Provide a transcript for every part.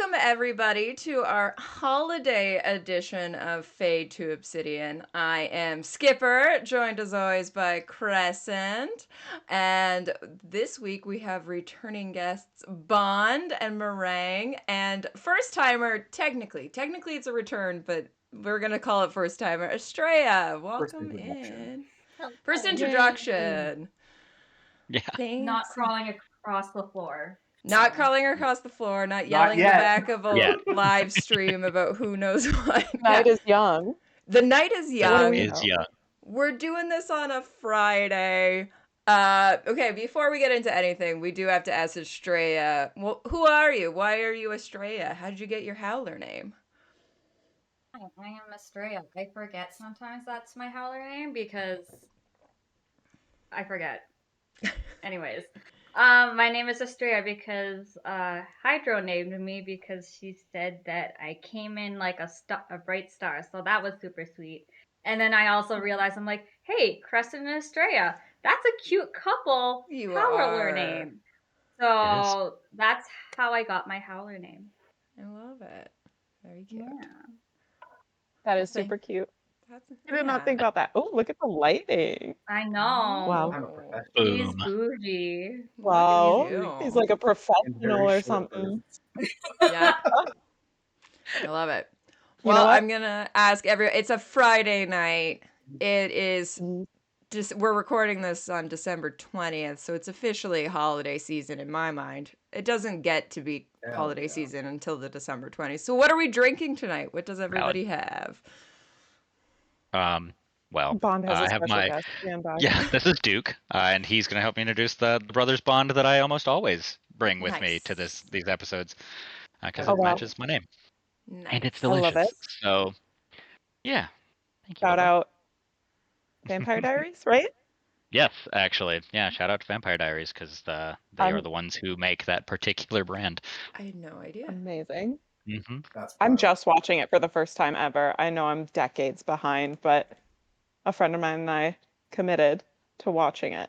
Welcome, everybody, to our holiday edition of Fade to Obsidian. I am Skipper, joined as always by Crescent. And this week we have returning guests Bond and Meringue. And first timer, technically it's a return, but we're going to call it first timer, Estrella. Welcome in. First introduction. Yeah. Thanks. Not crawling across the floor. Not crawling across the floor, not yelling in the back of a live stream about who knows what. Night is young. The night is young. Young. We're doing this on a Friday. Okay, before we get into anything, we do have to ask Estrella. Well, who are you? Why are you Estrella? How did you get your howler name? I am Estrella. I forget sometimes that's my howler name because I forget. Anyways. My name is Estrella because Hydro named me because she said that I came in like a bright star, so that was super sweet. And then I also realized I'm like, hey, Crescent and Estrella, that's a cute couple howler name. So that's how I got my howler name. I love it. Very cute. Yeah. That is super cute. I did not think about that. Oh, look at the lighting. I know. Wow. I'm a professional. He's bougie. Wow. He's like a professional or something. Yeah. I love it. Well, I'm going to ask it's a Friday night. It is just, we're recording this on December 20th, so it's officially holiday season in my mind. It doesn't get to be holiday season until the December 20th. So what are we drinking tonight? What does everybody have? Well, Bond has I have my this is Duke, and he's going to help me introduce the brothers Bond that I almost always bring with me to these episodes because it matches my name, and it's delicious. I love it. So, yeah. Shout out Vampire Diaries, right? Yes, actually, yeah. Shout out to Vampire Diaries because they are the ones who make that particular brand. I had no idea. Amazing. Mm-hmm. I'm just watching it for the first time ever. I know I'm decades behind, but a friend of mine and I committed to watching it,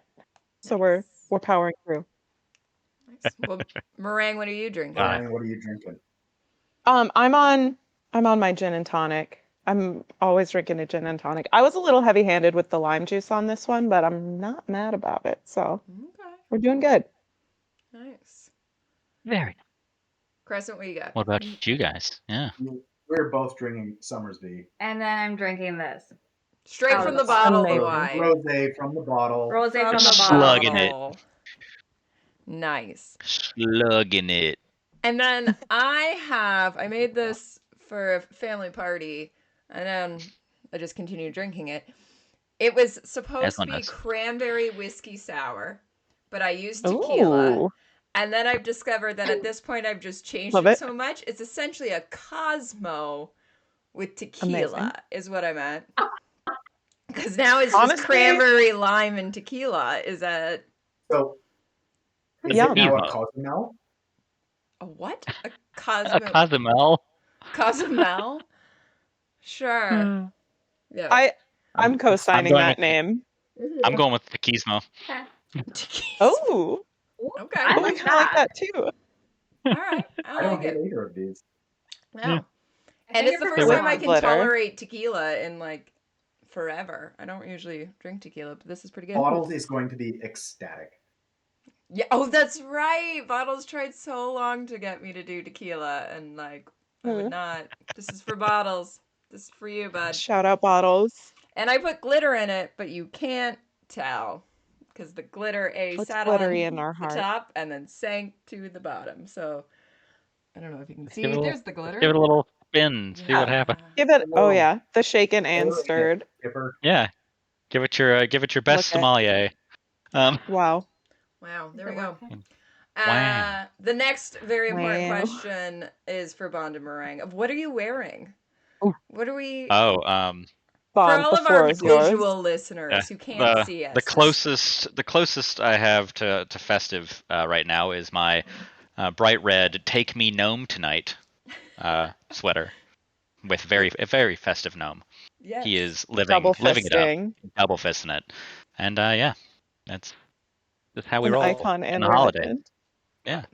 so we're powering through. Nice. Well, Meringue, what are you drinking? Meringue, what are you drinking? I'm on my gin and tonic. I'm always drinking a gin and tonic. I was a little heavy-handed with the lime juice on this one, but I'm not mad about it. So we're doing good. Nice. Very nice. Crescent, what you got? What about you guys? Yeah. We're both drinking Summersby. And then I'm drinking this. Straight from the bottle, wine. Rosé from the bottle. Rosé from the bottle. Slugging it. Nice. Slugging it. And then I made this for a family party, and then I just continued drinking it. It was supposed to be cranberry whiskey sour, but I used tequila. And then I've discovered that at this point I've just changed it so much. It's essentially a Cosmo with tequila is what I meant. Because now it's just cranberry, lime, and tequila. Is that... So, is it now a Cozumel? A what? A Cosmo... A Cozumel? Cozumel? Sure. Yeah. I'm co-signing that name. I'm going with Tequismo. Oh. Okay. I like that too. All right. I don't hate either of these. No. And it's the first time I can tolerate tequila in like forever. I don't usually drink tequila, but this is pretty good. Bottles is going to be ecstatic. Yeah. Oh, that's right. Bottles tried so long to get me to do tequila, and like I would not. This is for Bottles. This is for you, bud. Shout out Bottles. And I put glitter in it, but you can't tell because the glitter sat on the top and then sank to the bottom. So I don't know if you can see. There's the glitter. Give it a little spin. See what happens. Give it. The shaken and stirred. Yeah. Give it your best sommelier. Wow. There we go. The next very important question is for Bond and Meringue. What are you wearing? What are we? Bond, for all of our visual listeners who can't see us. The closest I have to festive right now is my bright red "Take Me Gnome Tonight" sweater with a very festive gnome. Yes. He is living it up, double fisting it, and that's just how we roll icon in the holiday. Yeah.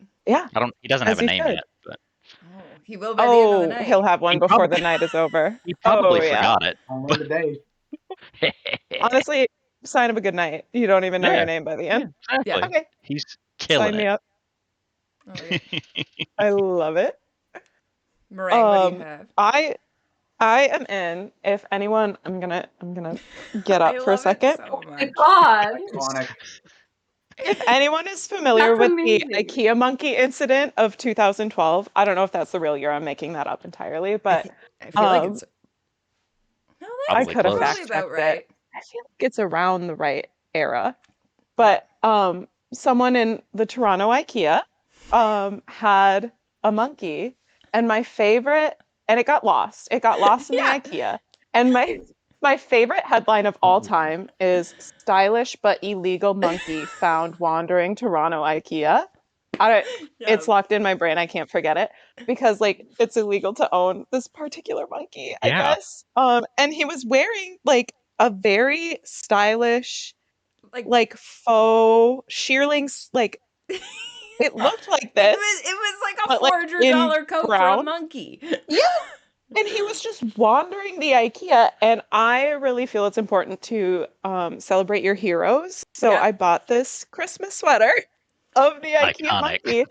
He doesn't have a name yet, but He will by the end of the night. He'll have one He before probably- the night is over. He probably yeah. forgot it. Only today. Honestly, sign of a good night. You don't even know Yeah. your name by the end. Exactly. Yeah. Okay, He's killing sign me it. up. Oh, yeah. I love it. Meringue, what do you have? I am in. If anyone, I'm gonna get I up for a love it second. so Oh my much. god. Iconic. If anyone is familiar That's with amazing. the Ikea Monkey incident of 2012, I don't know if that's the real year. I'm making that up entirely, but I feel like it's. No, I Probably could have close. fact probably about checked right. it. I feel like it's around the right era. But someone in the Toronto IKEA had a monkey, and my favorite, and it got lost. It got lost in Yeah. the IKEA. And my favorite headline of all time is "Stylish but illegal monkey found wandering Toronto IKEA." It's locked in my brain. I can't forget it because like it's illegal to own this particular monkey, I Yeah. guess. And he was wearing like a very stylish like faux shearlings, like it looked like this, It was like a but like $400 coat for a brown. monkey. Yeah. And he was just wandering the IKEA, and I really feel it's important to celebrate your heroes. So Yeah. I bought this Christmas sweater of the IKEA Iconic. monkey,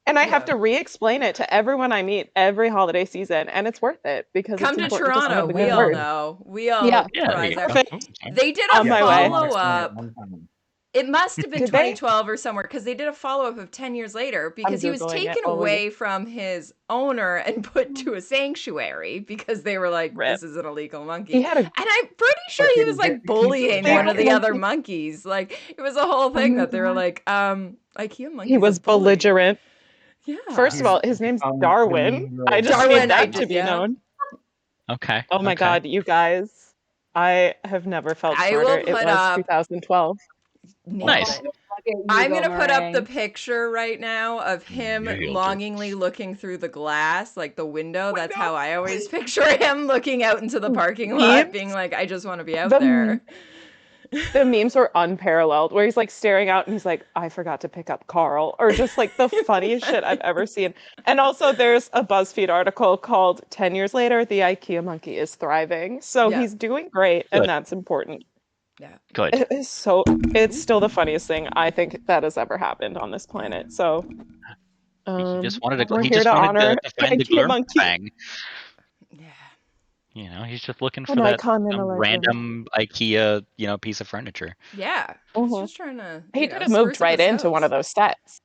and I have Yeah. to re-explain it to everyone I meet every holiday season, and it's worth it because Come it's to important to Toronto. spread the We good all word. know. We all Yeah, Yeah, there rise you up. go. perfect. Okay. They did On a my way. follow up. One time. It must have been Did they? 2012 or somewhere because they did a follow up of 10 years later because he was Googling it taken while we- away from his owner and put to a sanctuary because they were like, Rip. this is an illegal monkey. He had a And I'm pretty sure But he did was he like get the keep bullying the one of the jacket? other monkeys. Like it was a whole thing that they were like, IKEA monkey's he was a bully. belligerent. Yeah. First of all, his name's become the Darwin. meme I of just Darwin, need I that did- to be yeah. known. Okay. Oh my okay. God, you guys. I have never felt I will smarter. It put was up- 2012. Nailed Nice. it. Look at you I'm go, gonna put up the Meringue. picture right now of him Nailed it. longingly looking through the glass, like the window. That's how I always picture him looking out into the parking lot, Memes? being like, I just want to be out The there. The memes were unparalleled, where he's like staring out and he's like, I forgot to pick up Carl, or just like the funniest shit I've ever seen. And also, there's a BuzzFeed article called 10 Years Later, the IKEA Monkey is Thriving. So Yeah. he's doing great, Good. and that's important. Yeah. Good. It is it's still the funniest thing I think that has ever happened on this planet. So He just wanted to. we're He here just to wanted honor to find the IKEA Monkey, Glurmfang. Yeah. You know, he's just looking an for that icon and a legend. random IKEA, piece of furniture. Yeah. He's Mhm. just trying to. He you could know, have moved spruce up right his into one house. of those sets.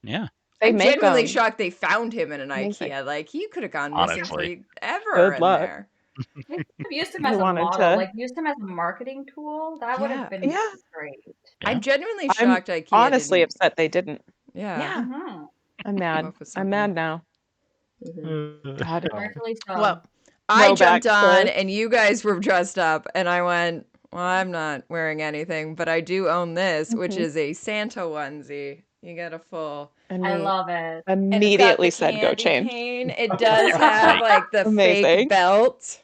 Yeah. They I'm make genuinely them. shocked they found him in an Amazing. IKEA. Like he could have gone missing Honestly. forever Good in luck. there. They could have used him He as a wanted model, to- like used him as a marketing tool. That would Yeah. have been Yeah. great. Yeah. I'm genuinely I'm shocked IKEA honestly didn't. upset they didn't. Yeah. Yeah. Mm-hmm. I'm mad. up with I'm something. mad now. Mhm. God. Rightfully so. Well, I Throwback jumped on to- and you guys were dressed up, and I went, well, I'm not wearing anything, but I do own this, which Mhm. is a Santa onesie. You get a full. And I we love it. And it's got immediately the said, "Go candy change." cane. It does have like the Amazing. fake belt.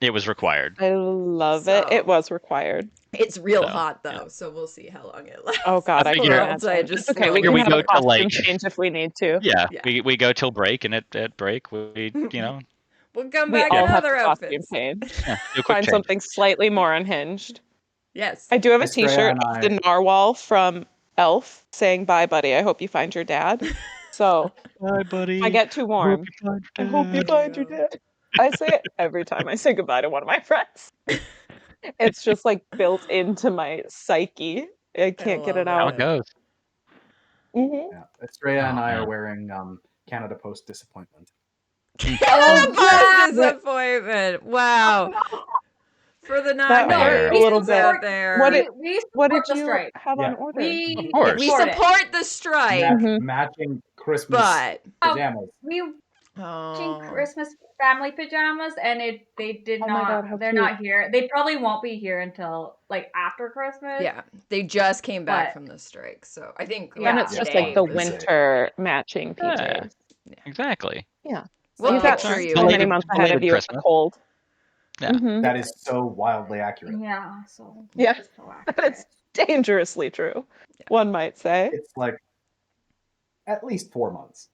It was required. I love it. So- It was required. It's real So, hot though, so we'll see how long it lasts. Oh God, I figure- can Or else I imagine. just It's okay. We Here can we have go a to, costume like- change if we need to. Yeah. Yeah. We go till break, and at break we We'll come We back all in have other to costume outfits. change. yeah, do a quick Find change. something slightly more unhinged. Yes. I do have a Estrella T-shirt and of I- the narwhal from Elf saying, "Bye, buddy. I hope you find your dad." So Bye, buddy. I get too warm. I hope you find your Yeah. dad. I say it every time I say goodbye to one of my friends. It's just like built into my psyche. I can't get it love How out. it goes. Mhm. Yeah. Estrella and Oh, I are man. wearing Canada Post disappointment. Canada yes! Post disappointment. Wow. For the That hurt non-Canadians a little bit. out there. What did- We What support did the you strike. have Yeah. on order? We Of course. We support it. support the strike, Mhm. Matching Christmas but pajamas. We watching oh, Christmas family pajamas, and they did Oh my not. God, how they're cute. not here. They probably won't be here until like after Christmas. yeah, they just came back But- from the strike, so I think Yeah. And it's just today like the was- winter matching Yeah. PJs. Exactly. We'll You've got picture so you. many Belated- months ahead of belated you with the Christmas. cold. Yeah. Mhm. That is so wildly accurate. Yeah. So Yeah. so That's dangerously true, one might say. It's like at least 4 months.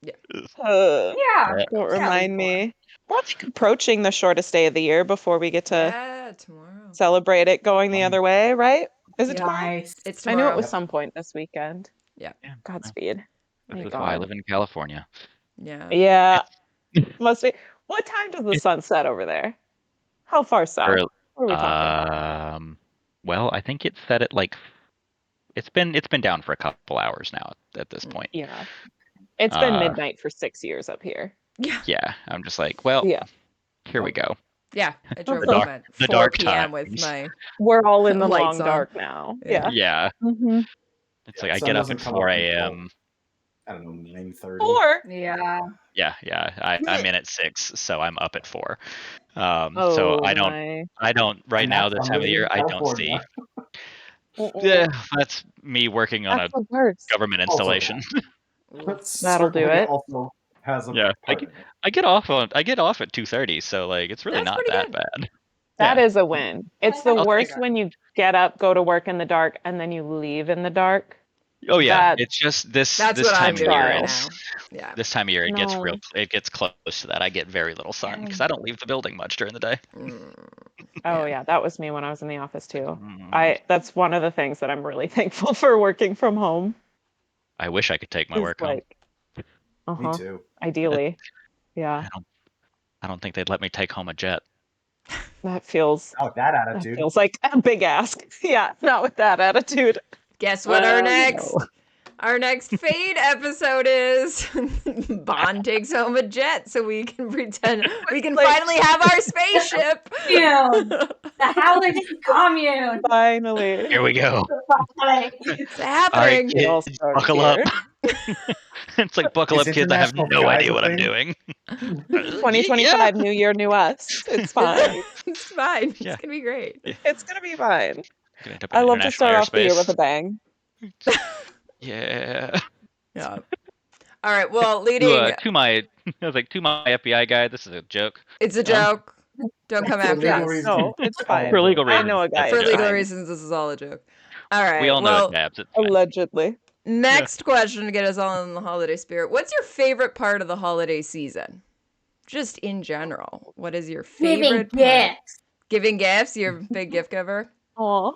Yeah. Don't remind me. We're like approaching the shortest day of the year before we get to tomorrow. celebrate it going the other way, right? Is it tomorrow? Nice. It's I tomorrow. knew it was some point this weekend. Yeah. Godspeed. This Thank is why I God. live in California. Yeah. Yeah, must be. What time does the sun set over there? How far south? What are we talking? Well, I think it's set at like it's been down for a couple hours now at this point. Yeah. It's been midnight for 6 years up here. Yeah. Yeah, I'm just like, well, Yeah. here we go. Yeah. I drove The home dark, at the 4 dark p.m. with times. my We're all in the lights long on. dark now. Yeah. Yeah. Mm-hmm. It's like I sun get up doesn't at come 4 up until, a.m. I don't know, 9:30. Or Yeah. Yeah. I'm in at 6, so I'm up at 4. So oh I my. don't right And now that's this I'm time of the living year in I don't California. see. Mm-mm. Yeah, that's me working on That's a the worst. government Also, installation. That'll do certainly it. also has a Yeah, part in it. I get off at 2:30, so like it's really That's not pretty that good. bad. That Yeah, is a win. It's the I'll take worst when you get up, go to work in the dark, and then you leave in the dark. Oh yeah, That's it's just That's this what I'm time of doing year. right trial. now. Yeah. This time of year No. it gets close to that. I get very little sun because I don't leave the building much during the day. Oh yeah, that was me when I was in the office too. Mm, That's one of the things that I'm really thankful for working from home I wish I could take my is work home. like, Me uh-huh, too. ideally. Yeah, I don't think they'd let me take home a jet. that feels Not with that attitude. like a big ask. Yeah, not with that attitude. Guess what our next No. Fade episode is? Bond takes home a jet so we can pretend we can finally have our spaceship. The holiday commune. Finally. Here we go. It's All right, happening. It all kids, started buckle up. here. It's like buckle Is up, kids. I have International no Skies idea a what I'm thing? doing. 2025, new year, new us. It's fine. It's fine. It's Yeah. gonna be great. It's gonna be fine. Gonna end up I in love to international start off the year with airspace. a bang. Yeah. Yeah. All right. Well, leading. To my, I was like, to my FBI guy, this is a joke. It's a joke. Don't come For after legal us. reasons. No, it's all fine. For legal joke. I reasons, know a guy. that's a For It's joke. legal fine. reasons, this is all a joke. All right. We all know well, it's Babs. It's fine. Allegedly. next question to get us all in the holiday spirit. What's your favorite part of the holiday season? Just in general. What is your favorite part? Gifts. Giving gifts? You're a big gift giver? Oh,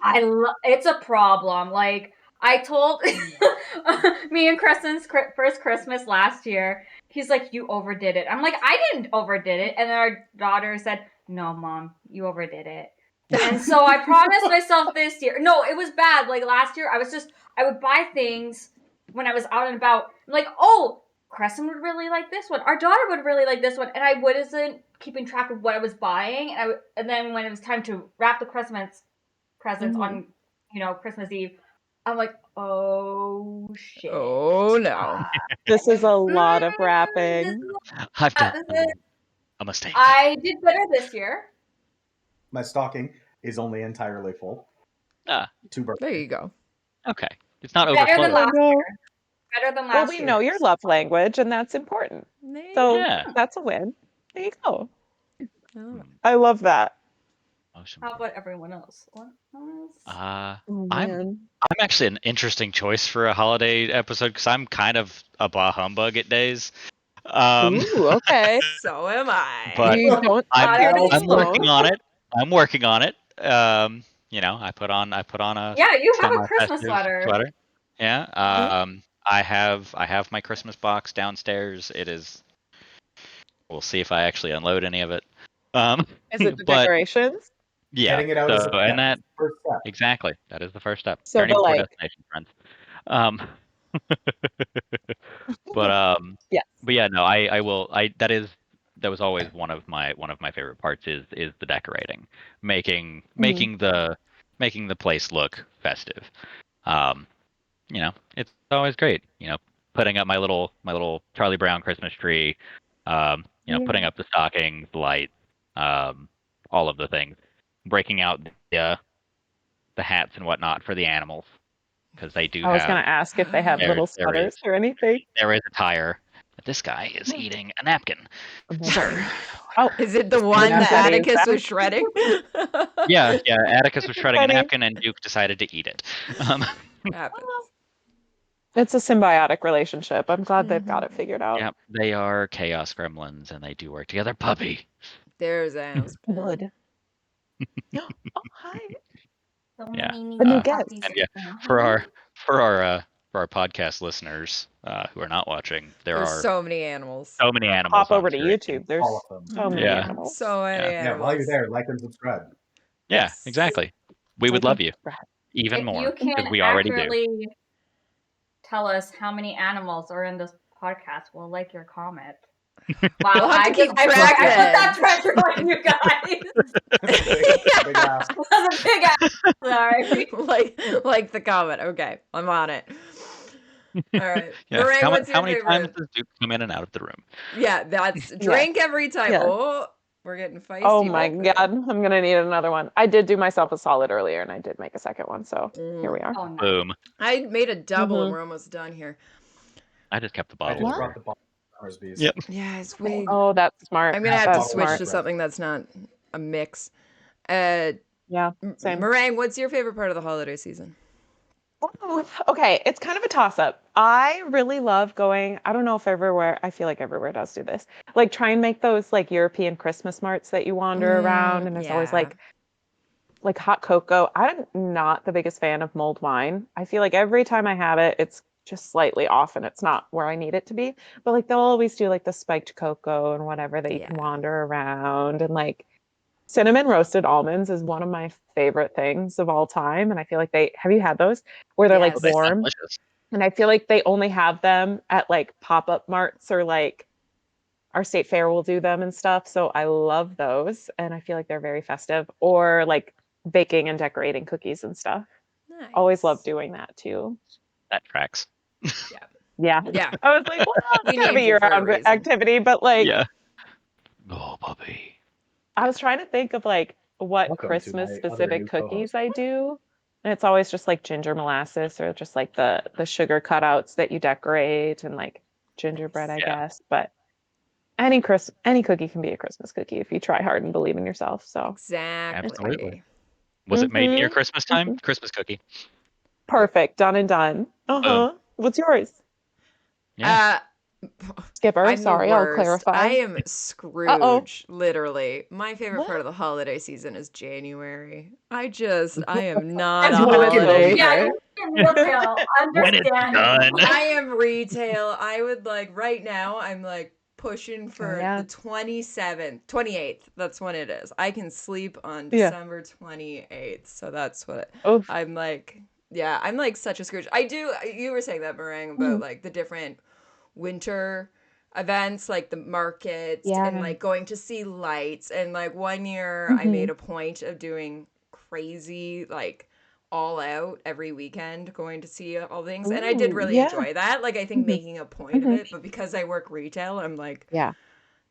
It's a problem. Like I told me and Kristen's first Christmas last year, he's like, "You overdid it." I'm like, "I didn't overdid it," and then our daughter said, "No, Mom, you overdid it." And so I promised myself this year. No, it was bad. Like last year, I would buy things when I was out and about. I'm like, "Oh, Kristen would really like this one. Our daughter would really like this one," and I wasn't keeping track of what I was buying. And then when it was time to wrap the presents on, Christmas Eve, I'm like, oh shit. Oh, no. this is a lot of This wrapping. I've done is- a mistake. I did better this year. My stocking is only entirely full. Ah, 2 birthdays. There you go. okay. It's not Better than overflowing. last year. Better than last Well, we year. know your love language, and that's important. There you So Yeah. that's a win. There you go. go. I love that. Motion. How about everyone else? What else? Oh, I'm man. actually an interesting choice for a holiday episode because I'm kind of a bah humbug at days. Ooh, okay. So am I. But You don't I'm appear to be I'm alone. working on it. I'm working on it. I put on a Yeah, you have a Christmas semi-festive sweater. Yeah. I have my Christmas box downstairs. It is. We'll see if I actually unload any of it. Is it the but decorations? yeah. Getting it out is So and that first step. exactly that is the first step. So Journey the before like, destination, friends. Um, yes. but yeah, no, I will. That was always one of my favorite parts is the decorating, making the place look festive. Um, it's always great. Putting up my little Charlie Brown Christmas tree. Putting up the stockings, the lights, all of the things, breaking out the hats and whatnot for the animals because they do I was have. gonna ask if they have There little is sweaters or anything. there is a tire. But this guy is eating a napkin, sir. Oh, Is it the one that Betty, is Atticus that- was shredding? Yeah. Atticus was shredding a Betty. napkin, and Duke decided to eat it. Happens. It's a symbiotic relationship. I'm glad they've got it figured out. Yeah, they are chaos gremlins, and they do work together. Puppy. There's Aspen. Good. Oh, hi. So Yeah. many A new puppies guest. And yeah, in the for house. our podcast listeners who are not watching, there There's are so many animals. so many animals Hop on over to screen. YouTube. There's All of them. so many Yeah. animals. So many Yeah. animals. Yeah, while you're there, like and subscribe. Yeah, Yes. exactly. We would Like love and you subscribe. even If more you because can we already do. accurately tell us how many animals are in this podcast, we'll like your comment. Wow, We'll have to keep I track put that then. pressure on you guys. Big ass. That was a big ass. Sorry. like the comment. Okay, I'm on it. All right. Yeah. Meringue, what's How your many favorite? times does Duke come in and out of the room? Yeah, that's drink every time. Yeah. Oh, we're getting feisty. Oh my back there. God, I'm gonna need another one. I did do myself a solid earlier, and I did make a second one, so here we are. Oh, nice. Boom. I made a double, and Mhm. we're almost done here. I just kept the I bottle just over. brought the bottle of Somersby's. Yep. Yeah, it's way. Oh, that's smart. I'm gonna have to That's switch smart. to something that's not a mix. Yeah, same. Meringue, what's your favorite part of the holiday season? Ooh, okay, it's kind of a toss-up. I really love going, I don't know if everywhere, I feel like everywhere does do this. Like try and make those like European Christmas marts that you wander around, and there's always Yeah. like hot cocoa. I'm not the biggest fan of mulled wine. I feel like every time I have it, it's just slightly off and it's not where I need it to be. But like they'll always do like the spiked cocoa and whatever that you can Yeah. wander around, and like cinnamon roasted almonds is one of my favorite things of all time. And I feel like have you had those where they're like Yes. They sound warm? delicious. And I feel like they only have them at like pop-up marts, or like our state fair will do them and stuff. So I love those. And I feel like they're very festive. Or like baking and decorating cookies and stuff. Nice. Always love doing that too. That tracks. Yeah. Yeah. I was like, well, We it's kind of a named you for a year-round reason. activity, but like Yeah. Oh, puppy. I was trying to think of like what Welcome to Christmas my other specific new cookies co-host. I do. And it's always just like ginger molasses, or just like the sugar cutouts that you decorate, and like gingerbread, I Yeah. guess. But any cookie can be a Christmas cookie if you try hard and believe in yourself. So Exactly. Absolutely. Was it made near Christmas time? Christmas cookie. perfect, done and done. Boom. What's yours? Yeah. Skipper, I'm sorry, the I'll worst. clarify. I am Scrooge, literally. My favorite What? part of the holiday season is January. I am not That's a When it's holiday. over. Yeah, you can retail. When it's Understandable. done. I am retail. I would like right now. I'm like pushing for yeah. the 27th, 28th. That's when it is. I can sleep on Yeah. December 28th. So that's what Oof. I'm like. Yeah, I'm like such a Scrooge. I do. You were saying that, Meringue, about like the different winter events, like the markets and Yeah. like going to see lights. And like one year I made a point of doing crazy, like all out every weekend, going to see all things. And I did Ooh, really yeah. enjoy that. Like I think making a point of it. But because I work retail, I'm like, Yeah.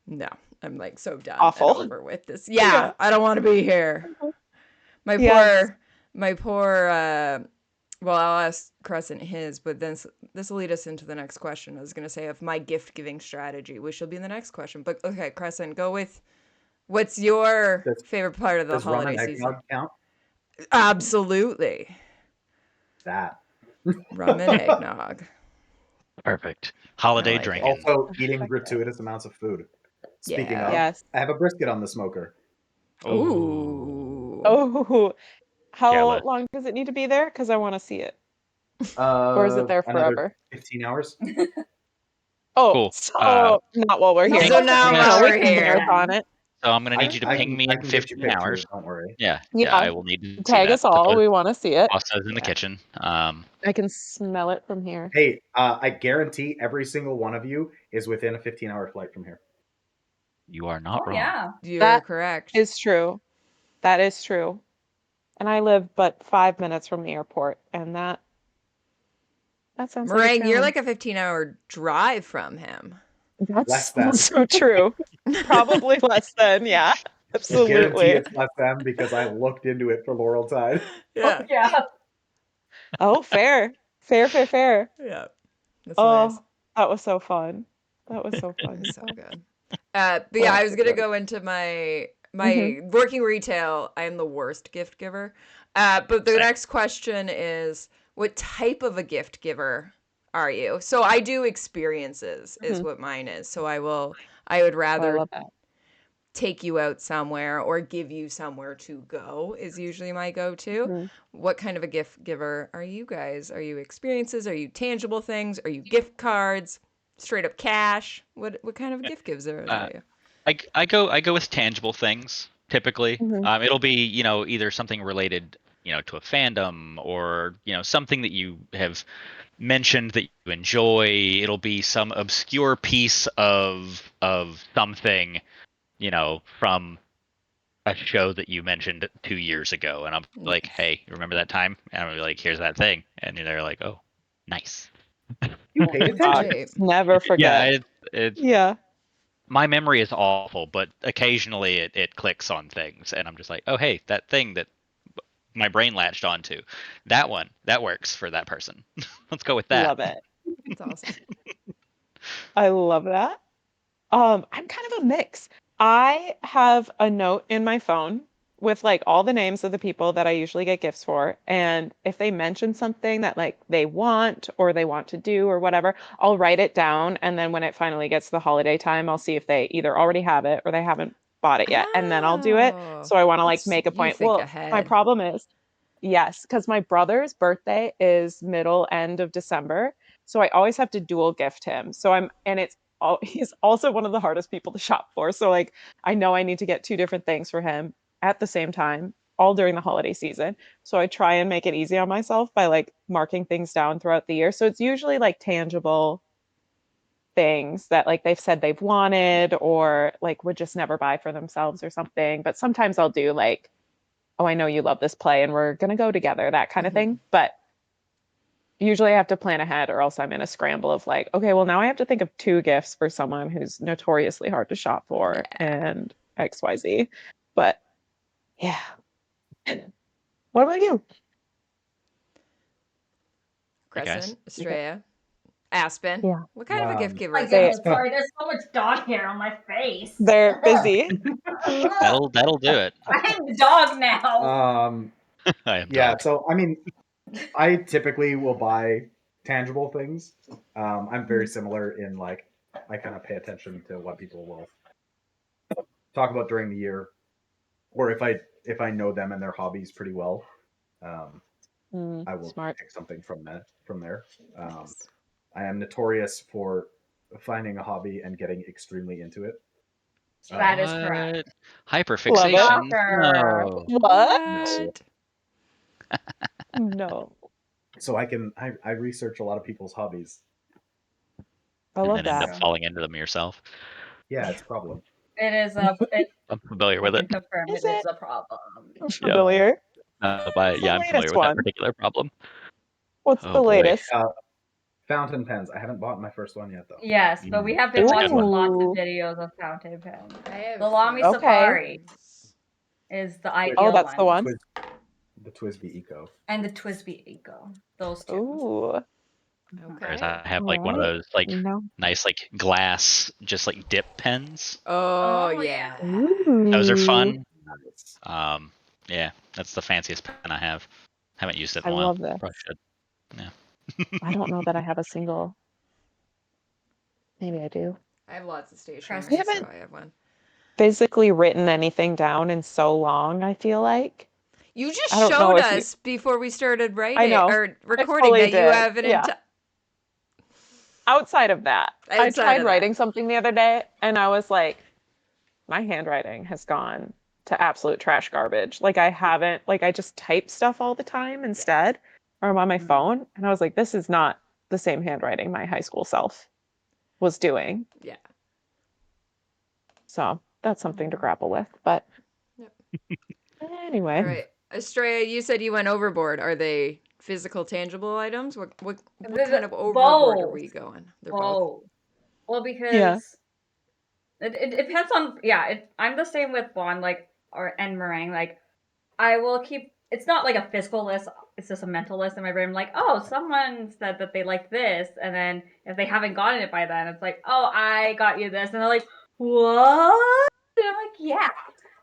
no, I'm like so done Awful. and over with this. Yeah, I don't want to be here. My Yes. poor well, I'll ask Crescent his, but then this will lead us into the next question. I was going to say of my gift giving strategy, which will be the next question. But okay, Crescent, go with what's your favorite part of the Does rum holiday and season? eggnog count? Absolutely. That. Rum and eggnog. Perfect. Holiday like it. drinking. Also, eating gratuitous amounts of food. Speaking Yeah. of, Yes. I have a brisket on the smoker. Ooh. Oh, how Jealous. long does it need to be there? Because I want to see it. Or is it there Another forever? 15 hours. Oh, Cool. so not while we're here. So now Yeah. while No, we we're can here. marathon it. So I'm gonna need you to I ping can- me I in can get you 15 hours. pictures, don't worry. Yeah, Yeah. I will need to see Tag that. us all. We want to see it. Pasta's in the kitchen. I can smell it from here. Hey, I guarantee every single one of you is within a 15-hour flight from here. You are not wrong. Yeah. You're That correct. is true. That is true. And I live but 5 minutes from the airport, and that sounds like a Meringue, you're challenge. like a 15-hour drive from him. Less That's than. also true. Probably less than, yeah. I guarantee Absolutely. it's less than because I looked into it for Laurel Tide. Yeah. Yeah. Oh, fair. Fair. Yeah. That's Oh, nice. that was so fun. That was so fun. So good. But yeah, I was gonna go into my working retail. I am the worst gift giver. But the next question is, what type of a gift giver are you? So I do experiences is what mine is. So I would rather love that. take you out somewhere or give you somewhere to go is usually my go-to. Mhm. What kind of a gift giver are you guys? Are you experiences? Are you tangible things? Are you gift cards? Straight up cash? What kind of gift givers are you? I go with tangible things typically. Mhm. It'll be either something related to a fandom or something that you have mentioned that you enjoy. It'll be some obscure piece of something from a show that you mentioned 2 years ago, and I'm like, hey, you remember that time? And I'm like, here's that thing, and they're like, oh, nice. You paid That's attention. great. Never forget. Yeah, it's Yeah. my memory is awful, but occasionally it clicks on things, and I'm just like, oh, hey, that thing that my brain latched onto, that one, that works for that person. Let's go with that. Love it. That's awesome. I love that. I'm kind of a mix. I have a note in my phone with like all the names of the people that I usually get gifts for. And if they mention something that like they want or they want to do or whatever, I'll write it down. And then when it finally gets to the holiday time, I'll see if they either already have it or they haven't bought it yet. And then I'll do it. Oh, So I want to like that's make a you point. think Well, my ahead. problem is, yes, because my brother's birthday is middle end of December. So I always have to dual gift him. So and it's he's also one of the hardest people to shop for. So like I know I need to get two different things for him at the same time, all during the holiday season. So I try and make it easy on myself by like marking things down throughout the year. So it's usually like tangible things that like they've said they've wanted or like would just never buy for themselves or something. But sometimes I'll do like, oh, I know you love this play and we're gonna go together, that kind of thing. But usually I have to plan ahead or else I'm in a scramble of like, okay, well now I have to think of two gifts for someone who's notoriously hard to shop for Yeah. and XYZ. But yeah. What about you? Hey guys. Crescent, Estrella, Aspen. Yeah. What kind of a gift giver My is goodness, Aspen? sorry, there's so much dog hair on my face. They're busy. That'll do it. I'm the dog now. I am Yeah, dog. so I mean, I typically will buy tangible things. I'm very similar in like I kind of pay attention to what people will talk about during the year, or if I know them and their hobbies pretty well, I will Smart. pick something from there. Nice. I am notorious for finding a hobby and getting extremely into it. That is correct. What? Love it. Hyperfixation? Shocker. No. What? No. No. So I research a lot of people's hobbies. I And love then end up that. falling into them yourself. Yeah, it's a problem. It is I'm familiar I with it. can confirm Is it is it a problem. Yeah. familiar? But What's the yeah, I'm familiar latest with that one? particular problem. What's Oh the boy. latest? Fountain pens. I haven't bought my first one yet though. Yes, but we have been That's a good watching one. lots of Ooh. videos of fountain pens. I have The Lamy Okay. Safari is the Twi- Oh, ideal that's the one. one. The Twisby Eco. And the Twisby Eco. Those two. Ooh. Whereas Okay. I have All like one of right. those like No. nice like glass just like dip pens. Oh, Oh, yeah. Those are Ooh. fun. Nice. Yeah, that's the fanciest pen I have. Haven't used it I in a while. love this. Probably should. Yeah. I don't know that I have a single. Maybe I do. I have lots of I stationery, so haven't I have one. physically written anything down in so long, I feel like. You just I don't know showed if you. us before we started I writing know. or I recording fully that you did. have an Yeah. Outside of that, I outside tried of that. writing something the other day and I was like, my handwriting has gone to absolute trash garbage. Like I haven't, like I just type stuff all the time instead, or I'm on my phone. And I was like, this is not the same handwriting my high school self was doing. Yeah. So that's something to grapple with. But Yep. anyway, All right. Estrella, you said you went overboard. Are they physical, tangible items? What kind of overboard are Both. we going? They're both. Well, yeah. because it depends on I'm the same with Bond, like and Meringue. Like I will keep it's not like a physical list, it's just a mental list in my brain. I'm like, oh, someone said that they like this, and then if they haven't gotten it by then, it's like, oh, I got you this, and they're like, what? And I'm like, yeah.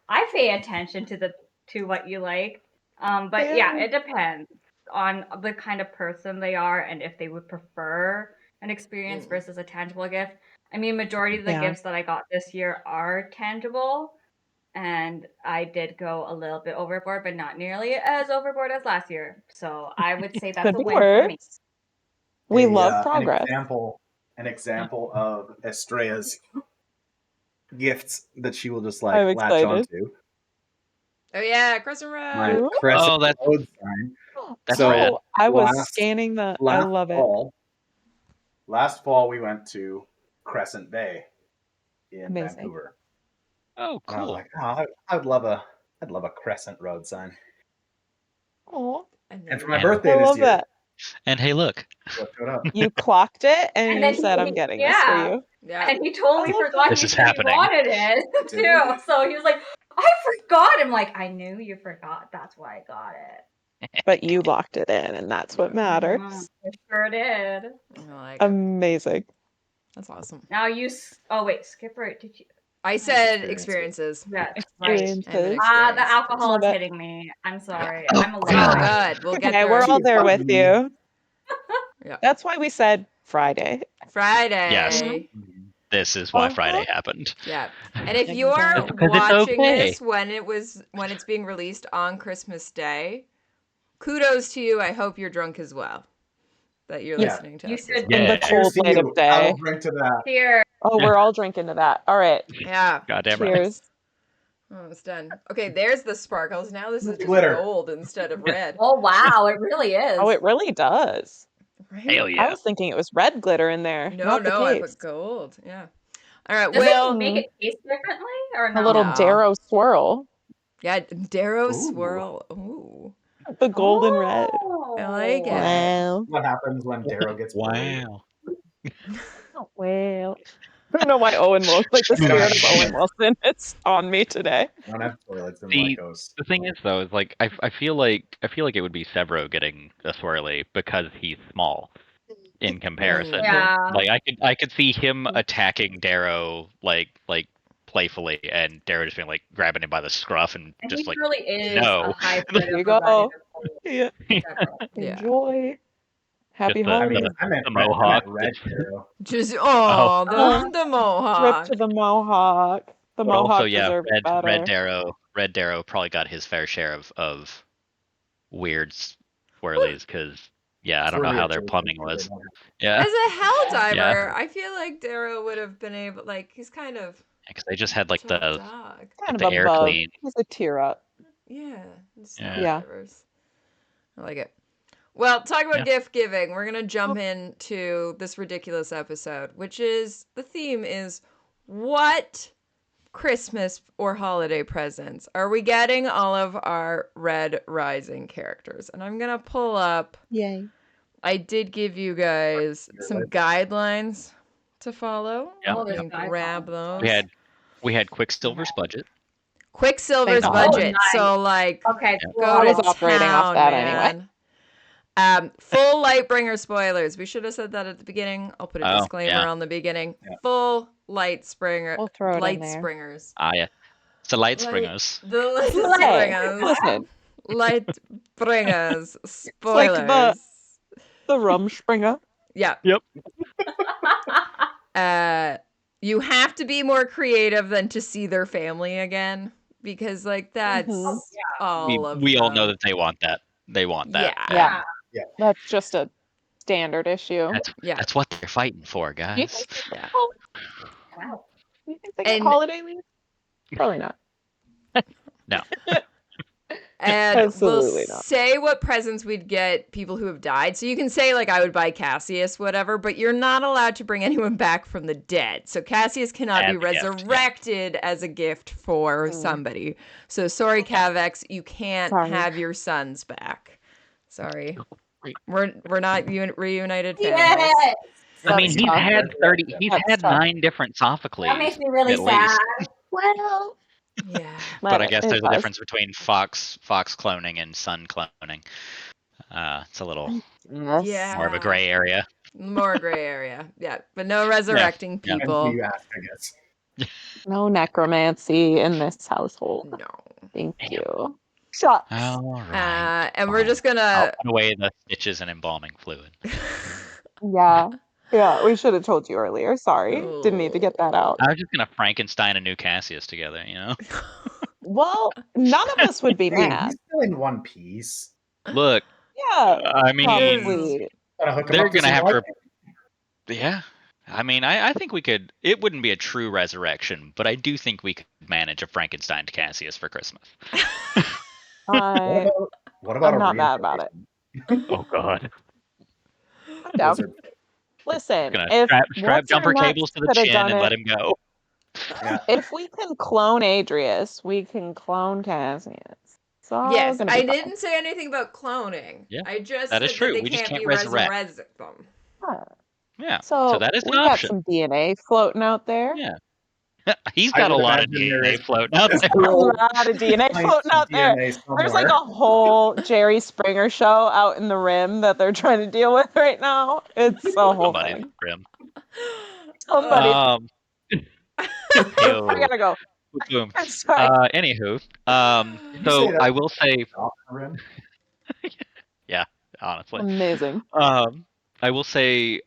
I pay attention to what you like. But yeah, it depends. on the kind of person they are and if they would prefer an experience versus a tangible gift. I mean, majority of the gifts that I got this year are tangible, and I did go a little bit overboard, but not nearly as overboard as last year. So I would say that's a win for me. We love progress. An example of Estrella's gifts that she will just I'm latch excited. onto. Oh yeah, Crescent Road. My Crescent Road sign. That's rad. I was scanning the. I love it. Last fall, we went to Crescent Bay in Vancouver. Oh, cool! And I was like, oh, I'd love a Crescent Road sign. Oh, and for my birthday this year. That. And hey, look, you clocked it, and you said, "I'm getting this for you." Yeah, and he totally forgot this is happening. He wanted it too. So he was like, "I forgot." I'm like, "I knew you forgot. That's why I got it." But you locked it in, and that's what matters. I sure did. Amazing. That's awesome. Now you. Oh wait, Skipper, did you? I said experiences. Yeah, experiences. The alcohol is hitting me. I'm sorry. I'm a little good. We'll get there. We're all there with you. Yeah. That's why we said Friday. Yes. This is why Friday happened. Yeah. And if you're watching this when it's being released on Christmas Day, kudos to you. I hope you're drunk as well. That you're listening to us. In the cold light of day. I'll drink to that. Cheers. Oh, we're all drinking to that. All right. Yeah. Goddamn Cheers. Right. Oh, it's done. Okay, there's the sparkles. Now this is just glitter. gold instead of red. Oh wow, it really is. Oh, it really does. Right? Hell yeah. I was thinking it was red glitter in there. No, not the I taste. put gold. Yeah. All right. Does it make it taste differently or not? A little Darrow swirl. Yeah, Darrow swirl. Ooh. The golden red. I like it. Wow. What happens when Darrow gets bullied? Well. I don't know why Owen Wilson, like the spirit of Owen Wilson, it's on me today. I don't have toilets in The thing is, though, is like I feel like it would be Severo getting a swirly because he's small in comparison. Yeah. Like I could see him attacking Darrow like playfully, and Darrow just being like grabbing him by the scruff and just he like really is no. a high There you go. Yeah. Yeah. Enjoy. Happy holidays. I meant mohawk. red Darrow. Just the mohawk. Trip to the mohawk. The mohawk also, yeah, deserves better. Red Darrow probably got his fair share of weird swirlies because I don't know how their plumbing was. Yeah. As a hell diver, I feel like Darrow would have been able, like, he's kind of because they just had like the kind the of air above. clean. He's a tear up. Yeah. Divers. I like it. Well, talk about gift giving. We're gonna jump into this ridiculous episode, which is the theme is what Christmas or holiday presents are we getting all of our Red Rising characters? And I'm gonna pull up. Yay! I did give you guys some guidelines to follow. Yeah. You can grab those. We had Quicksilver's budget. Quicksilver's budget. Nice. So like, okay, go I was to operating town, off that man. anyway. Full Lightbringer spoilers. We should have said that at the beginning. I'll put a disclaimer on the beginning. Yeah. Full Lightspringer. We'll throw it in there. Lightspringers. Yeah. It's the Lightspringers. The Lightspringers. Listen. Lightbringers. Spoilers. Like the Rumspringer. Yeah. Yep. You have to be more creative than to see their family again, because like that's all of we all know that they want that. They want that. Yeah. That's just a standard issue. That's what they're fighting for, guys. Wow. Do you think they get holiday leave? Probably not. No. And Absolutely we'll not. say what presents we'd get people who have died. So you can say, like, I would buy Cassius, whatever, but you're not allowed to bring anyone back from the dead. So Cassius cannot be resurrected as a gift for somebody. So sorry, Cavex, you can't have your sons back. Sorry. We're not reunited families. Yes! I mean, he's had 9 different Sophocles. That makes me really sad. Well, yeah. But I guess there's a difference between fox cloning and sun cloning. It's a little more of a gray area. More gray area. Yeah. But no resurrecting people. You ask, I guess. No necromancy in this household. No. Thank you. Shucks. All right. And we're just I'll gonna. put away the stitches and embalming fluid. Yeah. Yeah, we should have told you earlier. Sorry. Didn't need to get that out. I was just gonna Frankenstein a new Cassius together, you know? Well, none of us would be Hey, mad. he's still in one piece. Look, Yeah, I mean, probably. Gotta hook him they're up to gonna some have light. to. Yeah. I mean, I think we could. It wouldn't be a true resurrection, but I do think we could manage a Frankenstein to Cassius for Christmas. I, What about I'm a not mad about it. Oh God! I'm down. Wizard? Listen, Gonna if strap what's her jumper nuts cables to the could have chin done and let it, him go. Yeah. if we can clone Adrius, we can clone Cassius. It's all Yes, gonna I be fine. didn't say anything about cloning. Yeah, I just that is said true. that they We just can't can't be resurrect. them. Yeah. Yeah. So that is we an got option. some DNA floating out there. Yeah. He's I got a would lot of imagine there DNA is floating out just there. A little lot of DNA pints floating of out there. DNA There's like somewhere. a whole Jerry Springer show out in the rim that they're trying to deal with right now. It's a whole Somebody's thing. grim. Somebody. Ew. I gotta go. Boom. I'm sorry. Anywho, Did you so say that? I will say, Off the rim? yeah, honestly, Amazing. I will say,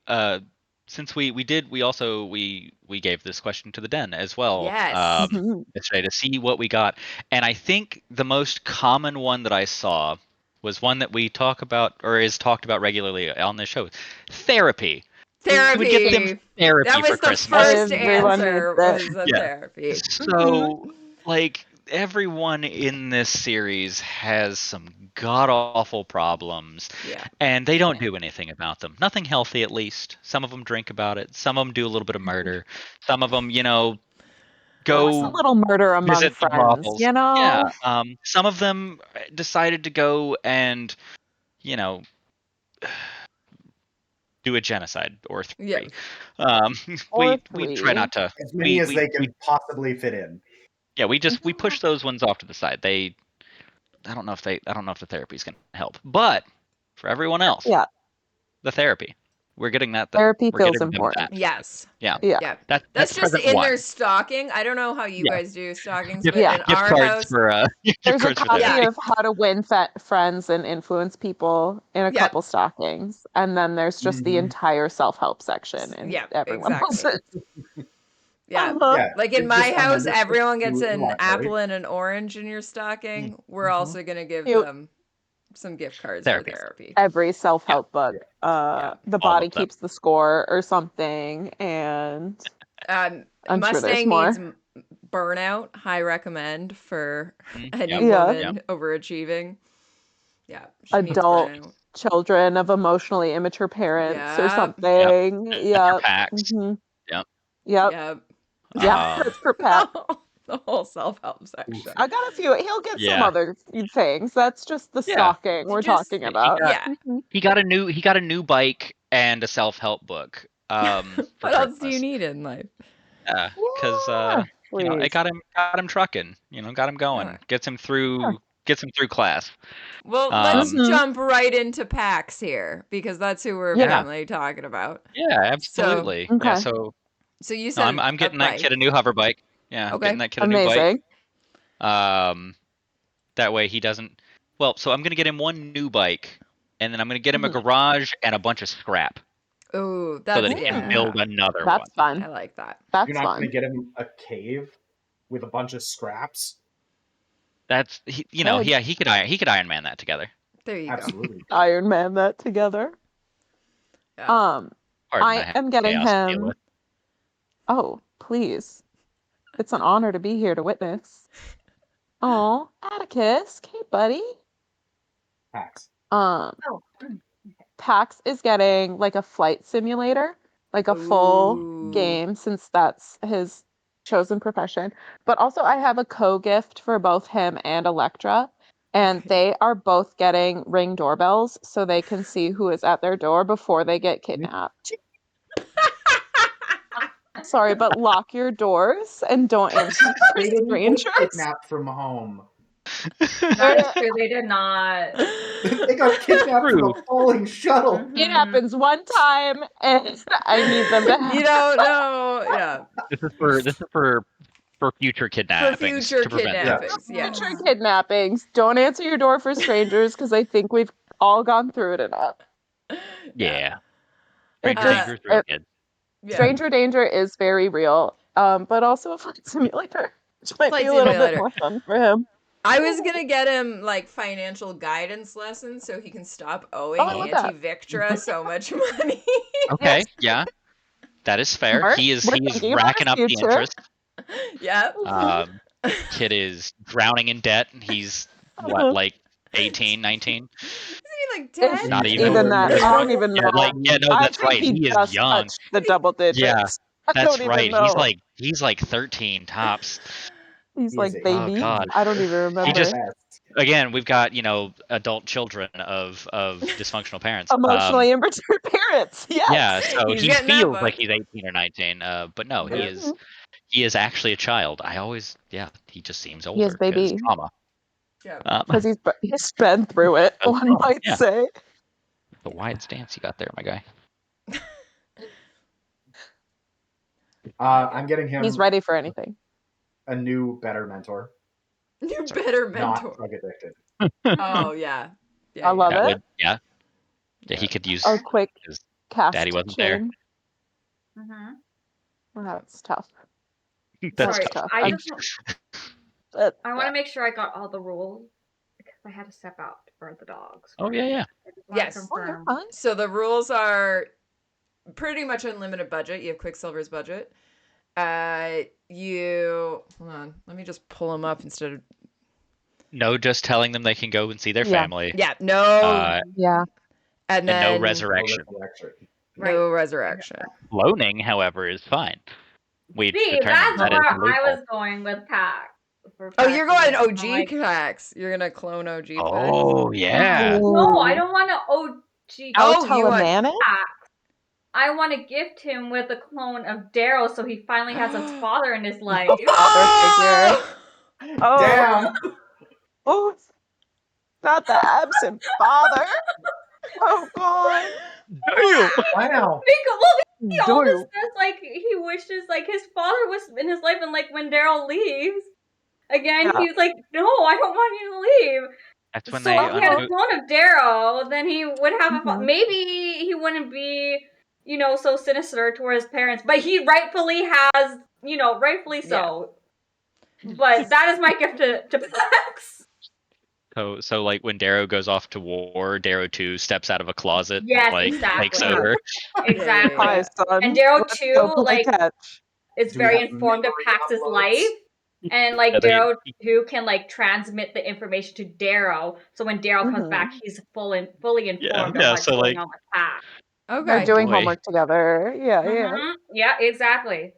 since we gave this question to the den as well, Yes. yesterday to see what we got, and I think the most common one that I saw was one that we talk about or is talked about regularly on this show: therapy. We would get them therapy That was for the Christmas. first Everyone answer. needs Was it. a Yeah. therapy. So, like, everyone in this series has some god awful problems, Yeah. and they don't do anything about them. Nothing healthy, at least. Some of them drink about it. Some of them do a little bit of murder. Some of them, Just a go little murder among visit the friends, brothels. you know? Yeah. Some of them decided to go and, you know, do a genocide or three. Yeah. Or We try not to. As many as they we can possibly fit in. Yeah, we push those ones off to the side. I don't know if the therapy's gonna help, but for everyone else, Yeah. the therapy, we're getting that. Therapy We're feels getting them important. that. Yes. Yeah. Yeah. That's just present in one. their stocking. I don't know how you Yeah. guys do stockings, Gift, but Yeah. in gift our cards house, for gift There's a cards for copy therapy. of How to Win Friends and Influence People in a couple stockings, and then there's just the entire self-help section in everyone else's. Yeah. Yeah. Like in it's my just house, membership everyone to gets the an library. apple and an orange in your stocking. We're also gonna give Cute. them some gift cards Therapy. for therapy. Every self-help book, Yeah. The All Body of them. Keeps the Score or something, and I'm sure there's Mustang more. needs Burnout. High recommend for any Yeah. woman overachieving. Yeah. She Adult needs Burnout. children of emotionally immature parents or Yep. something. Yep. Packs. Mhm. Yep. Yep. Yep. That's for Pat. The whole self-help section. I got a few. He'll get some Yeah. other things. That's just the Yeah. stocking we're Just- talking about. He got a new bike and a self-help book. For What else do you Christmas. need in life? Yeah, because Yeah, it please. got him trucking. Got him going. Alright. Gets him through class. Well, let's Mhm. jump right into packs here because that's who we're Yeah. apparently talking about. Yeah, absolutely. Okay. Yeah, so So you no, said I'm getting a that kid a new hover bike. Yeah, I'm Okay. getting that kid a new bike. Amazing. That way he doesn't. Well, so I'm gonna get him one new bike, and then I'm gonna get him a Mhm. garage and a bunch of scrap, Oh, so that's that he can build another That's one. fun. I like that. That's You're not fun. going to get him a cave with a bunch of scraps? That's Good. he could Iron Man that together. There you Absolutely. Iron Man that together. Yeah. Pardon, I am getting chaos to deal him. with. Oh, please. It's an honor to be here to witness. Oh, Atticus. Hey, buddy. Packs. Pax is getting like a flight simulator, like a full Ooh. game, since that's his chosen profession. But also, I have a co-gift for both him and Electra, and Okay. they are both getting Ring doorbells so they can see who is at their door before they get kidnapped. Sorry, but lock your doors and don't answer They to didn't get strangers. kidnapped from home. That's true. They did not. They got kidnapped from a falling shuttle. It happens one time, and I need them to have. You don't know. Yeah. This is for for future kidnappings. future to prevent that. kidnappings. Yes. Future kidnappings. Don't answer your door for strangers because I think we've all gone through it enough. Yeah. It Stranger just danger is real, kids. stranger danger is very real. But also a flight simulator, which might Flight be a little simulator. bit more fun for him. I was gonna get him like financial guidance lessons so he can stop owing Oh, I love that. Auntie Victra so much money. Okay, Yes. yeah, that is fair. Smart. He is We're he is thinking about racking his up the future. interest. Yep. Kid is drowning in debt. He's Uh-huh. like 18, 19? Isn't he like If 10? Not He's even. that. nowhere I near don't even Yeah, know. no, I that's think right. he He is just young. touched the double digits. Yeah, I that's don't right. even know. He's like 13 tops. He's He like is a Oh baby. God. I don't even remember. just- best. Again, we've got adult children of dysfunctional parents. Emotionally immature parents. Yes. Yeah, so He's he getting that feels book. like he's 18 or 19, but no, Yeah. he is actually a child. He just seems older is baby. trauma. Yeah. Because he's been through it, one might Yeah. say. The wide stance you got there, my guy. I'm getting him He's ready for anything. a new, better mentor. You better Not mentor. drug addicted. Oh yeah. Yeah. I love That it. would, yeah, he could use A quick his cast daddy wasn't there. change. Mm-hmm. Well, that's tough. That's Sorry, tough. I just But, I want to make sure I got all the rules because I had to step out for the dogs. Oh yeah. I just wanna Yes. confirm. So the rules are pretty much unlimited budget. You have Quicksilver's budget. You hold on. Let me just pull them up instead of No, just telling them they can go and see their family. yeah. No. yeah. And And then no resurrection. No resurrection. Cloning, however, is fine. We've See, determined that's that where is I illegal. was going with Pax. Oh, you're going I'm OG like, packs. You're gonna clone OG packs. Oh yeah. no, I don't want to OG Oh, you want Telemanic? Pax. I want to gift him with a clone of Daryl so he finally has his father in his life. Father figure. Oh, Damn! oh, not the absent father. Oh God. Damn. Wow. He always says like he wishes like his father was in his life, and like when Daryl leaves, again Yeah. he's like, no, I don't want you to leave. That's when So they if he had a clone of Daryl, then he would have a maybe he wouldn't be, so sinister towards his parents. But he rightfully has, rightfully so. Yeah. But that is my gift to Pax. So like when Darrow goes off to war, Darrow 2 steps out of a closet, Yes, like exactly. takes over. Exactly. Hi, son. And Daryl Let's 2, go play like, catch. is Do we very have informed of memory Pax's uploads? life. And like Yeah, they- Daryl 2 can like transmit the information to Daryl, so when Daryl comes back, he's fully informed of what's so, going like- on with Pax. Okay. They're doing boy. homework together. Yeah, yeah. Yeah, exactly.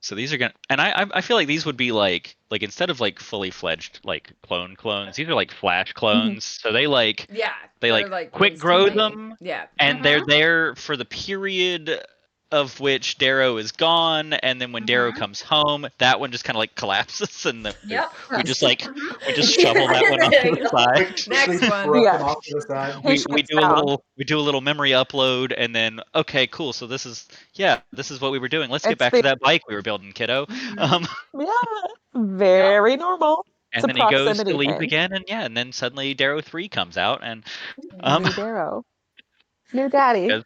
So these are gonna, and I feel like these would be like instead of like fully fledged like clones, these are like flash clones. So they like Yeah. they they're, like quick grow instantly- them, Yeah. and they're there for the period of which Darrow is gone, and then when Darrow comes home, that one just kind of like collapses, and Yep. we just shovel that one off to the side. Next one. Broke Yeah. them off to the side. We Shuts do a down. little memory upload, and then okay, cool. So this is what we were doing. Let's get It's back to that bike we were building, kiddo. Yeah, very normal. And It's a then he goes to proximity leave thing. again, and then suddenly Darrow 3 comes out, and New Darrow. New daddy. because,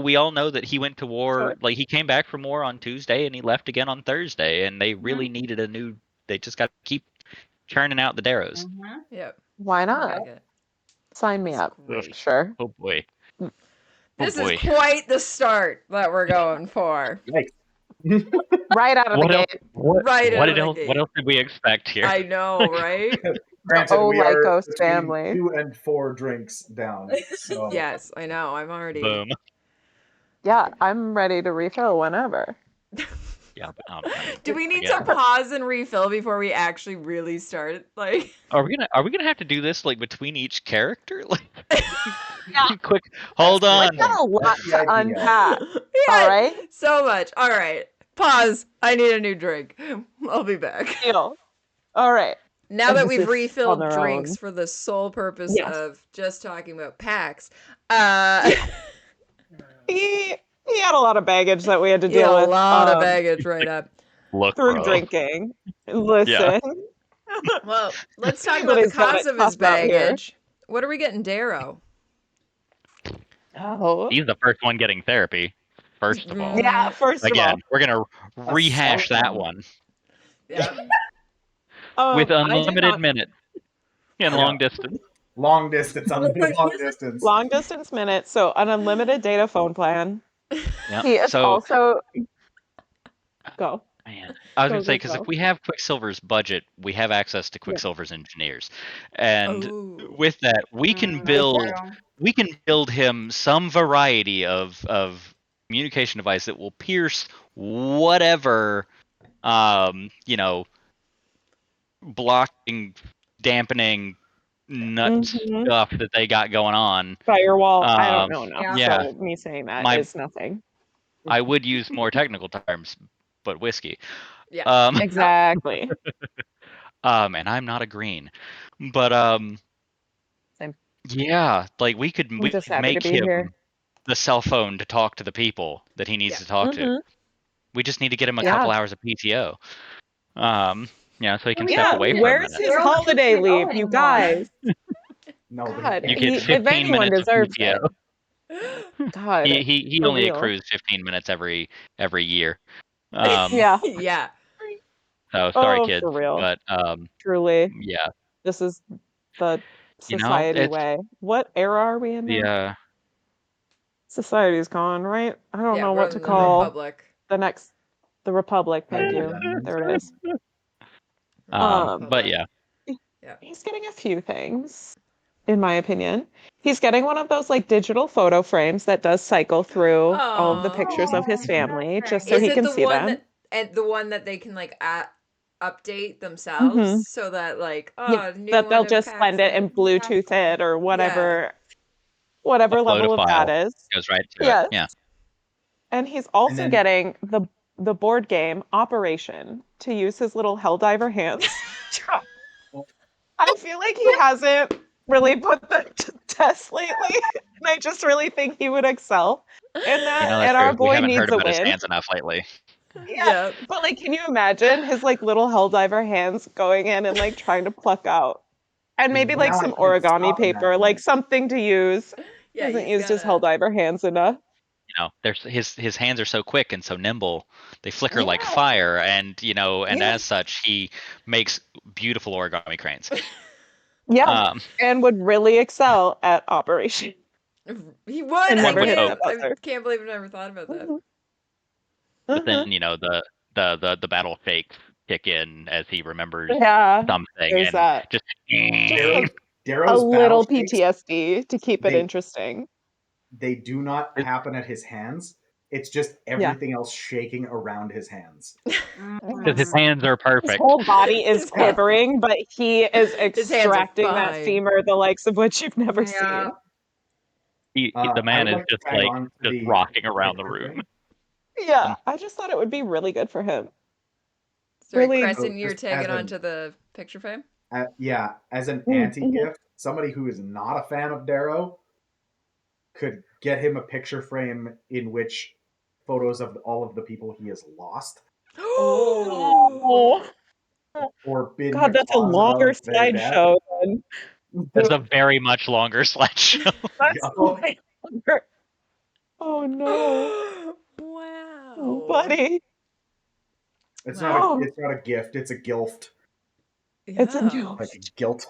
we all know that he went to war. Like he came back from war on Tuesday, and he left again on Thursday, and they really needed a new. They just got to keep churning out the Darrows. Yep. Why not? I like it. Sign me That's up. great. Sure. Oh boy. This boy. is quite the start that we're going for. Yikes. Right out of the What else? gate. Right out of the else? gate. What else did we expect here? I know, right? Granted, Oh, we are Lycos between family. 2 and 4 drinks down. So Yes, I know. I'm already. Boom. Yeah, I'm ready to refill whenever. Yeah. But, Do we need to pause and refill before we actually really start? Like, Are we gonna have to do this like between each character? Like, quick, hold That's on. Got a lot That's the to idea. unpack. yeah, All right? so much. All right, pause. I need a new drink. I'll be back. Deal. All right. Now that we've Emphasis refilled on their drinks own. for the sole purpose Yes. of just talking about packs, He had a lot of baggage that we had to he had deal a with. lot of baggage right up. Look, through bro. drinking. Listen. Well, let's talk See about what the he's got cost to of his talk about here. baggage. What are we getting Darrow? Oh. He's the first one getting therapy. First of all. Yeah, first of all. Again, we're gonna rehash that one. Yeah. With I did unlimited not minutes in long distance. Long distance, unlimited long distance. long distance minutes, so an unlimited data phone plan. Yep. He is So, also go. man, I was Go, gonna say go, because if go. we have Quicksilver's budget, we have access to Quicksilver's engineers, and Oh. with that, we can build him some variety of communication device that will pierce whatever you know, blocking, dampening nuts Mhm. stuff that they got going on. Firewall. I don't know enough, Yeah. so me saying that My is nothing. I would use more technical terms, but whiskey. Yeah. Exactly. And I'm not a green, but Same. yeah, like we could I'm just happy to make be him here. the cell phone to talk to the people that he needs Yeah. to talk to. Mhm. We just need to get him a Yeah. couple hours of PTO. Yeah, so he can Yeah, step away for a where's minute. his Daryl can't holiday even go leave, you anymore. guys? No, but God, You he get if 15 anyone minutes of deserves PTO. it. God, He for only real. accrues 15 minutes every year. Yeah. Yeah. So sorry, Oh, kids, for real. but Truly, yeah, this is the you know, society it's way. What era are we in now? the Society's gone, right? I don't Yeah, know we're what to in the call Republic. the Republic. Thank Republic you. onions. There it is. We're in the but Republic. yeah, Yeah. He's getting a few things, in my opinion. He's getting one of those like digital photo frames that does cycle through all of the pictures of his Oh, family, that's just so Is nice. he it can the see one them. that and the one that they can like update themselves Mhm. so that like Yeah, new that one they'll of just send it and Paxton. Bluetooth it or Yeah. whatever upload a level of that file, is. goes right to it. Yes. Yeah, And he's And also then getting the board game Operation to use his little Helldiver hands. I feel like he hasn't really put that to test lately, and I just really think he would excel in that. that's And true. our We boy haven't heard needs a about his win. hands enough lately. Yeah, Yeah. but like, can you imagine his like little Helldiver hands going in and like trying to pluck out, and maybe like now I some can't origami stop paper, like imagining. something to use. He Yeah, hasn't he's used his gotta. Helldiver hands enough. There's his hands are so quick and so nimble. They flicker like Yeah, fire, and and as yes, such, he makes beautiful origami cranes. yeah, Um, and would really excel at Operation He would. and I one never would hit hope. can't. that I buzzer. can't believe I never thought about that. Mhm, But then mhm. the battle shakes kick in as he remembers Yeah, something there's and that. just Just Darrow's a Darrow's battle little shakes, PTSD to keep it they interesting. they do not happen at his hands. It's just Yeah. everything else shaking around his hands. because his Mm. hands are His perfect. whole body is His hands, quivering, but he is his hands are extracting that fine. femur, the likes of which you've never Yeah. seen. The I man would is like to just tag like on to just the rocking around the picture room. frame. Yeah, Um, I just thought it would be really good for him. Sorry, Really. Crescent, you're Just as tagging an onto the picture frame? yeah, as an Mhm. anti-gift, somebody who is not a fan of Darrow could get him a picture frame in which photos of all of the people he has lost Oh, or been God, the that's a cause longer of their death. slideshow then. That's a very much longer slideshow. That's Yup. way longer. Oh no. Oh, Wow. buddy. It's not a Oh, it's not a gift, it's a gilt. it's a Yeah. new. Like a guilt.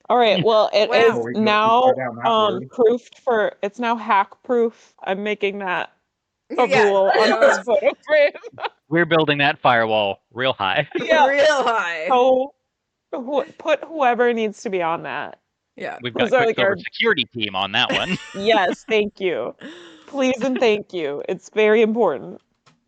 All right, well, it Wow. is Before we go too far now down that word. proofed for it's now hack proof. I'm making that a Yeah, rule on that this was photo frame. We're building that firewall real high. Yeah. real high. So put whoever needs to be on that. Yeah. We've Those got are like Quicksilver our security team on that one. yes, thank you. Please and thank you. It's very important.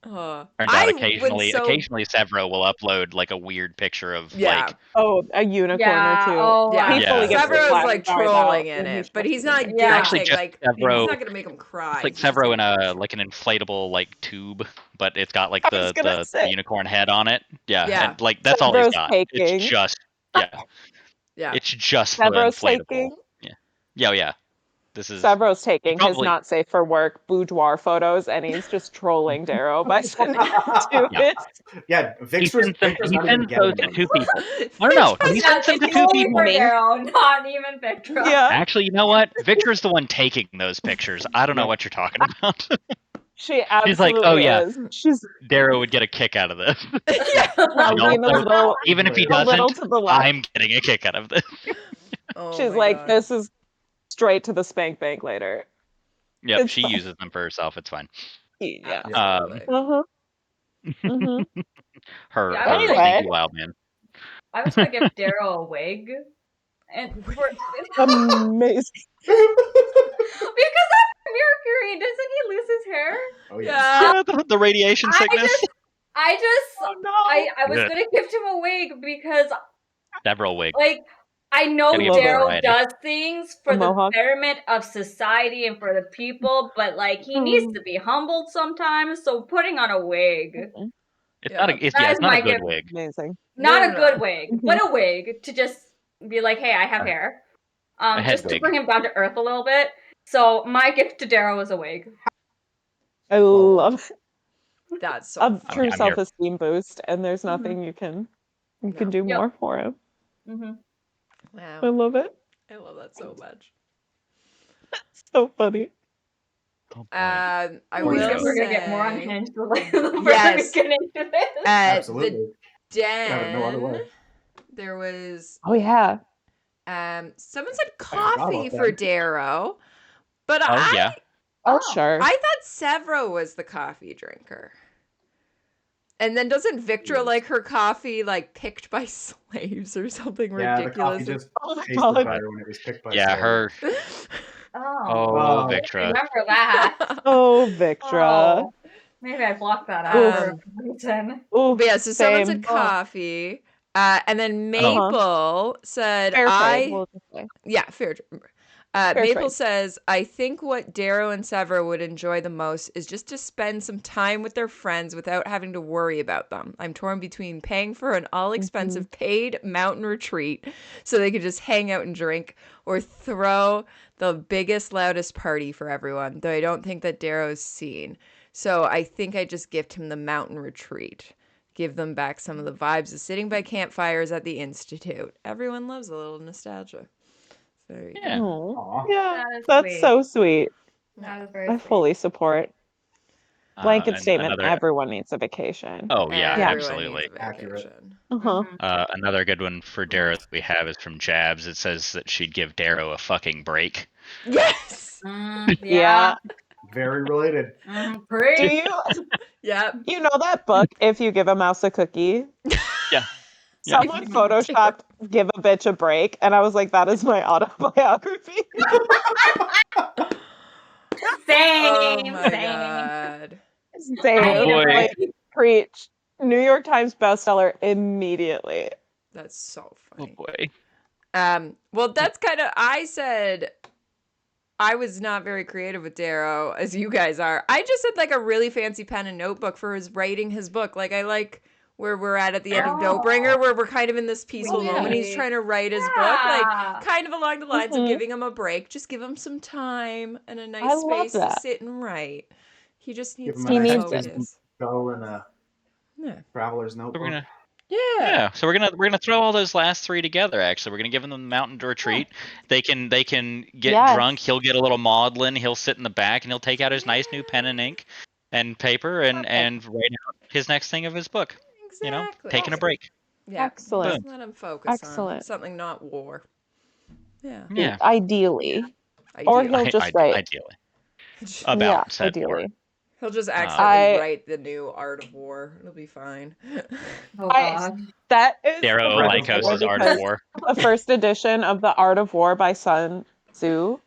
Turns out I would occasionally so Severo will upload like a weird picture of yeah. Oh, a unicorn or Yeah. two. Oh, Yeah. He fully Yeah. gets the Severo's flash like drive out trolling in when he's it, but he's trusting not me. yeah. actually guilting. just Like he's Severo. not gonna make him cry. It's like He's just Severo in gonna like an inflatable like tube, but it's got like I was gonna the say unicorn head on it. Yeah, yeah. and like that's all he's Sevro's got. It's taking. just yeah, Yeah. it's just the Sevro's inflatable. taking. Yeah, yeah, oh, yeah. This is Sevro's taking his probably not safe for work boudoir photos, and he's just trolling Darrow by sending them to Yeah. Yeah, he Victor's sends not even those getting to them. 2 people. No. He Yeah, sends them it's to 2 only people. for Darrow, not even Victor. Yeah, Actually, you know what? Victor's the one taking those pictures. I don't know Yep. what you're talking about. she She's like, absolutely oh yeah, is. She's Darrow would get a kick out of this. Yeah. now And lean a also, little, even if he a little doesn't, to the left. I'm getting a kick out of this. Oh She's my like, God. this is straight to the spank bank later. Yep, It's she fine. uses them for herself. It's fine. Yeah. Absolutely. Uh-huh. Mm-hmm. Her Yeah, I was Anyway. stinky wild man. I was gonna give Darrow a wig, and Amazing. because after Mercury, doesn't he lose his hair? Oh yeah. Yeah, the radiation sickness. Oh no. I was Yeah. gonna gift him a wig because, Several wigs. like, I know Gotta give him Darrow variety. does things for A the mohawk? betterment of society and for the people, but like he needs to be humbled sometimes. So putting on a wig, It's Yeah. not a. It's, That yeah, is it's not my a good gift. wig. Amazing. Not No, a good no. wig, Mhm. but a wig to just be like, hey, I have hair. A head Just to wig. bring him down to earth a little bit. So my gift to Darrow is a wig. I love it. That's so A fun. true I'm here. self-esteem boost, and there's nothing you can do Yep. more for him. Mm-hmm. Wow. I love it. I love that so much. So funny. Oh, boy. I Poor will Darrow. We're gonna get more say, unhinged the further we Yes. get into this. the Absolutely. den, Have it no other way. there was Oh yeah. someone said forgot coffee about for that. Darrow, but Oh yeah. Oh sure. I thought Severo was the coffee drinker. And then doesn't Victra Yes. like her coffee like picked by slaves or something Yeah, the coffee ridiculous? just Oh my tasted God. better when it was picked by Yeah, slaves. her. Oh, Oh, I Victra. remember that. Oh Victra. Oh, maybe I blocked that out for a reason. Ooh, But yeah, so someone same. said coffee. And then Uh-huh. Maple said, Fair trade, we'll just say. Yeah, fair trade. Fair Maple trade. says, I think what Darrow and Severo would enjoy the most is just to spend some time with their friends without having to worry about them. I'm torn between paying for an all-expensive paid mountain retreat so they could just hang out and drink, or throw the biggest, loudest party for everyone, though I don't think that Darrow's seen. So I think I just gift him the mountain retreat. Give them back some of the vibes of sitting by campfires at the Institute. Everyone loves a little nostalgia. There you Yeah. go. Aw. Yeah, That is that's sweet. so sweet. That is very I sweet. fully support. Blanket And statement, another. everyone needs a vacation. Oh yeah, Everyone absolutely. needs a Accurate. vacation. Uh-huh. Another good one for Darrow that we have is from Jabs. It says that she'd give Darrow a fucking break. Yes. Yeah. Very related. Do Preach. you Yep. you know that book, If You Give a Mouse a Cookie? Yeah. Someone photoshopped Give a Bitch a Break, and I was like, that is my autobiography. Same. Oh my Same. god. Same. Oh boy. Like, preach. New York Times bestseller immediately. That's so Oh funny. boy. Well, that's kind of, I said I was not very creative with Darrow, as you guys are. I just said like a really fancy pen and notebook for his writing his book. Like I like where we're at the end of Notebringer, where we're kind of in this peaceful moment. He's trying to write his book, like kind of along the lines of giving him a break. Just give him some time and a nice space to sit and write. He just Give needs him to a nice focus. wisdom go and a traveler's So we're notebook. gonna. Yeah. Yeah, so we're gonna throw all those last three together. Actually, we're gonna give them the mountain retreat. They can get drunk. He'll get a little maudlin. He'll sit in the back and he'll take out his nice new pen and ink and paper and write out his next thing of his book. Exactly. You know, taking a break. Yeah. Excellent. Just let him focus on Excellent. something not war. Yeah. Yeah. Ideally. Or he'll just write. Ideally. About said war. Ideally. He'll just accidentally write the new Art of War. It'll be fine. Oh god. That is Darrow Lycos' Art of War. The first edition of the Art of War by Sun Tzu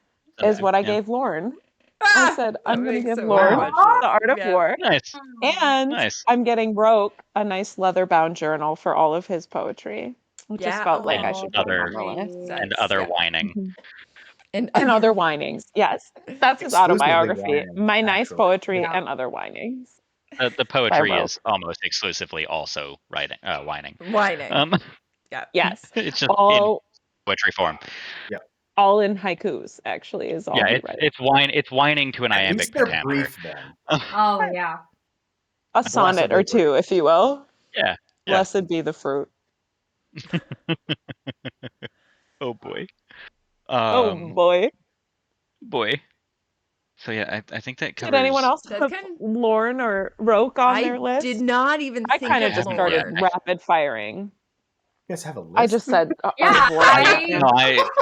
is what I Yeah. gave Lauren. I said, I'm going to give so Lauren much. the Art of War. Nice. And Nice. I'm getting Roke a nice leather-bound journal for all of his poetry. I just felt like I should put it on the list. And other whining. And other whinings. Yes. That's his Exclusively autobiography. whining, My nice actually. poetry and other whinings. The poetry Roke. is almost exclusively also whining. Whining. Yeah. Yes. It's just all in poetry form. Yeah. all in haikus. Actually, is all he writes. It's whining to an At iambic least they're pentameter. brief then. Oh yeah. A sonnet or two, if you will. Yeah. Blessed be the fruit. Oh boy. Oh boy. Boy. So yeah, I think that covers. Did anyone else That's have kind of- Lorne or Roke on their I list? did not even I think kind of of just haven't started Lorne. rapid firing. You guys have a list? I just said Yeah, out of order. No,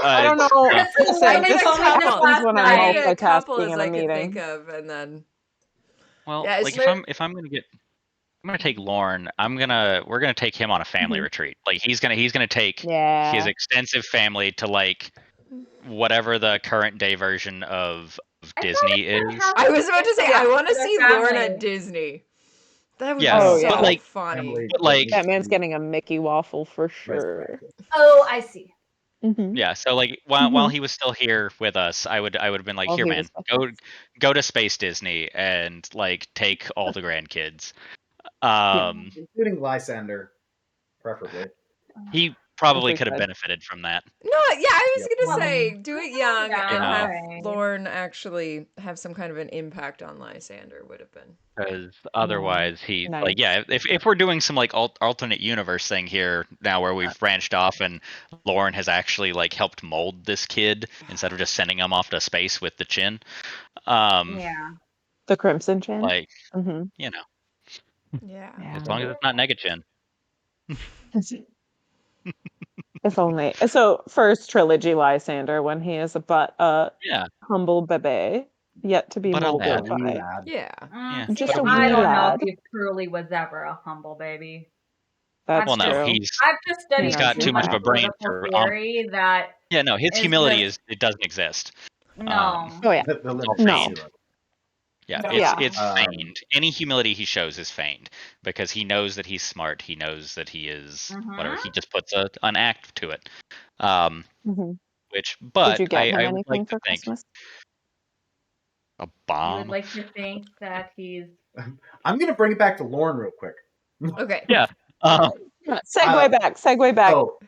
I don't know. That's Listen, somebody this told me this happens last when I I'm night. did a couple multitasking as in a I could think meeting. of, and then well, yeah, like if I'm gonna take Lorne, we're gonna take him on a family retreat. Like he's gonna take his extensive family to like whatever the current day version of Disney is. I was about to say I want to their see family. Lorne at Disney. That would Yes, be so but like- funny. But like, That man's getting a Mickey waffle for sure. Oh, I see. Mhm. yeah. So like while he was still here with us, I would have been like, While here, he man, was go to Space Disney and like take all the grandkids. Including Lysander, preferably. He probably we could have could. benefited from that. No, yeah, I was Yep. gonna say do it young Yeah, and have okay. Lorne actually have some kind of an impact on Lysander would have been. Because otherwise, he Nice. like if we're doing some like alternate universe thing here now where we've branched off and Lauren has actually like helped mold this kid instead of just sending him off to space with the chin. Yeah. The Crimson Chin. Like Mm-hmm. you know, Yeah. as long as it's not Negachin. If only. So first trilogy Lysander when he is but a Yeah, humble bebe, yet to be But a molded lad. Wee by. lad. Yeah. Yeah, See, Just but a I wee don't know lad. if he truly was ever a humble baby. That's well, no, true. I've just studied he's got too much of a brain for theory that yeah, no, his is humility just- it doesn't exist. no. Oh yeah. The limit No. is zero. Yeah, No. it's Um, feigned. Any humility he shows is feigned because he knows that he's smart. He knows that he is whatever. He just puts an act to it. Mhm. Which, Did but you get him I would anything like to for think Christmas? a You bomb. would like to think that he's I'm gonna bring it back to Lauren real quick. Okay. Yeah. Segue back. Segue back. So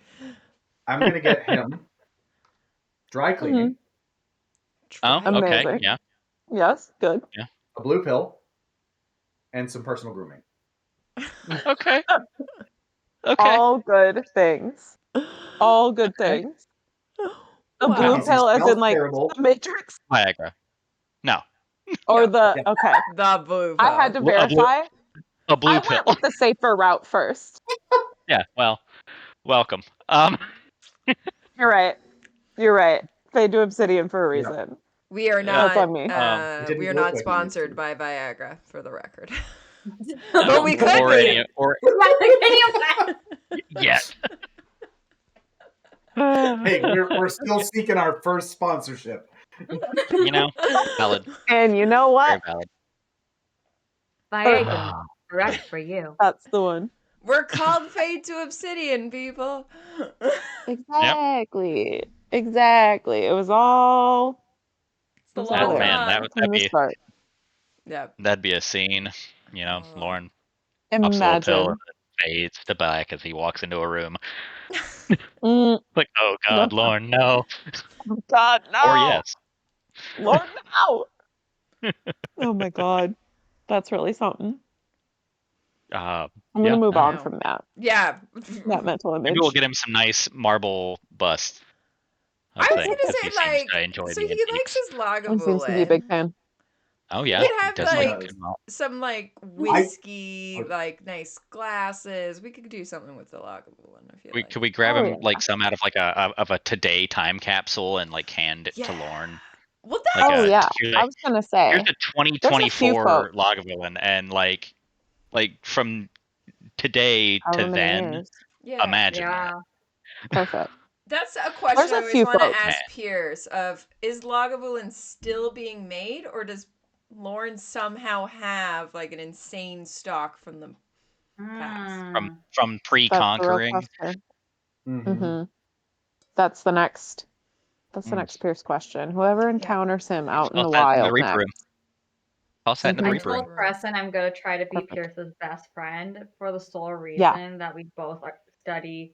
I'm gonna get him dry cleaning, Oh, okay. Amazing. Yeah. Yes, good. a blue pill, and some personal grooming. Okay. Okay. All good things. All good Okay. things. A Wow. blue Because he pill as in smells like terrible. the Matrix Viagra. No. or No. the okay. The blue I pill. had to A blue- verify. A blue I pill. went with the safer route first. Yeah. Well, welcome. You're right. You're right. They do obsidian for a Yeah. reason. We are Yeah. That's not on me. Didn't we are work not like it used sponsored to. by Viagra, for the record. No, But we could or be. any or Can you imagine? yet. Hey, we're still seeking our first sponsorship. You know, valid. And you know Very what? valid. Viagra, correct for you. That's the one. We're called Fade to Obsidian, people. Exactly. Exactly. It was all It's the It was all long Oh there. man, run. from the start. Yeah. that'd be a scene. You know, Oh. Lauren pops a little pill Imagine. and then fades to black as he walks into a room. Mm, Like, oh no. God, Lauren, no. God, no. Or yes. Lord, no. Oh my God. That's really something. I'm going Yeah, to move I on know. from that. Yeah. That mental image. Maybe we'll get him some nice marble bust. I was thing, gonna 'cause say, he seems to like, enjoy so the he likes antiques. his He seems to be a big Lagavulin. fan. Oh We yeah, could he have does like them all. some like whiskey, like nice glasses. We could do something with the Lagavulin. I feel like. Could we grab Oh, him yeah. like some out of like a today time capsule and like hand it to Yeah. Lorne? Well, Like Oh, yeah. here's I was going to say. a There's a few 2024 Lagavulin, and like from today however to many then, years. yeah. imagine Yeah. Perfect. That's a question There's I a always few want to folks. ask Man. Pierce of is Lagavulin still being made or does Lauren somehow have like an insane stock from the past? From That's the real pre-conquering. question. Mm-hmm. That's the next. That's the next Pierce question. Whoever encounters him out in the wild Reaper next. room. Toss that in the I Reaper room. told Preston I'm going to try to be Perfect. Pierce's best friend for the sole reason Yeah. that we both study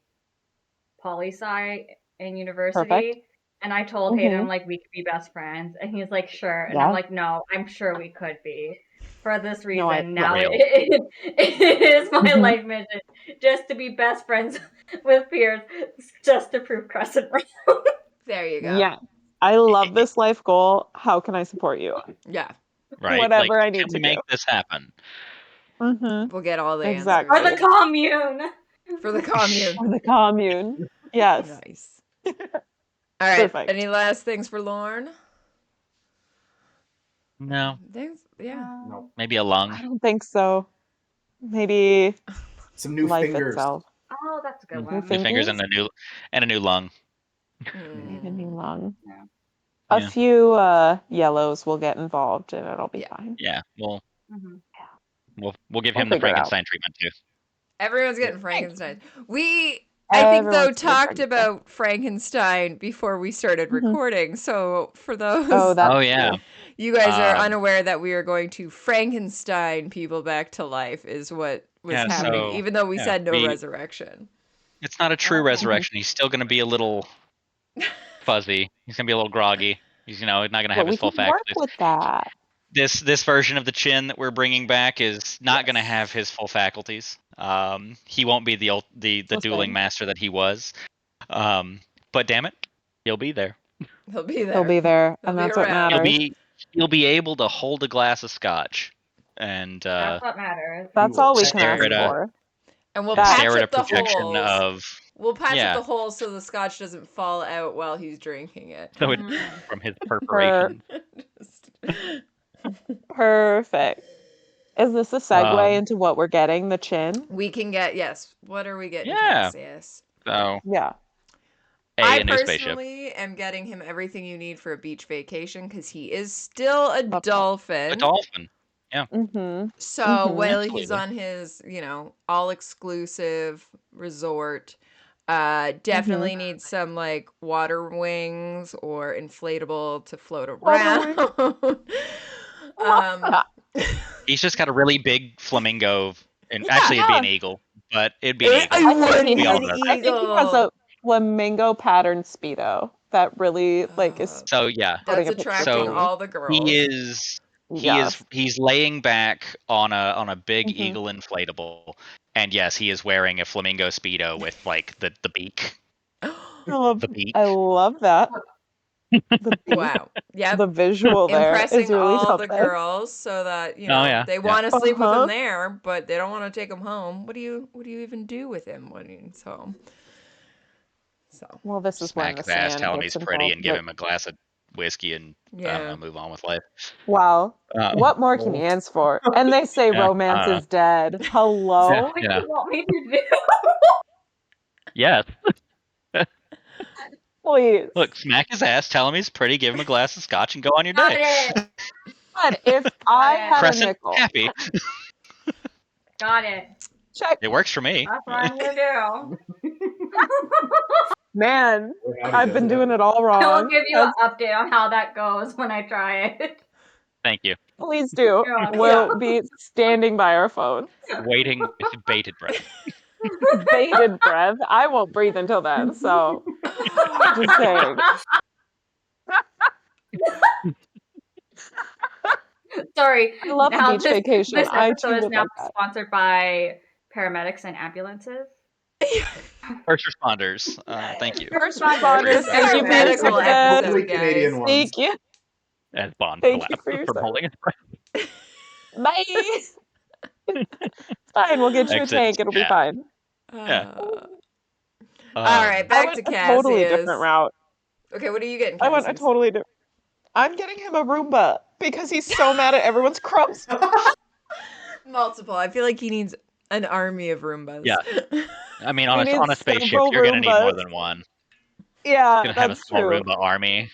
poli-sci in university. Perfect. And I told Hayden, I'm like, we could be best friends. And he's like, sure. And I'm like, no, I'm sure we could be. For this reason, now it is my life mission just to be best friends with Pierce, just to prove Crescent wrong. There you go. Yeah. I love this life goal. How can I support you? Yeah. Right. Whatever like, I need can to we make do. this happen? We'll get all the Exactly. answers. For the commune. For the commune. For the commune. Yes. Nice. All right. Perfect. Any last things for Lorne? No. Yeah. No. Maybe a lung. I don't think so. Maybe some new life fingers. itself. Oh, that's a good New one. New fingers and a new lung. Maybe a new lung. Yeah. A few yellows will get involved and it'll be fine. Yeah. We'll give We'll him the figure it out. Frankenstein treatment too. Everyone's getting Frankenstein. I think, though, Everyone's getting talked about Frankenstein before we started recording. So for those, Oh yeah. you guys are unaware that we are going to Frankenstein people back to life is what was happening, so, even though we said no resurrection. It's not a true resurrection. He's still going to be a little fuzzy. He's going to be a little groggy. He's not going to have his full faculties. Work with that. This version of the Chin that we're bringing back is not going to have his full faculties. He won't be the dueling master that he was. But damn it, he'll be there. He'll be there. He'll be there, and that's what matters. He'll be able to hold a glass of scotch, and that's what matters. That's all we can ask for. And we'll patch up the projection holes. We'll patch up the holes so the scotch doesn't fall out while he's drinking it. So from his perforation. Perfect. Is this a segue into what we're getting? The Chin? We can get What are we getting? Yeah. Cassius? So yeah. I personally am getting him everything you need for a beach vacation because he is still a dolphin. A dolphin. Yeah. So while he's on his, all exclusive resort, definitely needs some like water wings or inflatable to float around. He's just got a really big flamingo, and actually it'd be an eagle, but it'd be an eagle. I think he has a flamingo pattern Speedo that really is. So yeah, that's attracting all the girls. He's laying back on a big eagle inflatable, and yes, he is wearing a flamingo Speedo with like the beak. The beak. I love that. Wow. Yeah. The visual there impressing is really all something. the girls so that they want to sleep with him there, but they don't want to take him home. What do you even do with him when he's home? So well, this is smack his ass, tell him he's pretty, and give him a glass of whiskey, and move on with life. Wow. What more can you ask for? And they say romance is dead. Hello. What do you want me to do? Yes. Please. Look, smack his ass, tell him he's pretty, give him a glass of scotch, and go on your day. But if I had Crescent, a nickel. Happy. Got it. Check. It works for me. That's what I'm gonna do. Man, I've been doing it all wrong. I will give you an update on how that goes when I try it. Thank you. Please do. We'll be standing by our phone. Waiting with bated breath. Bated breath. I won't breathe until then, so just saying. Sorry. I love a beach vacation. This episode is now sponsored by paramedics and ambulances. First responders. Thank you. First responders. Thank you, medical episode, Canadian ones. Thank you. As Bond Thank you collapsed from holding his breath. Bye. It's fine. We'll get you a tank. It'll be fine. Yeah. All right, back to Cassius. A totally different route. Okay, what are you getting, Cassius? I went a totally different. I'm getting him a Roomba because he's so mad at everyone's crumbs. Multiple. I feel like he needs an army of Roombas. Yeah. I mean, on a spaceship, you're going to need more than one. Yeah, he's going to have a small Roomba army.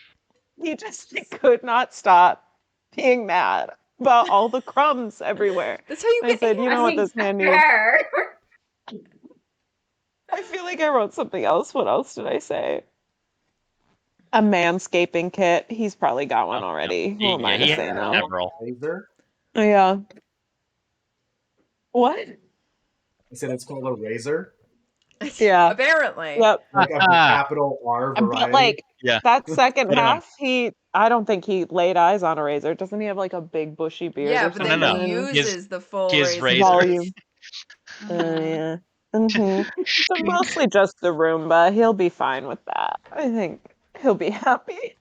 He just could not stop being mad about all the crumbs everywhere. That's how you get. I said, you know what this man needs? I feel like I wrote something else. What else did I say? A manscaping kit. He's probably got one already. Who am I to say no? Razor? Yeah. What? I said it's called a razor. Yeah. Apparently. Yep. Like a capital R But variety. like Yeah. that second Put it on. half, I don't think he laid eyes on a razor. Doesn't he have like a big bushy beard Yeah, or but something? then No. he uses the full his razor. razor. Yeah. So mostly just the Roomba. He'll be fine with that. I think he'll be happy.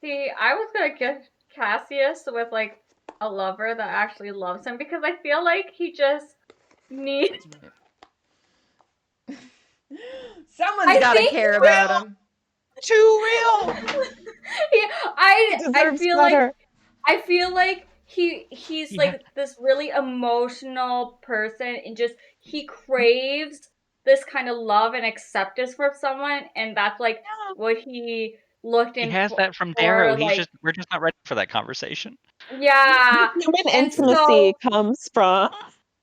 See, I was gonna get Cassius with like a lover that actually loves him because I feel like he just needs. Someone's got to care about him. Too real. I Deserves feel better. like he's like this really emotional person and just he craves this kind of love and acceptance from someone, and that's like what he looked He in has that from for, Darrow. like, We're just not ready for that conversation. yeah, Human and intimacy comes from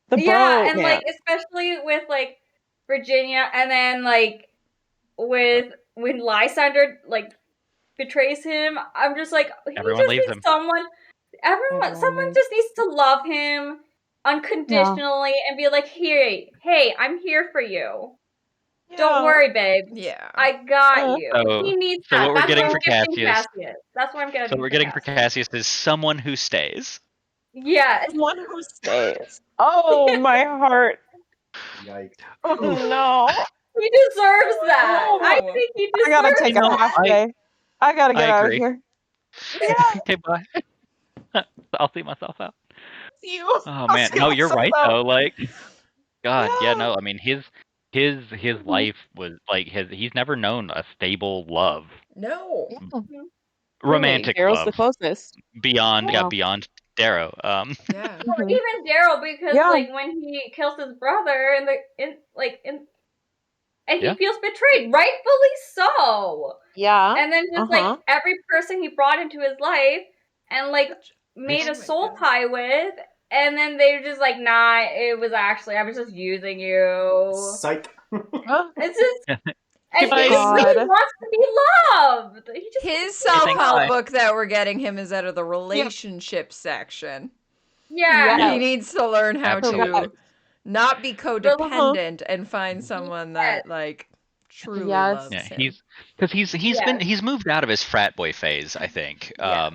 the bro and man. like especially with like Virginia, and then like with when Lysander like betrays him, I'm just like he Everyone just leaves needs him. someone someone just needs to love him unconditionally and be like, hey, I'm here for you. Don't worry, babe. Yeah. I got you. So- He needs so that. what we're That's getting what for I'm giving Cassius- Cassius. That's what I'm getting. So what we're getting for Cassius is someone who stays. Yes. One who stays. Oh, my heart. Yikes. Oh, no. He deserves that. Oh. I think he deserves I gotta take a half day. I gotta get out of agree. here. Yeah. Okay, bye. I'll see myself out. You. Oh man, no, you're right though. Like, God, yeah, Yeah. no. I mean, his life was like he's never known a stable love, No. romantic Daryl's love the closest. beyond Wow. beyond Darrow. Yeah. Or even Daryl, because Yeah. like when he kills his brother and he Yeah. feels betrayed, rightfully so. Yeah. And then just like every person he brought into his life and like made a soul tie with, and then they were just like, nah, it was actually I was just using you. Psych. It's just and he Goodbye. just really wants to be loved. He just His Bye. self-help book that we're getting him is out of the relationship section. yeah. He needs to learn how Absolutely. to not be codependent and find someone that like truly loves Yeah, him. he's moved out of his frat boy phase, I think. At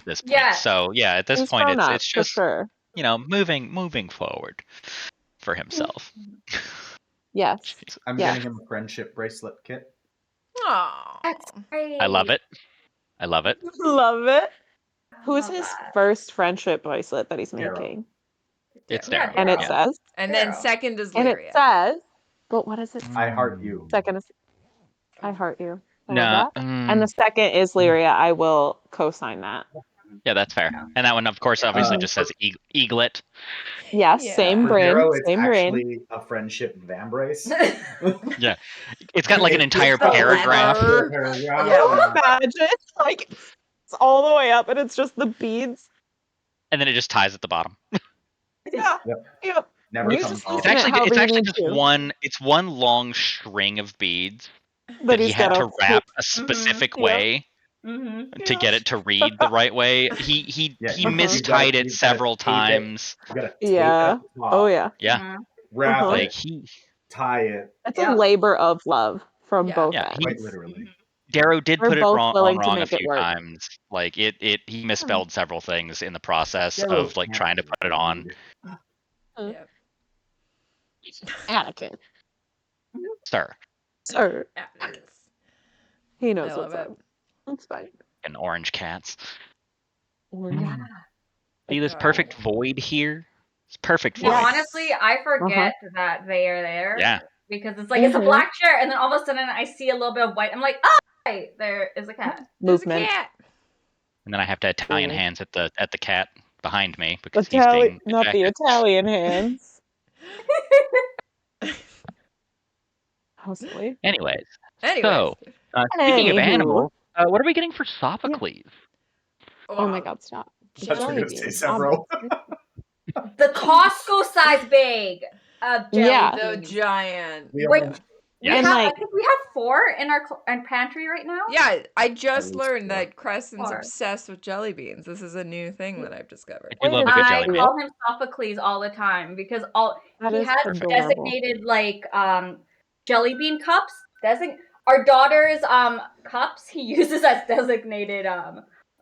this point. Yeah. So yeah, at this He's point grown up, it's for just sure. moving forward for himself. Yes. I'm getting him a friendship bracelet kit. Aww. That's great. I love it. I love it. Love it. Who's love his that. first friendship bracelet that he's Darrow. making? It's Yeah. Darrow. And it yeah. says, And then Darrow. second is and it Lyria. says, but what does it say? I heart you. Second is, I heart you. I No, love that. And the second is Lyria. I will co-sign that. yeah, that's fair. And that one, of course, obviously just says Eaglet. Yes, Yeah. same For brand, Darrow, it's same brand. actually a friendship vambrace. Yeah, it's got like an entire the paragraph, leather. Paragraph. Yeah. Imagine, like, it's all the way up, and it's just the beads. and then it just ties at the bottom. Yeah. Yep. Yep. Never You comes just off. It's listen actually it however it's you actually need just to. it's one long string of beads But that he he's had got to wrap a specific way to get it to read the right way. He Yeah, mistied it you've gotta several tape it. times. You gotta tape Yeah. it at the top, Oh yeah. Yeah, wrap like it, tie it. It's a labor of love from both yeah, ends. Quite literally. Darrow did We're put it both wrong willing to a make it few work. times. Like he misspelled several things in the process Darrow of like can't trying to put it on. Yep. Anakin. Sir, Sir. He knows I what's love it. up. That's fine. and orange cats. Yeah. See this perfect void here? It's perfect void. No, honestly, I forget that they are there. Yeah. Because it's like it's a black chair, and then all of a sudden I see a little bit of white. I'm like, oh, right, there is a cat. Movement. And then I have to Italian hands at the cat behind me because he's being Not the ejected. Italian hands. How silly. Anyways, so speaking of Anywho. animals, what are we getting for Sophocles? Oh my God! Stop. I thought you were gonna say several. The Costco size bag of jelly Yeah. The beans. giant. We Wait, all- Yeah. And I like, think we have 4 in our pantry right now. Yeah, I just least learned 4. that Crescent's 4. obsessed with jelly beans. This is a new thing that I've discovered. I do love a Wait, good I jelly bean. call him Sophocles all the time because that he is has adorable. designated like jelly bean cups. Our daughter's cups he uses as designated I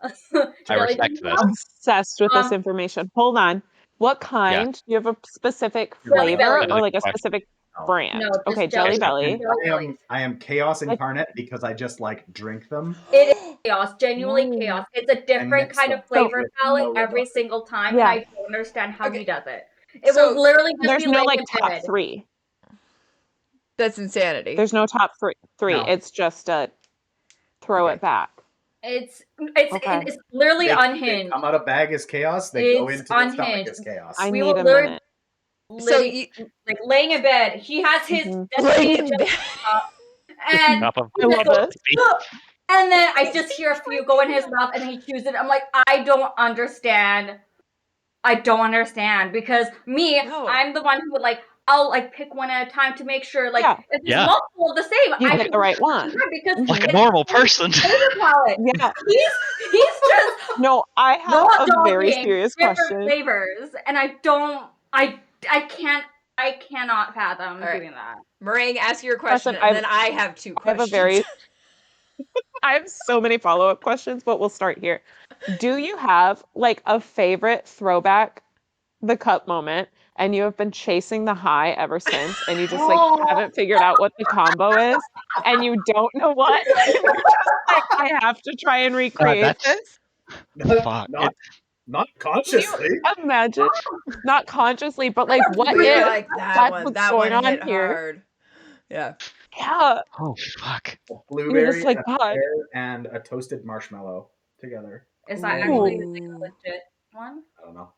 jelly bean respect this. cups. Obsessed with this Um, information. Hold on. What kind? Do you have a specific Jelly flavor Belly. or like a Question. specific No. brand? No, just Okay, Jelly Jelly Belly. Belly. I am chaos incarnate because I just like drink them It is chaos, genuinely Ooh. chaos. It's a and different mix kind them of flavor with palette no every rebuttal. single time, and Yeah. I don't understand how he Okay. does it. It So will literally just There's be no laying like in top bed. 3. that's insanity. There's no top 3. No. It's just a throw Okay. it back. It's Okay. literally They unhinged. come out of bag as chaos. They go It's into the stomach unhinged. as chaos. I We need will a literally minute. So you like laying in bed. He has his Mhm. laying designated in jelly bed. cup, and Top of I love this. and then I just hear a few go in his mouth, and he chews it. I'm like, I don't understand. I don't understand because No. I'm the one who would like. I'll like pick one at a time to make sure like Yeah. if there's Yeah. multiple of the same, You I get can the right one. because like a it's normal person. flavor palette. Yeah. He's just No, I have raw a very dogging serious different question. flavors, and I cannot fathom All right. doing that. Meringue, ask your question, Question, and then I have 2 I have questions. a very I have so many follow-up questions, but we'll start here. Do you have like a favorite throwback the cup moment and you have been chasing the high ever since and you just like Oh, haven't figured out what the combo is and you don't know what and you're just like I have to try and recreate That's this? fuck. Not Can consciously. you imagine? Not consciously, but like what But you're if like that's what's that going one on hit here? hard. Yeah. Yeah. Oh fuck. A You're just blueberry, like, a God. pear, and a toasted marshmallow together. is that Ooh. actually like a legit one? I don't know.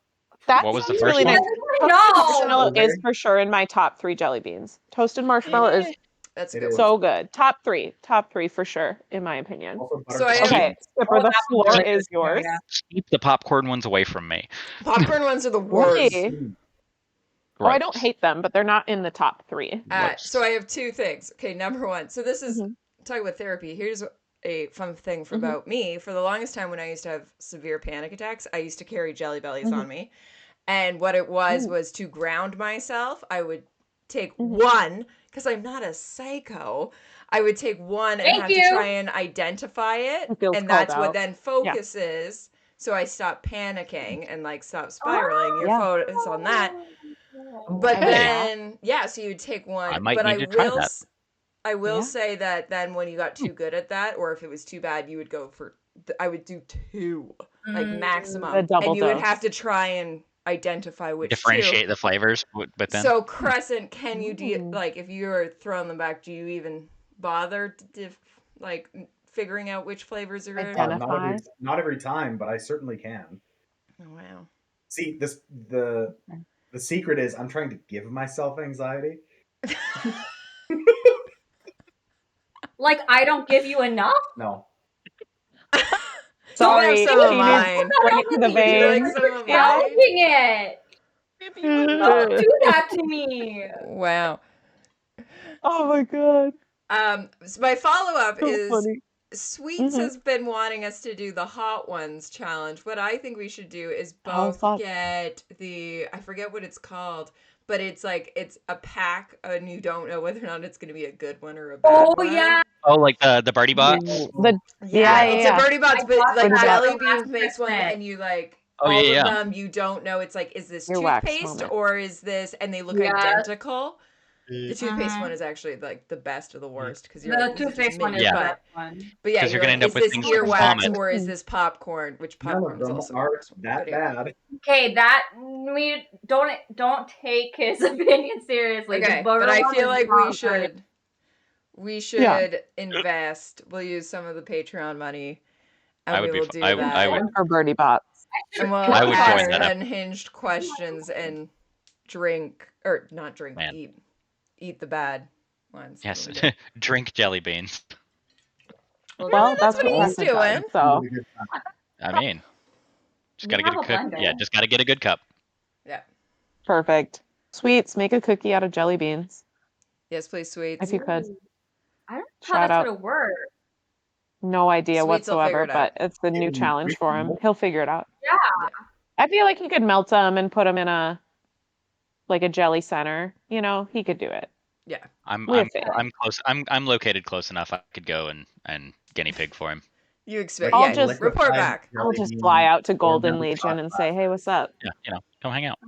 That What was the sounds first really one? nice. Toasted No. marshmallow is Blueberry. for sure in my top 3 jelly beans. Toasted marshmallow is That's a It good is. one. so good. Top 3. Top 3 for sure, in my opinion. Also So I buttered have Okay, Skipper, Oh, the that one's floor really is good. yours. Yeah. Keep the popcorn ones away from me. popcorn ones are the worst. Really? Oh, I don't Gross. hate them, but they're not in the top 3. So Gross. I have 2 things. Okay, number 1. So this is Mhm. talking about therapy. Here's a fun thing Mhm. about me. For the longest time when I used to have severe panic attacks, I used to carry Jelly Bellies Mhm. on me. And what it Ooh. was to ground myself. I would take Mhm. one because I'm not a psycho. I would take one and Thank have you. to try and identify it, It feels and called that's what out. then focuses. So I stop panicking and like stop spiraling. Your Yeah. focus on that. Oh. But I love Okay. that. then, yeah, so you'd take one. I might But need to try that. I will Yeah. say that then when you got too good at that, or if it was too bad, you would go for. I would do 2, like Mm. maximum, The double and you would dose. have to try and identify which 2. Differentiate the flavors, but then So Crescent, can you Ooh. like if you're throwing them back? Do you even bother like figuring out which flavors are in? Identify. Not every time, but I certainly can. Oh, wow. See, the secret is I'm trying to give myself anxiety. Like I don't give you enough. No. Sorry, You can have some of she needs mine. straight to the Would you like vein. some of Yeah. mine? Salvaging it. Don't Oh do that to me. Wow. my god. So my follow up So is funny. Sweets Mhm. has been wanting us to do the Hot Ones challenge. What I think we should do is Oh, both fuck. get I forget what it's called, but it's like it's a pack and you don't know whether or not it's going to be a good one or a bad Oh one. yeah. oh, like the Birdie Bots. Ooh, Yeah, yeah, it's yeah. a Birdie Bots, I but got like Birdie that Bots. Jelly for Beans last makes one, Christmas. and you like Oh all yeah, of yeah. them. You don't know. It's like, is this Your wax toothpaste moment. or is this? And they look Yes. identical. The toothpaste Mhm. one is actually like the best of the worst because you're The like, is it just toothpaste one mint? is Yeah. the But best one. yeah, 'Cause you're you're gonna like, end up is with this things like earwax vomit. or is this popcorn? Which None of popcorn is them also are gross. that But yeah. bad. Okay, that we don't take his opinion seriously. Okay, The booger but I one feel is like not very- we Yeah. should invest. We'll use some of the Patreon money, and I would we be. will do I that. would. For Birdie Bots. And we'll I would ask join that effort. unhinged questions and drink or not drink, Man. eat the bad ones. Yes. What we do. Drink jelly beans. Well, that's that's what what he's Crescent does. doing. So Really good time. I mean, just We gotta get have a a cook. blender. Yeah, just gotta get a good cup. Yeah. perfect. Sweets, make a cookie out of jelly beans. Yes, please, sweets. If you could. I don't know how Shout that's out. gonna work. No idea Sweets will figure whatsoever, it out. but it's a new challenge for him. He'll figure it out. Yeah. Yeah. I feel like he could melt them and put them in a jelly center. You know, he could do it. Yeah. I'm We have faith. close. I'm located close enough. I could go and guinea pig for him. You expect? Like I'll Yeah. just- Report back. I'll just fly out to Golden Legion and say, "Hey, what's up?" Yeah, come hang out.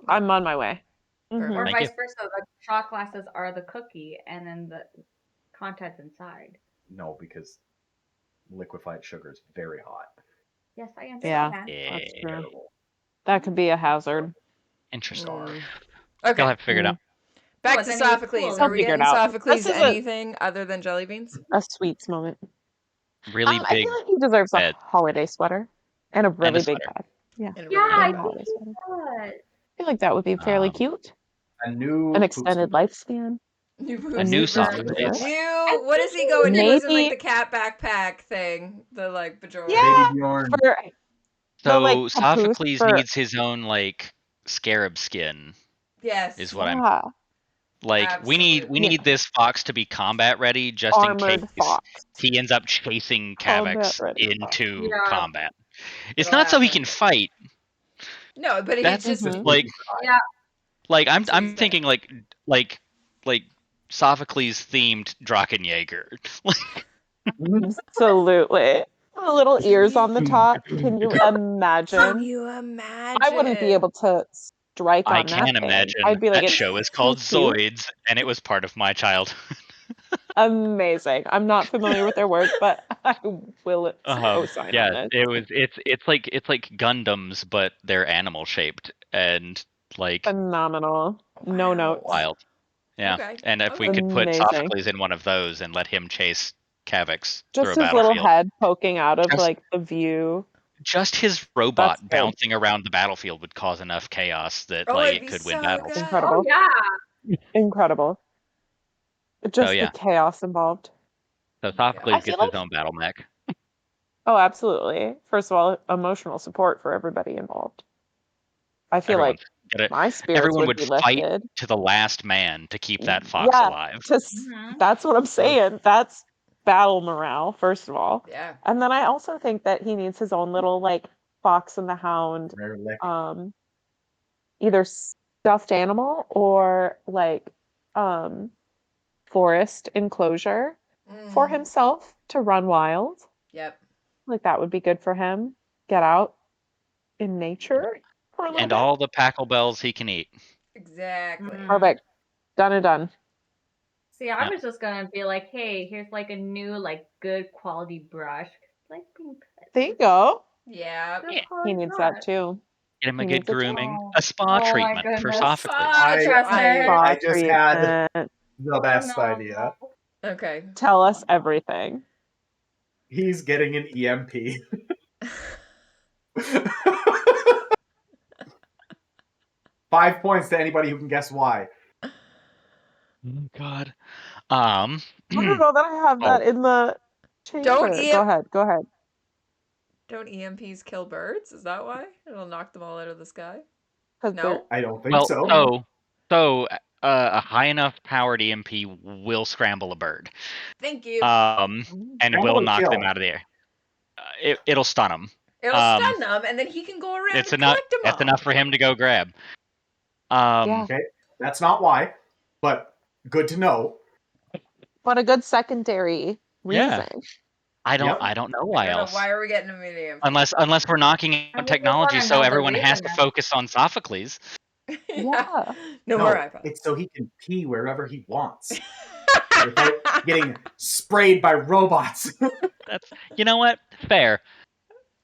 I'm on my way. Perfect. Or Thank vice you. versa, the shot glasses are the cookie and then the contents inside. No, because liquefied sugar is very hot. Yes, I Yeah. understand. That's true. Terrible. That could be a hazard. Interesting. Okay. You'll have to figure it out. Back Well, to if anything Sophocles. cool, Are He'll we figure it getting out. Sophocles This is anything other than jelly beans? a sweets moment. Really I big feel like he deserves a bed. holiday sweater and a really big sweater. bed. Yeah. And a Yeah, really I big think holiday he sweater. would. I feel like that would be fairly cute. A new An poop extended scooper. lifespan. A new scooper. Sophocles. New. What is he going? He goes in like Maybe- the cat backpack thing. The like bajorn. Yeah. Baby Bjorn. For the, So like, papoose Sophocles for- needs his own like scarab skin. Yes. Is what I'm yeah. like. We Absolutely. need this fox to be combat ready, just Armored in case fox. he ends up chasing Combat Kavix ready into Yeah. combat. It's It'll not so he happen. can fight. No, but That's he's just Mhm. like Yeah. like I'm So he's thinking like Sophocles themed Drachenjäger. Absolutely. The little ears on the top. Can you Can imagine? you imagine? I wouldn't be able to strike I on that can thing. imagine. I'd be like, That it's show is too called cute. Zoids, and it was part of my childhood. Amazing. I'm not familiar with their work, but I will co-sign Yeah, on this. it's like Gundams, but they're animal shaped and like Phenomenal. No Wow. notes. wild. Yeah, Okay. and if we Okay. could put Amazing. Sophocles in one of those and let him chase Kavix through Just a his little battlefield, head poking out of Just- like the view. just his robot That's good. bouncing around the battlefield would cause enough chaos that Oh, like it'd it be could win so battles. good. Incredible. Oh yeah. Incredible. Just yeah. the chaos involved. So I Sophocles feel gets his like- own battle mech. Oh, absolutely. First of all, emotional support for everybody involved. I feel Everyone's like gonna- my spirits everyone would would be fight lifted. to the last man to keep that fox Yeah, alive. Mhm. That's what I'm saying. That's battle morale, first of all. Yeah. And then I also think that he needs his own little like Fox and the Hound, Rare lick. either stuffed animal or like forest enclosure for Mhm. himself to run wild. Yep. Like that would be good for him. Get out in nature for a little And bit. all the packle bells he can eat. Exactly. Mhm. Perfect. Done and done. See, I Yeah. was just gonna be like, hey, here's like a new, like, good quality brush. Like being pet. There you go. Yeah. Good Yeah. quality He needs brush. that too. Get him a He good needs it too. grooming, Oh. a spa Oh my treatment for goodness. Sophocles. Spa treatment. I just had treatment. the best Oh, no. idea. Okay. Tell us everything. He's getting an EMP. 5 points to anybody who can guess why. Oh God. I don't know that I have that in the chamber. Go ahead. Go ahead. Don't EMPs kill birds? Is that why? It'll knock them all out of the sky? 'Cause No? I don't think Well, so. a high enough powered EMP will scramble a bird, Thank you. and Scramble will or knock kill? them out of the air. It'll stun them. It'll stun them, and then he can go around It's and enough. collect them That's all. enough for him to go grab. Yeah. Okay, that's not why, but good to know. But a good secondary Yeah. reason. I don't Yep. know I why don't know else. why are we getting a mini EMP? Unless we're knocking I out just technology, wanna so know the everyone has reason to now. focus on Sophocles. Yeah. No more iPods. It's so he can pee wherever he wants without getting sprayed by robots. That's you know what? Fair.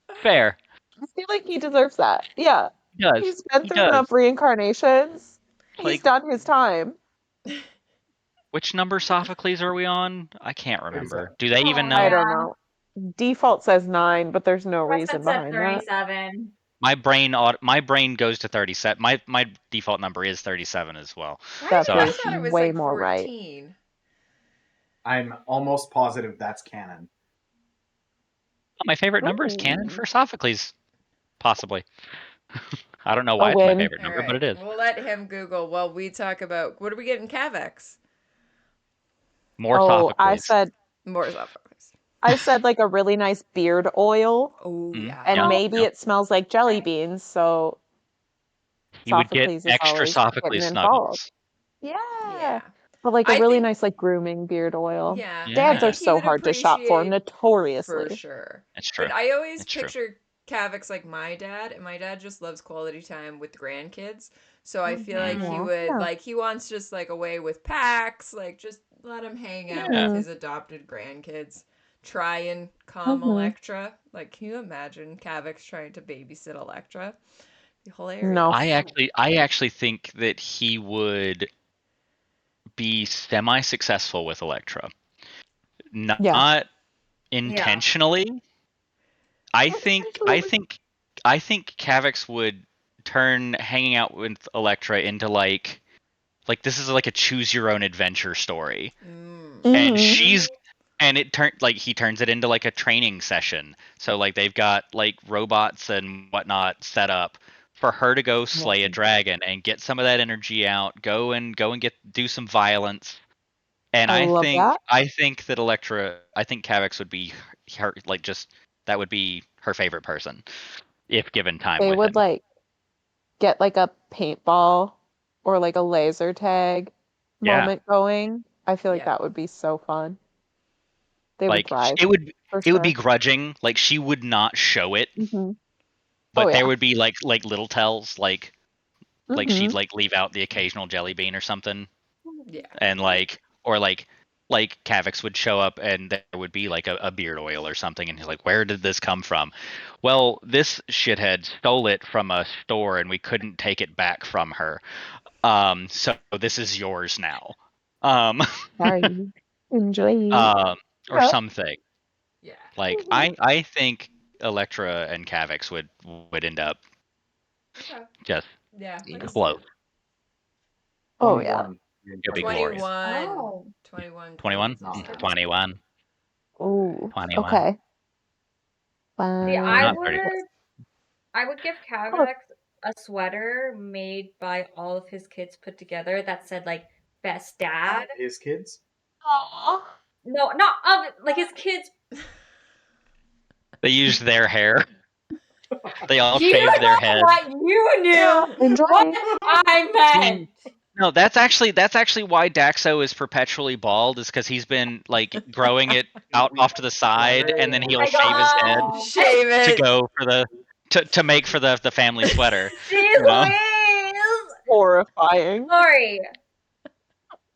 I feel like he deserves that. Yeah. He does. He's been He through does. enough reincarnations. He's Like- done his time. Which number Sophocles are we on? I can't remember. 37. Do they even know? I Yeah. don't know. Default says 9, but there's no reason Preston said behind that. 37. My brain goes to 37. My default number is 37 as well. Why That did I feels thought it was way like more right. 14? I'm almost positive that's canon. My favorite number is canon Ooh. for Sophocles, possibly. I don't know A why it's my win. favorite All number, right. but it is. We'll let him Google while we talk about what are we getting Cavex? More Oh, Sophocles. More Sophocles. I said like a really nice beard oil, Oh yeah. and maybe Yep. it smells like jelly beans, so You would get Sophocles is extra always getting Sophocles involved. snuggles. Yeah. Yeah. But like a I really think nice like grooming beard oil. yeah. I Dads are Yeah, think he so would hard to shop for, appreciate for notoriously. sure. it's true. But I always It's true. picture Kavix like my dad, and my dad just loves quality time with grandkids. So I feel like he Mhm. would Yeah. like he wants just like away with packs, like just let him hang out with Yeah. his adopted grandkids. Try and calm Mhm. Electra. Like, can you imagine Kavix trying to babysit Electra? Be No. hilarious. I actually think that he would be semi-successful with Electra. Yeah. Not Yeah. intentionally. I think I Potentially. think I think Kavix would turn hanging out with Electra into like this is like a choose your own adventure story. Mm. And Mhm. it turned like he turns it into like a training session. So like they've got like robots and whatnot set up for her to go slay a Amazing. dragon and get some of that energy out, go and get do some violence. And I love that. I think that I think Kavix would be her like just that would be her favorite person if given time They with would him. like get like a paintball or like a laser tag Yeah. moment going. I feel like Yeah. that would be so fun. They would Like thrive for it would be sure. grudging. Like she would not show it, Hmm. Oh but there yeah. would be like little tells like she'd Hmm. like leave out the occasional jelly bean or something, Yeah. and like Kavix would show up and there would be like a beard oil or something, and he's like, "Where did this come from?" Well, this shithead stole it from a store, and we couldn't take it back from her. So this is yours now. Um, Sorry. Enjoy. um, or Yeah. something. Yeah. Like Mhm. I think Electra and Kavix would end up Okay. just Yeah, I can see close. it. Oh yeah. 21. You're in It'd be glorious. 21, Oh. 21, 21, 21 Not sister. bad. 21, Oh. 21. Okay. See, Not Fine. 30. I would give Oh. Kavix a sweater made by all of his kids put together that said like best dad. His kids? Aw. No, not of like his kids. They used their hair. They all You shaved their know head. what? You knew what Enjoy. I meant. No, that's actually why Daxo is perpetually bald, is because he's been like growing it out We off to the side, and then Oh he'll my shave his head god. Shave to it. go for to make for the family sweater. Jeez You know? Louise! Horrifying. Sorry.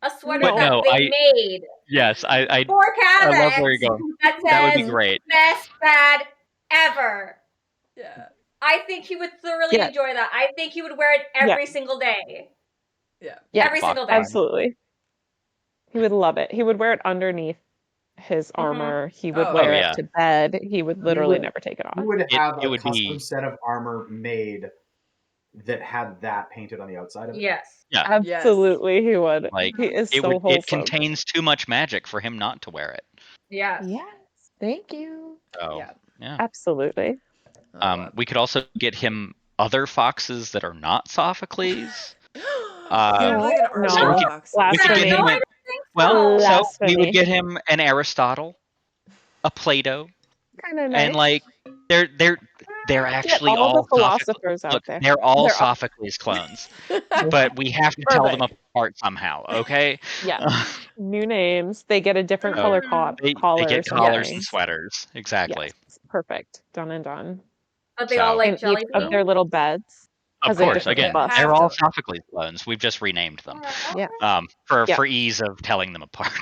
A sweater But that No. no, they made for I love where Kavix you're going. that That would be says great. best dad ever. Yeah. I think he would thoroughly Yes. enjoy that. I think he would wear it Yeah. every single day. Yeah. Every Yes. Fuck. single day. Absolutely. He would love it. He would wear it underneath his Mm-hmm. armor. He would Oh, Oh wear yeah. it yeah. to bed. He would You literally would never take it you off. would have It a would custom be set of armor made that had that painted on the outside of it. Yes. yeah. Yes. Absolutely, he would. Like He is it so would it wholesome. contains too much magic for him not to wear it. Yes. Yes. Thank you. So Yeah. yeah. Absolutely. Oh, wow. We could also get him other foxes that are not Sophocles. Kind of like an No. army So of No. foxes. we could get No, him Blasphemy. I a don't think well, so. so we would Blasphemy. get him an Aristotle, a Plato, Kind of and nice. like they're they're they're Get actually all the all Sophocles. philosophers Look, out there. they're all They're all Sophocles clones, but we have to tell them perfect. apart somehow. Okay. Yeah. New names. They get a different So color they collar or get collars something. and sweaters. Exactly. Yes. Perfect. Done and done. But they all So like And each jelly of their beans. little beds of has a course, different again, You bust. they're have all to. Sophocles clones. We've just renamed them. Yeah. For Yep. ease of telling them apart.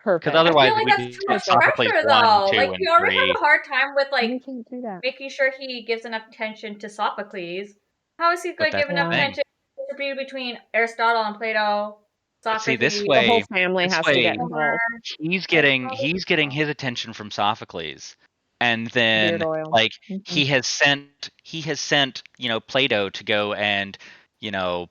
Because Perfect. I otherwise feel like we that's too could get much Perfect. Sophocles pressure 1, though. 2, Like and he already has 3. a hard time with like We can't do that. making sure he gives enough attention to Sophocles. How is he But going to that's give enough the Yeah. thing. attention to distribute between Aristotle and Plato, But see, Socrates, The whole family this has to get way, Homer? involved. he's getting his attention from Sophocles, and Beard then oil. like Hmm. he has sent Plato to go and you know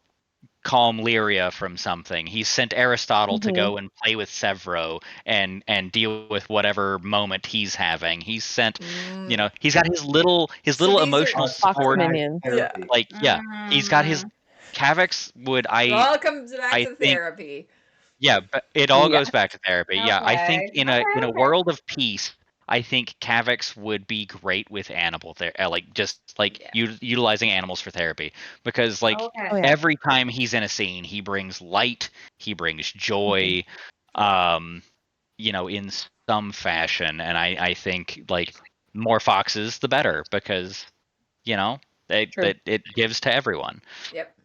calm Lyria from something. He's sent Aristotle to Hmm. go and play with Severo and deal with whatever moment he's having. He's sent, Mm. he's got his So little these are. emotional Fox support. Organized minions. Yeah. therapy. Like, yeah, he's got his Mm, Kavix would It all comes back I to think therapy. Yeah, but it all Yeah. goes back to therapy. Yeah, I think Okay. in a Okay. world of peace, I think Kavix would be great with animal like just like Yeah. utilizing animals for therapy because like Okay. Oh, yeah. every time he's in a scene, he brings light, he brings joy, in some fashion, and I think like more foxes the better because True. it gives to everyone. Yep.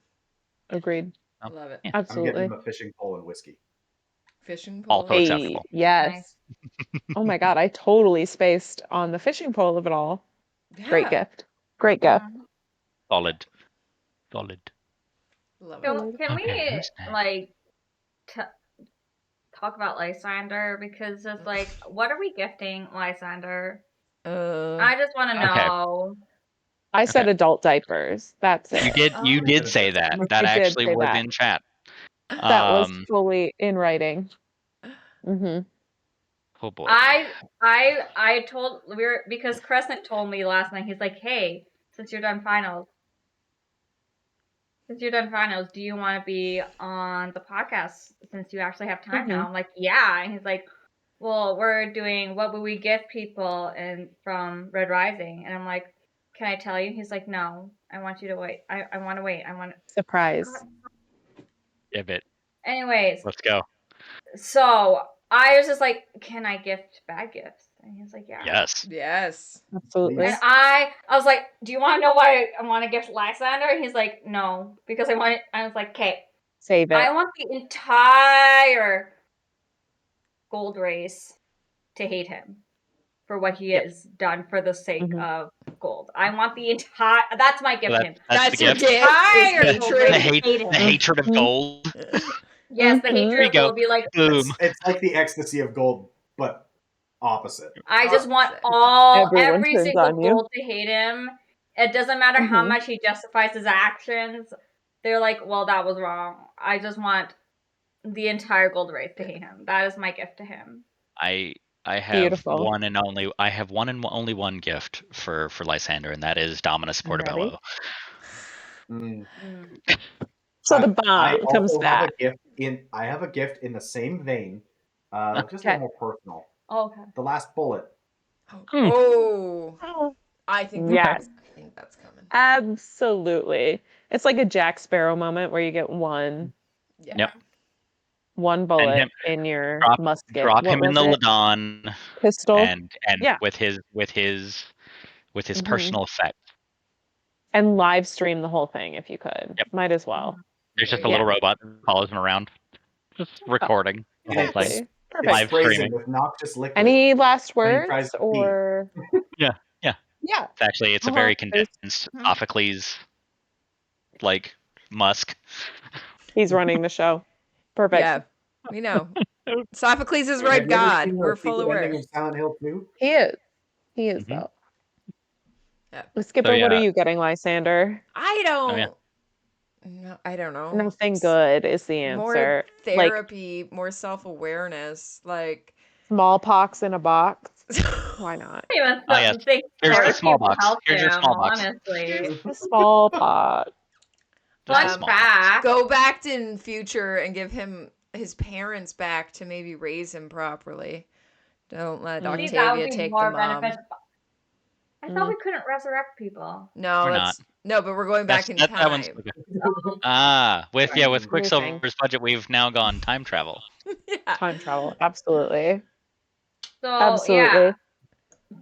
Agreed. Oh, Love it. yeah. I'm getting him Absolutely. a fishing pole and whiskey. Fishing pole. Also Hey, acceptable. yes. Oh my God, I totally spaced on the fishing pole of it all. Great Yeah. gift. Great gift. Solid. Solid. Love it. Can Okay, we who's next? like talk about Lysander because it's like, what are we gifting Lysander? I just want to Okay. know. I Okay. said adult diapers. That's You it. did say that. That I did actually say was that. in chat. That was fully in writing. Mm-hmm. Oh boy. I told because Crescent told me last night. He's like, hey, since you're done finals, do you want to be on the podcast since you actually have time now? I'm like, yeah. And he's like, well, we're doing what would we gift people and from Red Rising, and I'm like, can I tell you? He's like, no, I want you to wait. I want to wait. I want Surprise. Yeah, bit. Anyways, Let's go. so I was just like, can I gift bad gifts? And he's like, yeah. Yes. Yes. Absolutely. And I was like, do you want to know why I want to gift Lysander? And he's like, no, because I was like, okay, Save it. I want the entire gold race to hate him for what he has done for the sake of gold. I want the entire. That's my gift to him. That's the Your gift. gift. Is Entire gold hatred. race to hate him. The hatred of gold. Yes, the There hatred you of go. gold. Be like, Boom. It's like the ecstasy of gold, but opposite. I just want Everyone every turns single on you. gold to hate him. It doesn't matter how much he justifies his actions. They're like, well, that was wrong. I just want the entire gold race to hate him. That is my gift to him. I have Beautiful. one and only one gift for Lysander, and that is Dominus I'm ready. Portobello. So the I bomb comes also have back. I have a gift in the same vein, just a Okay. little more personal. Okay. The Last Bullet. Oh. I think Yes. that's coming. Absolutely. It's like a Jack Sparrow moment where you get one Yep. bullet in your musket. Drop What him in was the it? Ladon Pistol. and Yeah. with his personal effect. And live stream the whole thing if you could. Yep. Might as well. There's just a little robot that follows him around, just recording the whole thing. Perfect. Live sprays streaming. him with noxious liquid. Any last when he words tries to pee. or Yeah. Yeah. It's a very condensed Sophocles like Musk. He's running the show. Perfect. Yeah, we know. Sophocles is Have right, you ever God. seen the We're full secret ending aware. of Silent Hill 2? He is. He is though. Yeah. Skipper, So, what are yeah. you getting, Lysander? I don't. Oh, yeah. No, I don't know. Nothing good is the answer. More therapy, more self-awareness, like Smallpox in a box. Why not? Even Oh, yes. think Here's the therapy small will box. help Here's your him, small box. honestly. The smallpox. Just a Fun small box. fact. go back in future and give him his parents back to maybe raise him properly. Don't let See, that would Octavia be take more the mom. beneficial. I thought we couldn't resurrect people. No, We're that's no, but we're going back in That one's time. with Quicksilver's budget, we've now gone time travel. Yeah. Time travel. Absolutely. So Absolutely. yeah,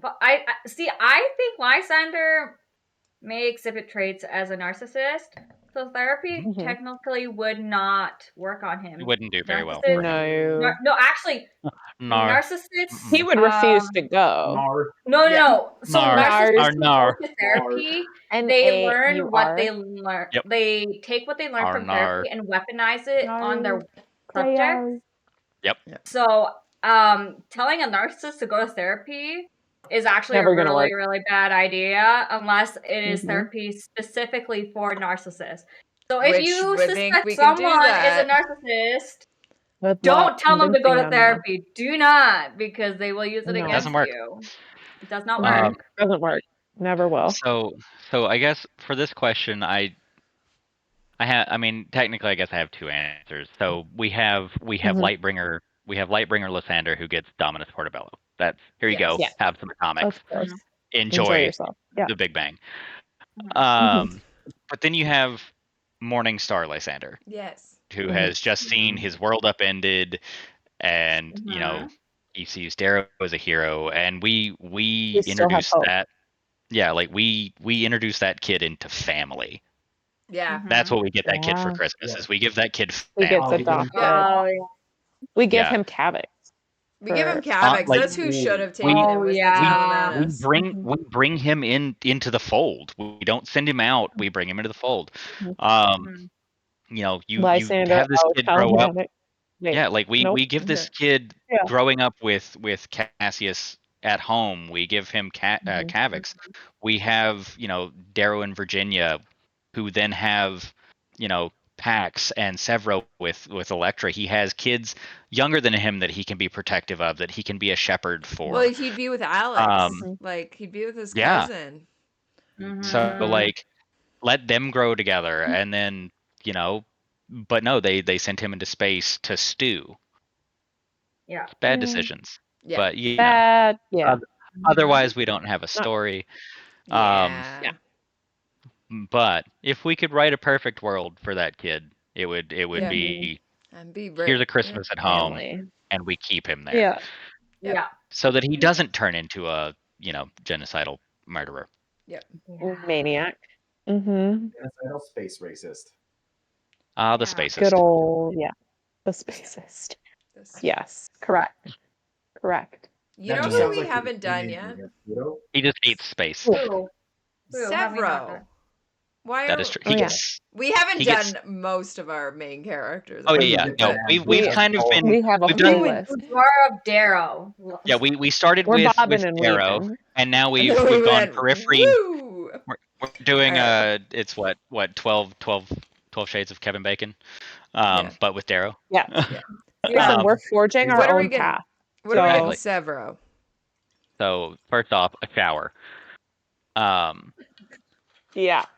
but I see. I think Lysander may exhibit traits as a narcissist. So therapy technically would not work on him. It wouldn't do very well. No. No, actually, narcissists. He would refuse to go. No. So narcissists who go to Nar. therapy, they learn what NAUR. they learn. Yep. They take what they learn from Nar. therapy and weaponize it on their Nar. subjects. Yep. So, telling a narcissist to go to therapy is actually Never a gonna really, work. really bad idea unless it is therapy specifically for narcissists. So if Which you we think suspect we can do someone is a that. narcissist, Good don't luck tell them to go convincing to them, though. therapy. Do not, because they will use it No. against Doesn't work. you. It does not work. Doesn't work. Never will. So I guess for this question, I I mean, technically, I guess I have two answers. So we have Lightbringer. We have Lightbringer Lysander who gets Dominus Portobello. That's here you go. Yeah. Have some atomics. Of course. Enjoy yourself. Yeah. the Big Bang. Mhm. But then you have Morning Star Lysander, Yes. who Mhm. has just seen his world upended, and he sees Darrow as a hero, and we still have introduce hope. that. Yeah, like we introduce that kid into family. Yeah. That's what we get that kid for Yeah. Christmas. Is we give that kid He gets family. adopted. Oh, We give Yeah. him Kavix. We give him for- Kavix. like, That's who should have we- taken him. Was the yeah. Tom Amanus. we bring him into the fold. We don't send him out. We bring him into the fold. Mhm. You know, you Lysander. have this kid grow up. Wait, Yeah, like we nope. give this kid Yeah. growing up with Cassius at home. We give him Kavix. We have, you know, Darrow and Virginia, who then have, you know, Pax and Severo with Electra. He has kids younger than him that he can be protective of, that he can be a shepherd for. Well, he'd be with Alex. Like he'd be with his Yeah. cousin. So like, let them grow together, and then, you know, but no, they sent him into space to stew. Yeah. It's bad decisions. Yeah. But you know, Bad. Yeah. otherwise we don't have a story. Yeah. But if we could write a perfect world for that kid, it would Yeah. be And be here's a Christmas at home, Family. and we keep him there. Yeah. Yeah. So that he doesn't turn into a, you know, genocidal murderer. Maniac. Mm-hmm. Genocidal space racist. The Yeah. spacist. Good old the spacist. Yes. Correct. You That know just who sounds we like haven't done Canadian yet? against Pluto. He just hates space. Who? Have we not Severo. done? Why That are is true. Oh, He yeah. gets. we haven't he done gets- most of our main characters? Oh I yeah, think, no, but- we've kind of been. We have a we've full done. list. Boudoir of Darrow. Yeah, we started We're with bobbing and Darrow, weaving. and now and then we've gone went, periphery. Woo! We're doing it's what 12 shades of Kevin Bacon, but with Darrow. Yeah. Yeah. Listen, we're forging our What are we own getting? path. What are we getting? Exactly. Severo. So first off, a shower. Yeah. Is that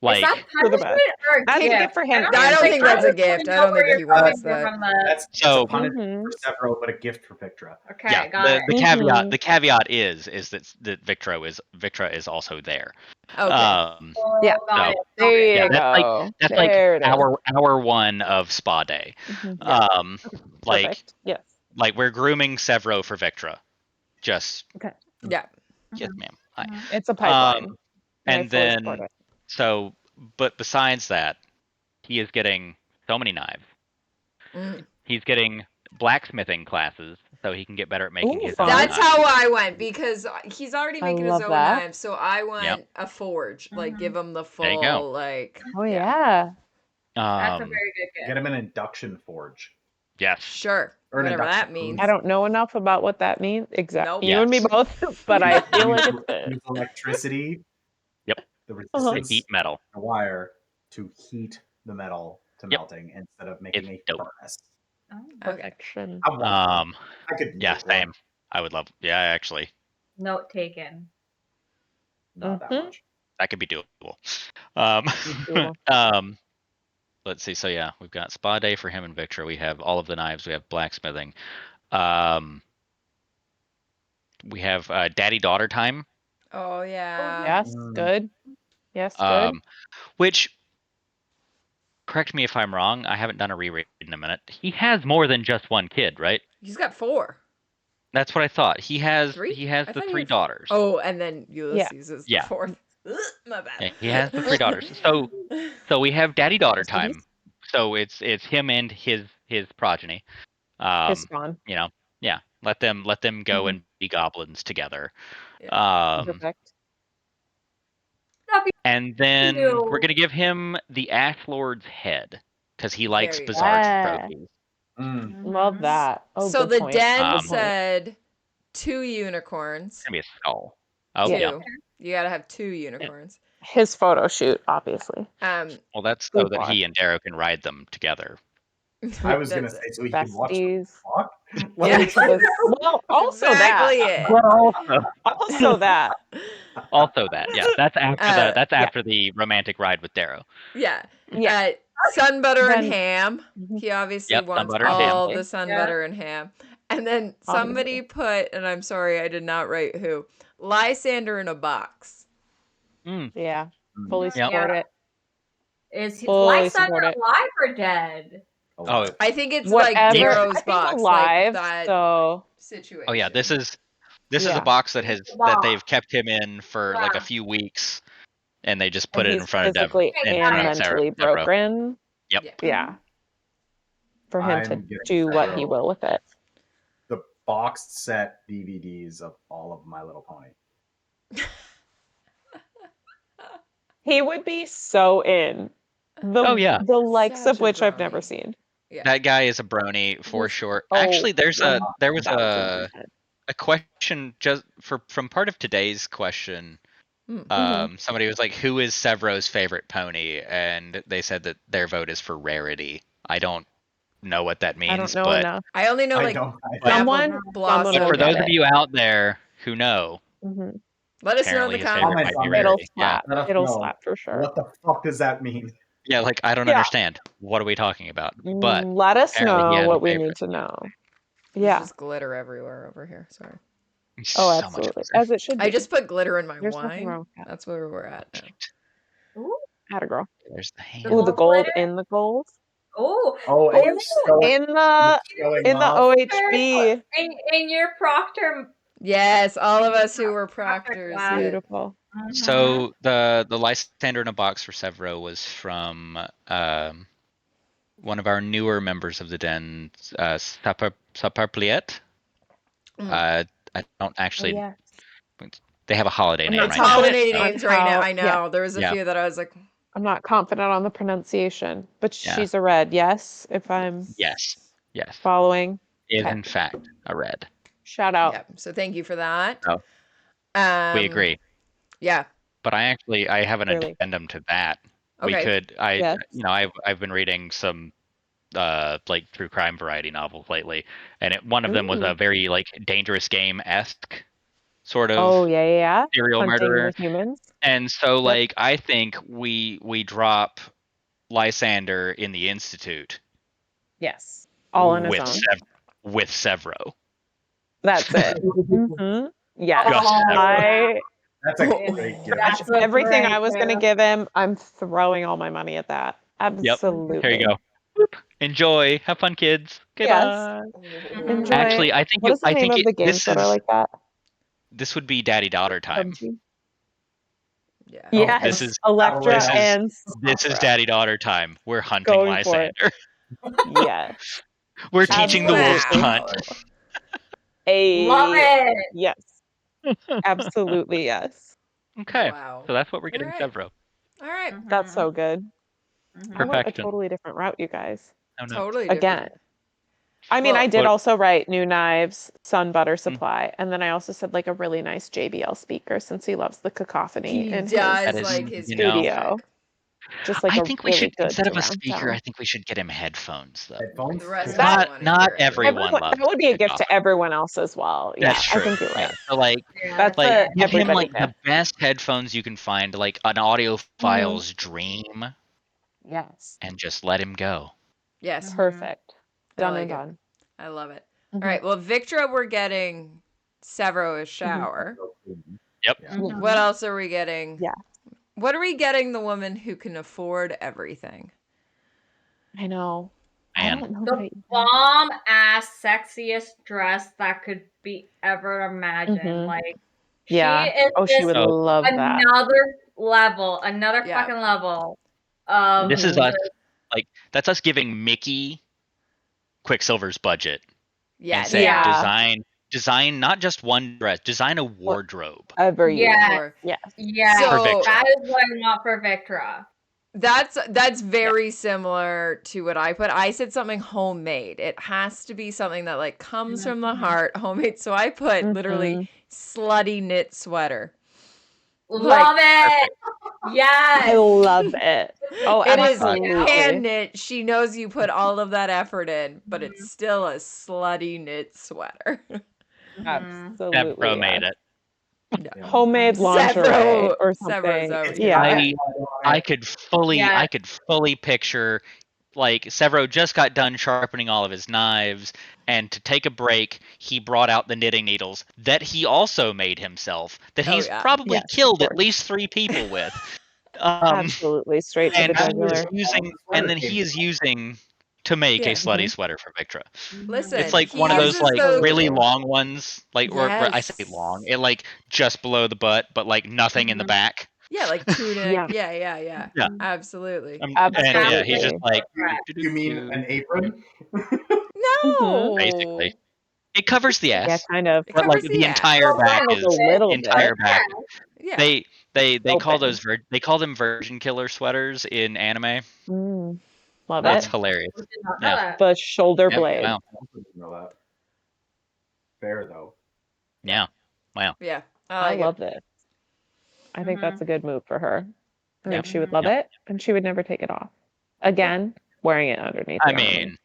Like For the punishment best. or a That's a gift? gift for him. I don't think that's a gift. I don't think he wants that. that. That's So- a punishment for Severo, but a gift for Victra. Okay, yeah, got the it. caveat the caveat is that Victra is also there. Okay. Yeah. Got it. There Yeah, you go. that's There like it is. hour one of spa day. Like Perfect. Yes. like we're grooming Severo for Victra. Just Yeah. yes, ma'am. Hi. It's a pipeline. And I fully support then it. so, but besides that, he is getting so many knives. He's getting blacksmithing classes so he can get better at making his own That's knives. how I went, because he's already making his love own that. knives. So I went a forge, like give him the There you go. full, like. Oh yeah. That's a very good gift. Get him an induction forge. Yes. Sure. Or an Whatever induction that means. booth. I don't know enough about what that means. Exactly. Nope. You and me Yes. both, but I feel like it's good. Use electricity. Yep. The To resistance heat metal. the wire to heat the metal to Yep. melting instead of making It's a dope. furnace. Okay. Perfection. I want one. I could Yeah, make one. same. I would love. Yeah, actually, Note taken. Not that Mhm. much. that could be doable. Doable. Let's see. So yeah, we've got spa day for him and Victor. We have all of the knives. We have blacksmithing. We have daddy daughter time. Oh yeah. Yes. Good. Yes. Good. Which, correct me if I'm wrong. I haven't done a reread in a minute. He has more than just one kid, right? He's got 4. That's what I thought. He has 3? he has I the thought he 3 had- daughters. Oh, and then Ulysses is the Yeah. 4th. Ugh, my bad. Yeah, he has the 3 daughters. So we have daddy daughter time. So it's him and his progeny. His spawn. You know, yeah. Let them go and be goblins together. Perfect. And then Ew. we're gonna give him the Ash Lord's head because he likes Very bizarre good. trophies. Love that. Oh, So good the point. den Good point. said 2 unicorns. It's gonna be a skull. Oh 2. yeah. You gotta have 2 unicorns. His photo shoot, obviously. Well, that's so that he and Darrow can ride them together. I was gonna That's say so he can watch the Besties. clock. Yeah. Well, also exactly that. it. Also that. Also that. Yeah. That's after yeah. the romantic ride with Darrow. Yeah. Yeah. sun butter and Then- ham. Mhm. He obviously Yep, sun wants butter and ham. all the sun butter and ham. And then somebody put, and I'm sorry, I did not write who, Lysander in a box. Yeah, fully support it. Is Fully Lysander support it. alive or dead? Oh, I think it's Whatever. Darrow's I think box, alive. that So situation. oh yeah, this is a box that they've kept him in for like a few weeks, and they just put it in front of physically and mentally Deborah. broken. Yep. Yeah. For him to do what he will with it. The boxed set DVDs of all of My Little Pony. He would be so in. The likes of which I've never seen. Yeah. That guy is a brony for sure. Actually, there was a question just from part of today's question. Somebody was like, "Who is Sevro's favorite pony?" And they said that their vote is for Rarity. I don't know what that means. I don't know but enough. I only know someone But for those of you out there who know, let us know in the comments. It'll slap. It'll slap for sure. What the fuck does that mean? Yeah, like I don't understand. What are we talking about? But let us know what we need to know. There's just glitter everywhere over here. Sorry. Oh, absolutely. As it should be. I just put glitter in my There's nothing wine. wrong with that. That's where we're at now. Ooh. Atta girl. There's the hand. Ooh, the gold in the gold. Oh, in the OHB. In your Proctor. Yes, all of us who were proctors. Beautiful. So the Lysander in a box for Severo was from one of our newer members of the den, Saparpliet. I don't actually. They have a holiday name. It's holiday names right now. I know. Yeah. There was a few that I was like, I'm not confident on the pronunciation, but she's a red. Yes, if I'm yes following. Is in fact a red. Shout out. Yeah. So thank you for that. Oh. We agree. Yeah. But I have an addendum to that. Okay. We could I've been reading some like true crime variety novels lately, and one of them was a very like Dangerous Game-esque sort of serial murderer. Humans. And so like I think we drop Lysander in the Institute. Yes. All on his own. With Severo. That's it. Yes. That's a great gift. Everything I was going to give him, I'm throwing all my money at that. Absolutely. Yep. Here you go. Enjoy. Have fun, kids. Yes. Enjoy. Actually, I think what is the name of the games that are like that? This would be daddy-daughter time. Yeah. Yes. This is Electra and this is daddy-daughter time. We're hunting Lysander. Yes. We're teaching the wolves to hunt. Love it. Yes. Absolutely yes. Okay. Wow. So that's what we're getting Severo. All right. That's so good. I went a totally different route, you guys. Oh, no. Totally Again. different. I mean, I did also write new knives, sun butter supply, and then I also said like a really nice JBL speaker since he loves the cacophony in his studio. Just like I think we should, instead of a speaker, I think we should get him headphones though. Headphones? Not everyone loves. That would be a gift to everyone else as well. Yeah, That's true. I think you're right. So like, give him like the best headphones you can find, like an audiophile's dream. Yes. And just let him go. Yes. Perfect. Done and done. I love it. All right. Well, Victra, we're getting Severo a shower. Yep. What else are we getting? Yeah. What are we getting the woman who can afford everything? I know. Man. I don't know. The bomb ass sexiest dress that could be ever imagined. Like she is she would love that. Another level, another fucking level. This is us like that's us giving Mickey Quicksilver's budget. Yeah. And saying, design not just one dress, design a wardrobe. Every year. Yeah. So that is what I want for Victra. That's very similar to what I put. I said something homemade. It has to be something that like comes from the heart, homemade. So I put literally slutty knit sweater. Love it. Yes. I love it. Oh, it absolutely. is hand knit. She knows you put all of that effort in, but it's still a slutty knit sweater. Absolutely. Pro made it. homemade lingerie or something. Sevro's Yeah. I could fully picture like Severo just got done sharpening all of his knives, and to take a break, he brought out the knitting needles that he also made himself, that he's probably killed at least 3 people with. Absolutely, straight to the jugular. He is using to make a slutty sweater for Victra. Listen, it's like one of those like really long ones, like where I say long, it like just below the butt, but like nothing in the back. Yeah, like tunic. Yeah. Absolutely. And yeah, he's just like. You mean an apron? No. Basically, it covers the ass. Yeah, kind of. But like the entire back is the entire back. Yeah. They call those they call them virgin killer sweaters in anime. Love That's it. hilarious. Yeah. The shoulder blade. Wow. I didn't know that. Fair though. Yeah. Wow. Yeah. I love this. I think that's a good move for her. I think she would love it, and she would never take it off. Again, wearing it underneath. I mean,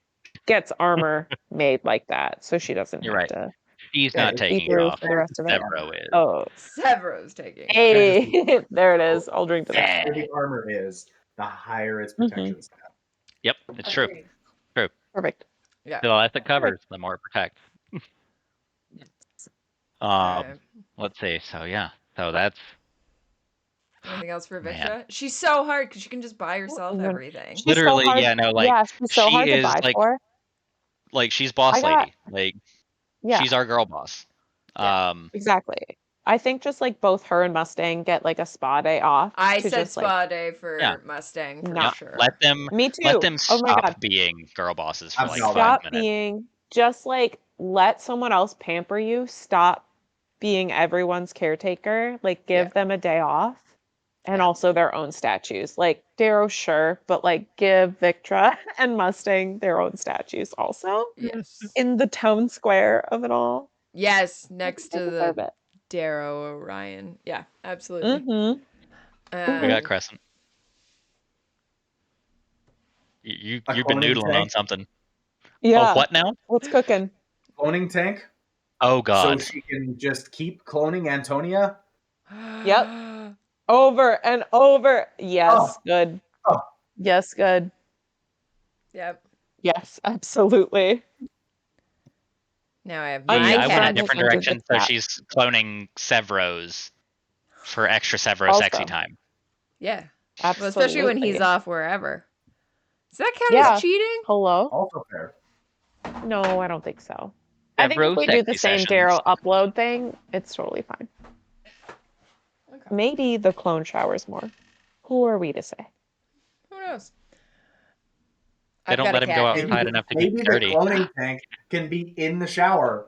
gets armor made like that, so she doesn't You're have right. to. He's not taking it off. For the rest of it. Severo is. Oh, Severo's taking it. hey, there it is. I'll drink to that. The higher the armor is, the higher its protection stat. Yep, it's true. True. Perfect. Yeah. The less it covers, the more it protects. Let's see. So yeah. So that's. Anything else for Victra? She's so hard because she can just buy herself everything. She's Literally, so hard, yeah, no, like she's so hard to buy for. Like she's boss lady. Like she's our girl boss. Exactly. I think just like both her and Mustang get like a spa day off. I said spa day for Mustang for sure. Let them. Me too. Let them stop being girl bosses for like 5 minutes. Being just like let someone else pamper you. Stop being everyone's caretaker. Like give them a day off. And also their own statues. Like Darrow, sure, but like give Victra and Mustang their own statues also. Yes. In the town square of it all. Yes, next to the Darrow Orion. Yeah, absolutely. We got Crescent. You've been noodling on something. Yeah. Oh, what now? What's cooking? Cloning tank. Oh God. So she can just keep cloning Antonia. Yep. Over and over. Yes, good. Yes, good. Yep. Yes, absolutely. Now I have I went a different direction, so she's cloning Severos for extra Severo sexy time. Yeah. Absolutely. Well, especially when he's off wherever. Does that count as cheating? Hello? Also fair. No, I don't think so. I think if we do the same Darrow upload thing, it's totally fine. Okay. Maybe the clone showers more. Who are we to say? Who knows? They don't let him go outside enough to get dirty. Maybe the cloning tank can be in the shower.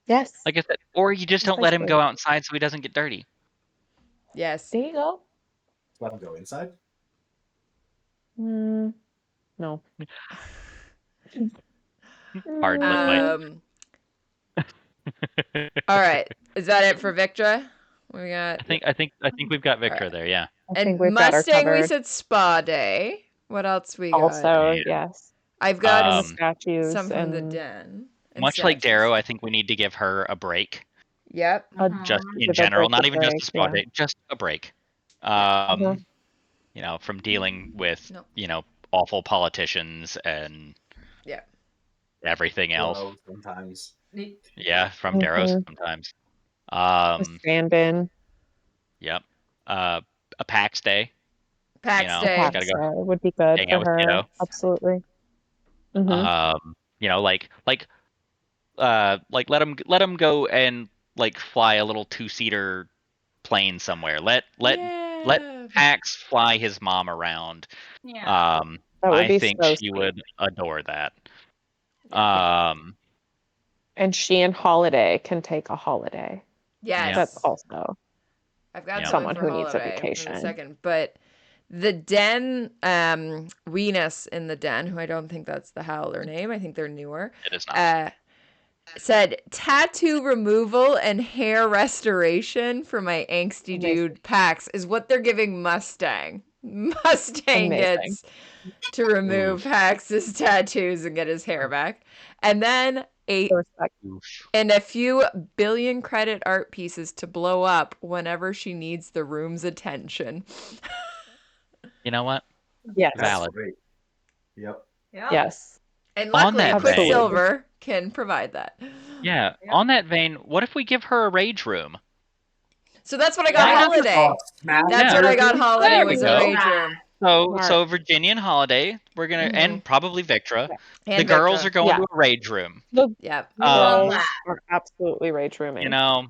Yes. Like I said, or you just don't let him go outside so he doesn't get dirty. Yes. There you go. Let him go inside? No. Pardon with All right. Is that it for Victra? We got. I think we've got Victra there. Yeah. And Mustang, we said spa day. What else we got? Also, yes. I've got statues some from the den. Much like Darrow, I think we need to give her a break. Yep. Just in general, not even just a spa day, just a break. You know, from dealing with awful politicians and everything else. Sometimes. Yeah, from Darrow sometimes. Stand-in. Yep. A PAX day. PAX day. PAX day would be good for her. Absolutely. You know, like let him go and like fly a little 2-seater plane somewhere. Let Pax fly his mom around. Yeah. I think she would adore that. And she and Holiday can take a holiday. Yes. That's also. I've got someone who needs a Holiday vacation. in a second, but the den, Weenus in the den, who I don't think that's the Howler name. I think they're newer. It is not. Said tattoo removal and hair restoration for my angsty dude Pax is what they're giving Mustang. Mustang gets to remove Pax's tattoos and get his hair back. And then Respect. and a few billion credit art pieces to blow up whenever she needs the room's attention. You know what? Yes. That's Valid. great. Yep. Yes. And On luckily, that vein- Quicksilver can provide that. Yeah. Yep. On that vein, what if we give her a rage room? So that's what I got Yeah. Holiday. That's Yeah. what I got Holiday There we was a go. rage room. So Virginia and Holiday, we're gonna, Mhm. and probably Victra. And The girls Victra. are going Yeah. to a rage room. The Yep. Love girls that. are absolutely rage rooming. You know,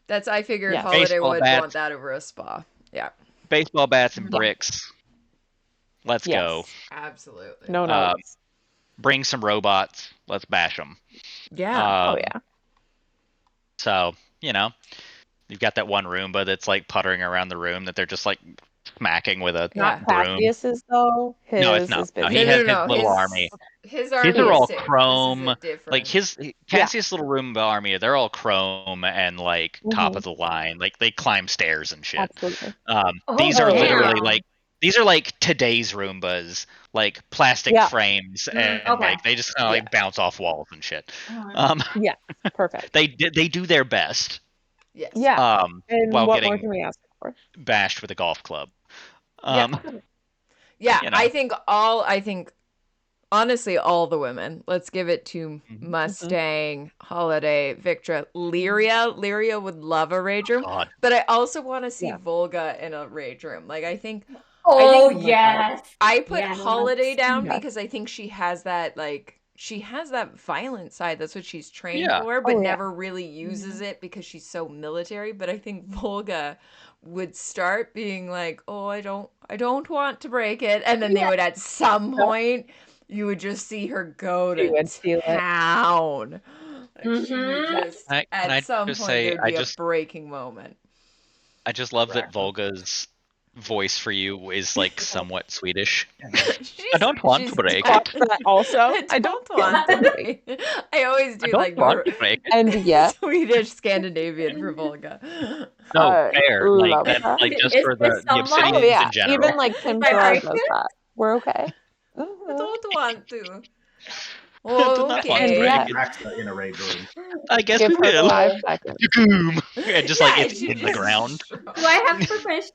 That's I figured Yes. Holiday Baseball would bats. want that over a spa. Yeah. baseball bats and Yeah. bricks. Let's Yes. go. Absolutely. No notes. Bring some robots. Let's bash them. Yeah. Oh yeah. So, you've got that one Roomba that's like puttering around the room that they're just like smacking with a Not broom. Cassius's though. His No, it's not. is No, busy. he No, has no, his no. little army. His army These are is all safe. chrome. This is a different. Like Cassius' little Roomba army, they're all chrome and like top Mhm. of the line. Like they climb stairs and shit. Absolutely. These are damn. literally like today's Roombas, like plastic Yeah. frames, and okay. like they just kind of like bounce off walls and shit. Yeah. Perfect. They do their best. Yes. Yeah. And While what more getting can we ask for? bashed with a golf club. Yeah. Yeah. you know. I think honestly, all the women. Let's give it to Mustang, Holiday, Victra, Lyria. Lyria would love a rage room, God. but I also want to see Yeah. Volga in a rage room. Like I think Oh, think- yes. I put Yes. Holiday down Yes. because I think she has that violent side. That's what she's trained Yeah. for, but Oh, yeah. never really uses it because she's so military. But I think Volga would start being like, "Oh, I don't want to break it," and then they would at some point you would just see her go You to would feel it. town. Like she would just Can I at some just point say, there'd be a breaking moment. I just love that Volga's voice for you is like somewhat Swedish. I don't want to break Watch it. that also. I don't want to break. I always do I don't like want to break it. And yet, Swedish Scandinavian for Volga. No, fair. Like love that's that. like just Is for this the someone- obsidians Oh yeah. in general. Even like Tim Terrell Vibration? does that. We're okay. I don't want to. Do not want to Okay. break Yeah. it. Rexa in a rage room. I guess Give we her will. 5 seconds. Boom. And just like Yeah, it's she in the just ground. Do I have permission?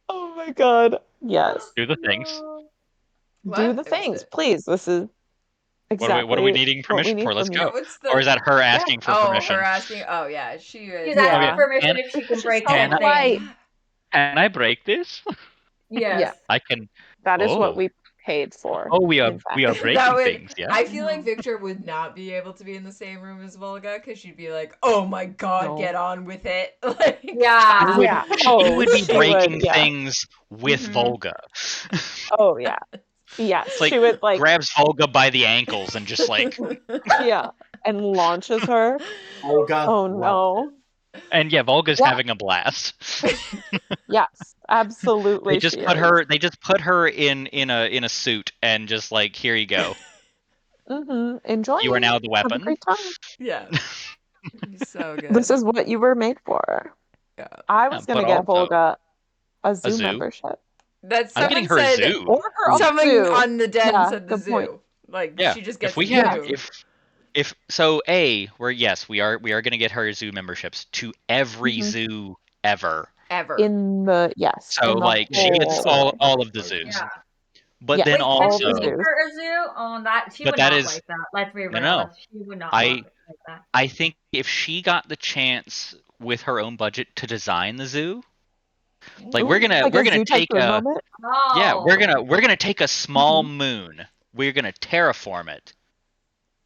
Oh my god. Yes. Do the things. Do the things, please. This is exactly What are we needing what we permission need for? Let's from go. you. What's the Or is that her asking for permission? her asking. Oh yeah, she would. She's Yeah. asking permission And- if she can She's break so something. polite. Can I break this? Yes. Yeah. I can. That is Oh. what we paid for. Oh, we are in fact. breaking That would, things. Yeah. I feel like Victor would not be able to be in the same room as Volga because she'd be like, "Oh my god, No. get on with it!" Like, Yeah. Yeah. She Oh, would be she breaking would, yeah. things with Mhm. Volga. Oh yeah. Yes. It's like She would like grabs Volga by the ankles and just like, yeah. And launches her. Olga. Oh love no. and yeah, Volga's Yeah. having a blast. Yes. Absolutely. They just she put is. her. They just put her in a suit and just like, here you go. Enjoy. You are now the Have a weapon. great time. yeah, he's so good. This is what you were made for. Yeah. I was Yeah, gonna but get also- Volga a zoo zoo? membership. That I'm someone getting her a said, zoo. Or her own someone zoo. on the den Yeah, said the good zoo. point. Like Yeah. she just gets If we the have zoo. if so, we are gonna get her zoo memberships to every Mhm. zoo ever. ever. In the yes. So in the like she gets whole- all of the zoos. Yeah. But Yes. then Wait, all can also we the give zoos. her a zoo? Oh, that she But would that not is- like that. Let's be real. No. She would not I- like that. I think if she got the chance with her own budget to design the zoo, like Ooh, we're gonna like a zoo take tycoon a moment. Oh. yeah we're gonna take a small Mm-hmm. moon. We're gonna terraform it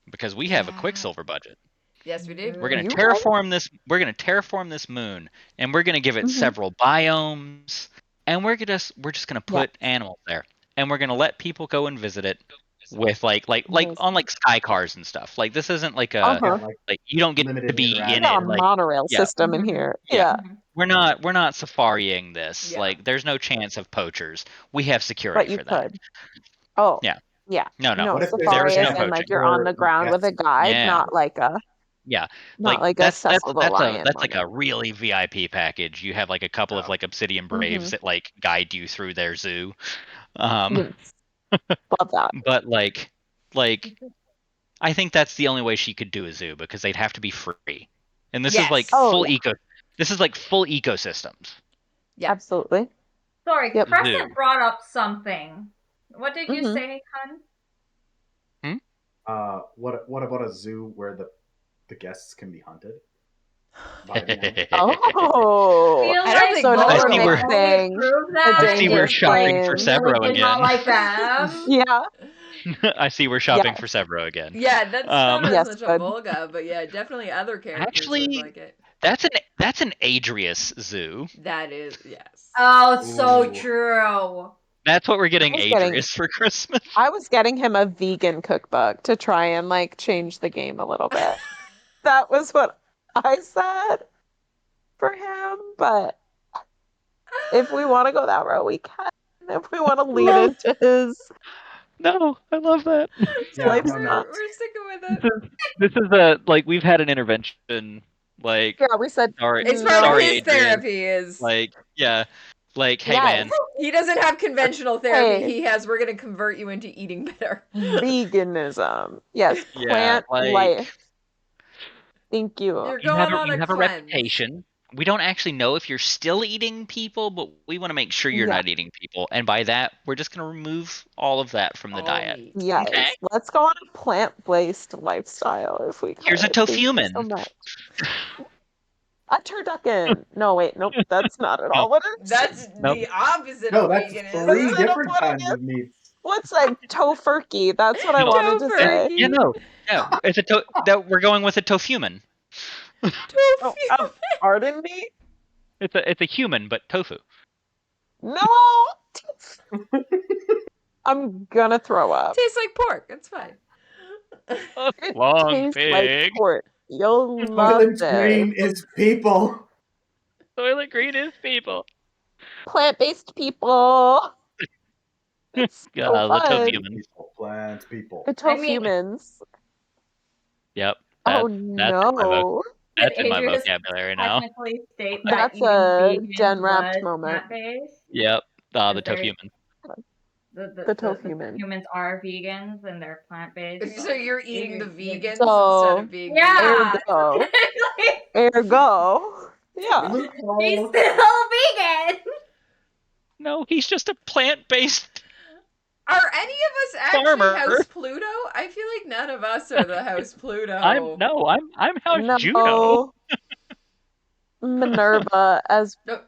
because we have a Yeah. Quicksilver budget. Yes, we do. We're gonna You terraform this. We're gonna terraform this moon, and we're gonna give it Mhm. several biomes, and we're just gonna put animals there, and we're gonna let people go and visit it with like Amazing. on like sky cars and stuff. Like this isn't like a Uh-huh. like like you don't get limited to be interaction. in We got it. a Like monorail yeah. system in here. Yeah. Yeah. we're not safariing this. Yeah. Like there's no chance of poachers. We have But security you for that. could. Oh. Yeah. Yeah. No. No, What if there's safari no is in poaching. like you're on the ground with a guide, Yeah. not like a Yeah. not like a that's Cecil the Lion. that's like a moment. really VIP package. You have like a couple of like obsidian braves that like guide you through their zoo. Yes. Love that. But like I think that's the only way she could do a zoo because they'd have to be free, and this is like Yes. full This is like full ecosystems. Yeah. Absolutely. Sorry, Yep. Crescent brought up something. What did you Mhm. say, Hun? What about a zoo where the guests can be hunted? By them? Oh, Feel I don't like think so both now of we're them the are. only mixing proof the that I see we're dangerous is like shopping for game. really Severo did not again. like them. Yeah. I see we're shopping for Yes. Severo again. Yeah, that's not as Yes, much a good. Volga, but yeah, definitely other characters would Actually, like it. that's an Adrius zoo. That is, yes. Oh, so Ooh. true. That's what we're getting was getting- Adrius for Christmas. I was getting him a vegan cookbook to try and like change the game a little bit. That was what I said for him, but if we want to go that route, we can. If we want to lean into his No, I love that. Yeah, no, lifestyle. We're sticking with it. This is a like we've had an intervention. Like, Yeah, we said It's no. part of sorry, his Adrian. therapy is Like, yeah, like, hey, Yes. man, he doesn't have conventional therapy. Hey. He has we're gonna convert you into eating better. Veganism. Yes, yeah, plant like life. Thank you. You're you have going on you a have a cleanse. reputation. We don't actually know if you're still eating people, but we want to make sure you're Yeah. not eating people, and by that, we're just gonna remove all of that from the All diet. meat. Yes. Okay. Let's go on a plant-based lifestyle if we could. Here's a Thank you tofuman. so much. A turducken. No, wait, nope, that's not at No. all what it is. That's Nope. the opposite No, of that's veganism. three Instead of different putting kinds of meats. What's a tofurkey? That's what I No. wanted to say. Tofurkey. Yeah, no, yeah, it's that we're going with a tofuman. Oh, pardon me? It's a human, but tofu. No. I'm gonna throw up. Tastes like pork. It's fine. It Long tastes pig. like pork. You'll love Soylent this. Green is people. Soylent Green is people. Plant-based people. It's so The fun. tofumans. People, plants, people. The I mean- tofumans. Yep. Oh That's no. that's in my Adrian just vocabulary now. technically state that That's eating a vegan Jen Wrapped was moment. plant-based. Yep. The Is there- tofuman. The tofuman. humans are vegans and they're plant-based. So you're eating the Adrian- vegans So- instead of being Yeah. Ergo. Ergo. Yeah. He's Loophole. still vegan. No, he's just a plant-based. Are any of us actually Farmer. House Pluto? I feel like none of us are the House Pluto. I'm House No. Juno. Minerva as No.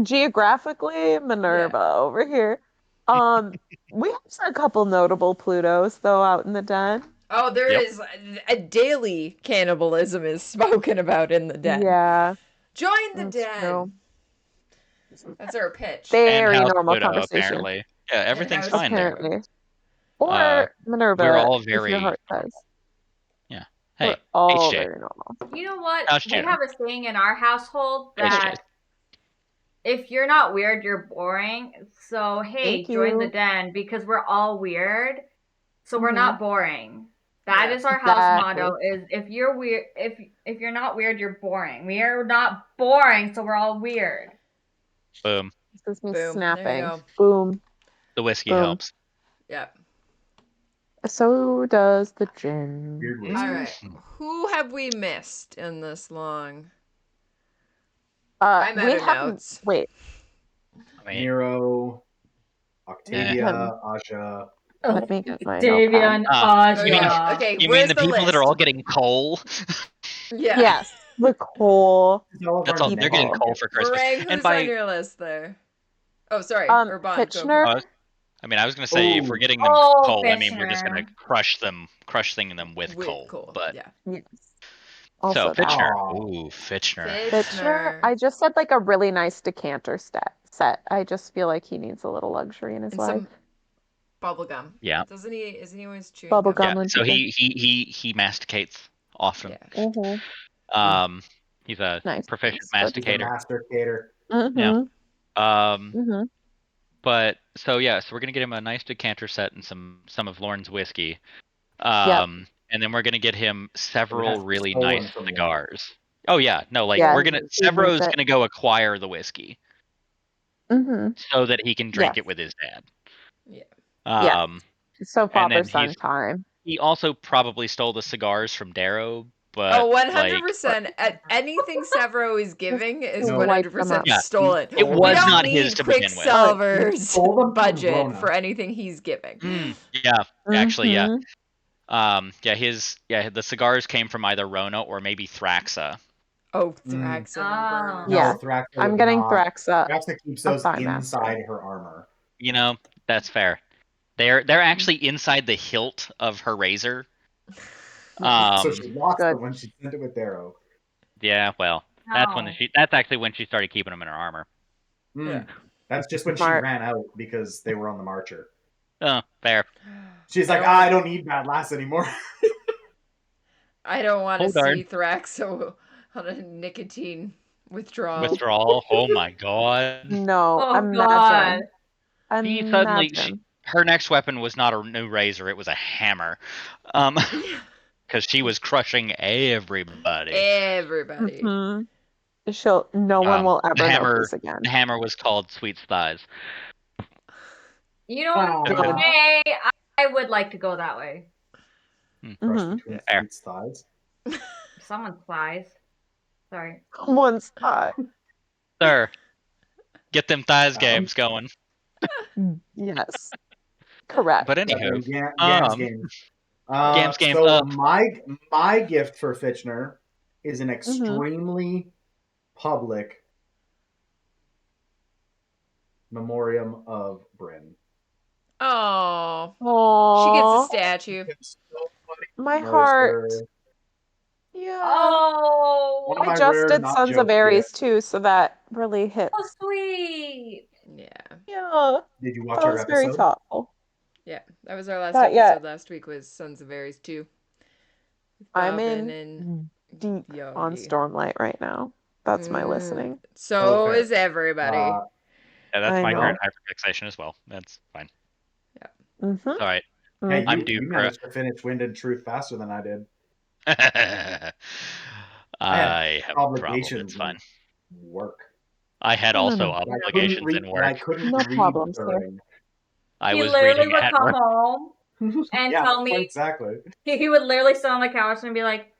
geographically Minerva over here. We have a couple notable Plutos though out in the den. Oh, there Yep. is a daily cannibalism is spoken about in the den. Yeah, Join the that's den. true. That's our pitch. Very and House normal Pluto, conversation. apparently. Yeah, everything's House fine there. Apparently. Or Minerva, we're all if very your heart says. Yeah. Hey, We're all HJ. very normal. You know what? How's We Juno? have a saying in our household HJ. that if you're not weird, you're boring. So hey, Thank join the you. den because we're all weird. So we're Mhm. not boring. That Yeah. is our house Exactly. motto is if you're weird if you're not weird, you're boring. We are not boring, so we're all weird. Boom. This is me Boom. There you snapping. go. Boom. The whiskey Boom. helps. Yep. So does the gin. Weird All whiskey. right. Who have we missed in this long? I'm out We of haven't. notes. Wait. I mean, Nero, Octavia, Yeah. Aja. Let me get my Davia notepad. and Okay, Aja. okay, you mean where's the people that are list? all getting coal? Yeah. Yes, the coal. That's all. They're getting coal for Christmas. Meringue, And who's by on your list there? Oh, sorry. Urbon, Kitchener. I was gonna say if we're Ooh. getting them Oh, coal, I mean we're just gonna Fishner. crushing them with coal. But yeah. Yes. so Also that. Fitchner. Aw. Ooh, Fitchner. Kitchener. I just said like a really nice decanter set. I just feel like he needs a little luxury in his And life. some bubble gum. Yeah. Isn't he always chewing Bubble gum? gum. Yeah. So he masticates often. Yeah. Mm-hmm. He's a Nice. proficient He's a masticator. masticator. Mm-hmm. Yeah. Mm-hmm. But so we're gonna get him a nice decanter set and some of Lauren's whiskey. Yep. And then we're gonna get him several has to be really stolen nice from him. cigars. Oh yeah, no, like Yeah, we're gonna he needs Severo's it. gonna go acquire the whiskey Mm-hmm. so that he can drink Yes. it with his dad. Yeah. Yeah. So And then father son time. he also probably stole the cigars from Darrow, but 100%. Anything Severo is giving is to No. wipe them 100% out. Yeah, stolen. it We was don't not his need to begin with. Quicksilver's stole them from budget Rona. for anything he's giving. Yeah, actually, yeah. Mhm. The cigars came from either Rona or maybe Thraxa. Oh, Thraxa and Burner. No, Yeah. Thraxa I'm would getting not. Thraxa Thraxa keeps a those thigh master. inside her armor. You know, that's fair. They're actually inside the hilt of her razor. So she lost Good. them when she sent it with Darrow. Yeah, well, that's No. actually when she started keeping them in her armor. Yeah. That's just when Smart. she ran out because they were on the marcher. Oh, fair. She's like, I don't need Bad Lass anymore. I don't want to Oh, darn. see Thraxa on a nicotine withdrawal. Withdrawal. Oh my god. No, Oh, imagine. She suddenly, Imagine. her next weapon was not a new razor; it was a hammer. Because she was crushing everybody. Everybody. Mhm. No one will ever know this again. The hammer was called Sweet's Thighs. You know, Good. okay, I would like to go that way. Crush Mhm. between Fair. Sweet's thighs. Someone's thighs. Sorry. Someone's thigh. Sir, get them thighs games going. Yes. Correct. But anywho, Gams game. Gams game so up. my gift for Fitchner is an Mm-hmm. extremely public memoriam of Bryn. Oh. Aww. She gets a statue. It's so funny. My Mercer. heart. Yeah. Oh, One of my I just rare did not Sons of joke Aries gifts. too, so that really hits. so sweet. Yeah. Yeah. Did you watch That our was episode? very thoughtful. Yeah. That was our last Not episode yet. last week was Sons of Aries 2. I'm Robin in and deep on Yogi. Stormlight right now. That's my listening. So fair. is everybody. Yeah, that's I my know. current hyperfixation as well. That's fine. Yeah. Mm-hmm. All right. Hey, I'm you due for managed to finish Wind and Truth faster than I did. I have a problem. Obligations It's fine. and work. I had No, also no. obligations in And I work. couldn't No read problem, sir. during. I He was literally reading would at come work. home and Yeah, tell me exactly. he would literally sit on the couch and be like,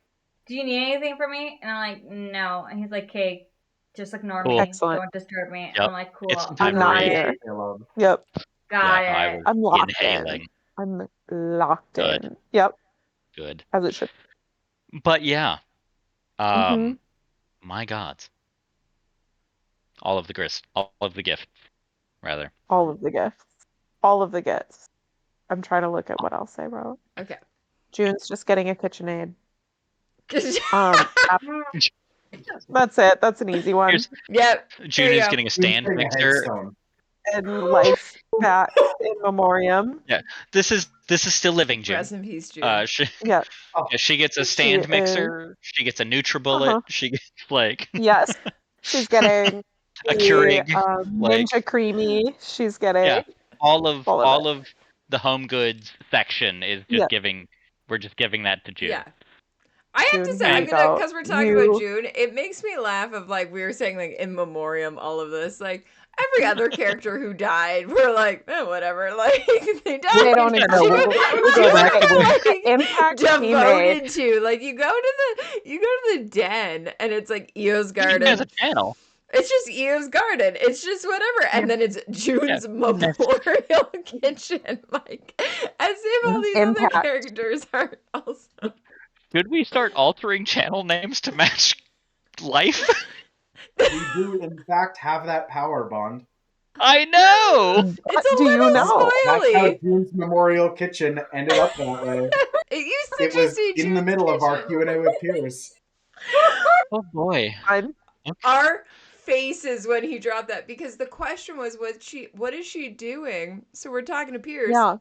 "Do you need anything from me?" And I'm like, "No." And he's like, "Okay, just ignore Cool. me. Excellent. Don't disturb me." Yep. I'm like, "Cool, It's I time I'm to not read. here. Alone. Yep. got I it." was I'm locked inhaling. in. I'm locked Good. in. Yep. Good. As it should. But yeah. Mhm. My God. All of the gifts, rather. All of the gifts. All of the gifts. I'm trying to look at what else I wrote. Okay. June's just getting a KitchenAid. That's it. That's an easy one. Yep. June is getting a stand Getting a mixer. headstone. And life back in memoriam. Yeah, this is still living, June. Rest in peace, June. Yeah. She gets a She stand is. mixer. She gets a NutriBullet. She gets like Yes. She's getting a the Keurig. Ninja Creamy. She's getting Yeah, all of it. the home goods section is just Yeah. giving. We're just giving that to June. Yeah. I have to June, say, here I'm you gonna, go. because we're talking about June, it makes me laugh of like, we were saying like in memoriam, all of this, like every other character who died, we're like, whatever, like they died. They don't even know. We'll go back to like, impact he made. devoted to, like you go to the den and it's like Eo's garden. June has a channel. It's just Eo's garden. It's just whatever. And then it's June's memorial kitchen. Like, as if all these other characters are also. Should we start altering channel names to match life? We do, in fact, have that power, Bond. I know! It's a Do you know? That's how spoily. June's Memorial Kitchen ended up that way. It used to It was just be in the June's middle of our kitchen. Q&A with Pierce. Oh boy. Our faces when he dropped that, because the question was, what is she doing? So we're talking to Pierce. Yeah.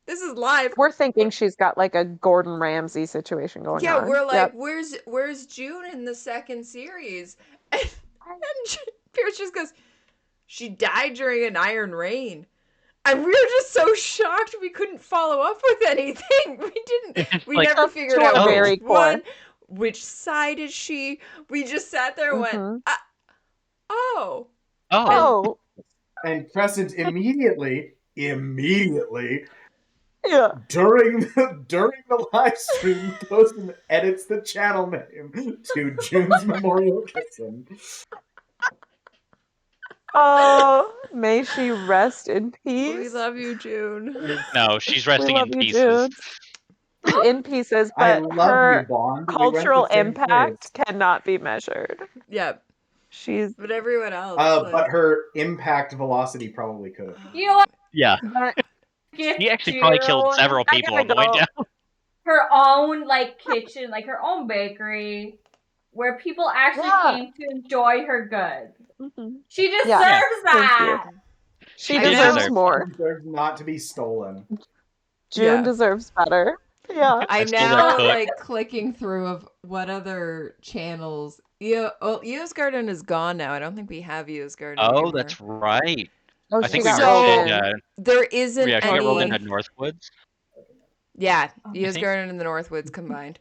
This is live. We're thinking she's got like a Gordon Ramsay situation going on. Yeah, we're like, where's June in the second series? And Pierce just goes, she died during an iron rain. And we were just so shocked we couldn't follow up with anything. We like, never figured out very which one, which side is she. We just sat there and went, oh. Oh. And Crescent immediately Yeah. During the live stream, goes and edits the channel name to June's Memorial Kitchen. Oh, may she rest in peace. We love you, June. No, she's We resting love in you, pieces. June. In pieces, I but love her you, Bond. We went cultural the same impact place. cannot be measured. Yeah, She's but everyone else. But her impact velocity probably could have. You know what? Yeah. but Gift He actually probably killed June several I people gotta on the way go. down. her own like kitchen, like her own bakery, where people actually came to enjoy her goods. Mhm. She deserves Yeah. Thank that. you. She She did deserves deserve more. Deserves not to be stolen. June Yeah. deserves better. Yeah. I'm stole their now cook. like clicking through of what other channels. EO's Garden is gone now. I don't think we have EO's Garden Oh, anymore. that's right. Oh, I she think we got rolled rolled in. in. There isn't Yeah, she got rolled any. into Northwoods. Yeah, I EO's think. Garden and the Northwoods combined.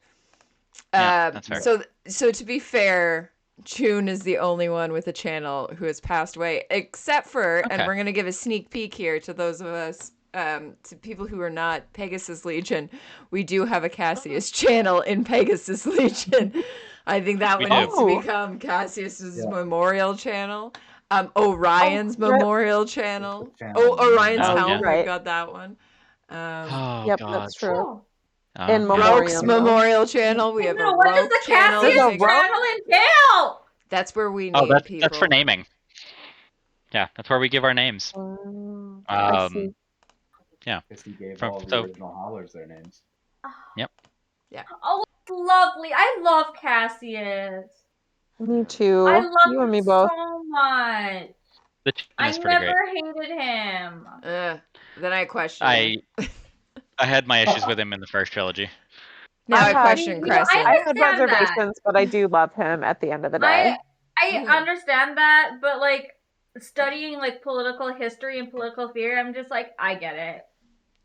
Yeah, that's fair. So to be fair, June is the only one with a channel who has passed away, except for, and Okay. we're gonna give a sneak peek here to those of us, to people who are not Pegasus Legion. We do have a Cassius channel in Pegasus Legion. I think that We one do. needs to become Cassius's memorial channel. Orion's rip. memorial channel. Channel. Orion's Oh, helm. yeah. We've Right. got that one. Oh, Yep, God. that's true. Oh. In Yeah. Roke's memoriam. though. memorial channel. We have a What does Roke the channel. There's Cassius a Roke? channel entail? That's where we Oh, name people. that's for naming. Yeah, that's where we give our names. I see. Yeah. Because he gave From- all the so- original hollers their names. Yep. Yeah. Oh, it's lovely. I love Cassius. Me too. I love You him and me both. so much. The team I is pretty never great. hated him. Then I question you. I had my issues with him in the first trilogy. Now I had- question You know, I Crescent. I had understand that. reservations, but I do love him at the end of the day. I Mhm. understand that, but like studying like political history and political theory, I'm just like, I get it.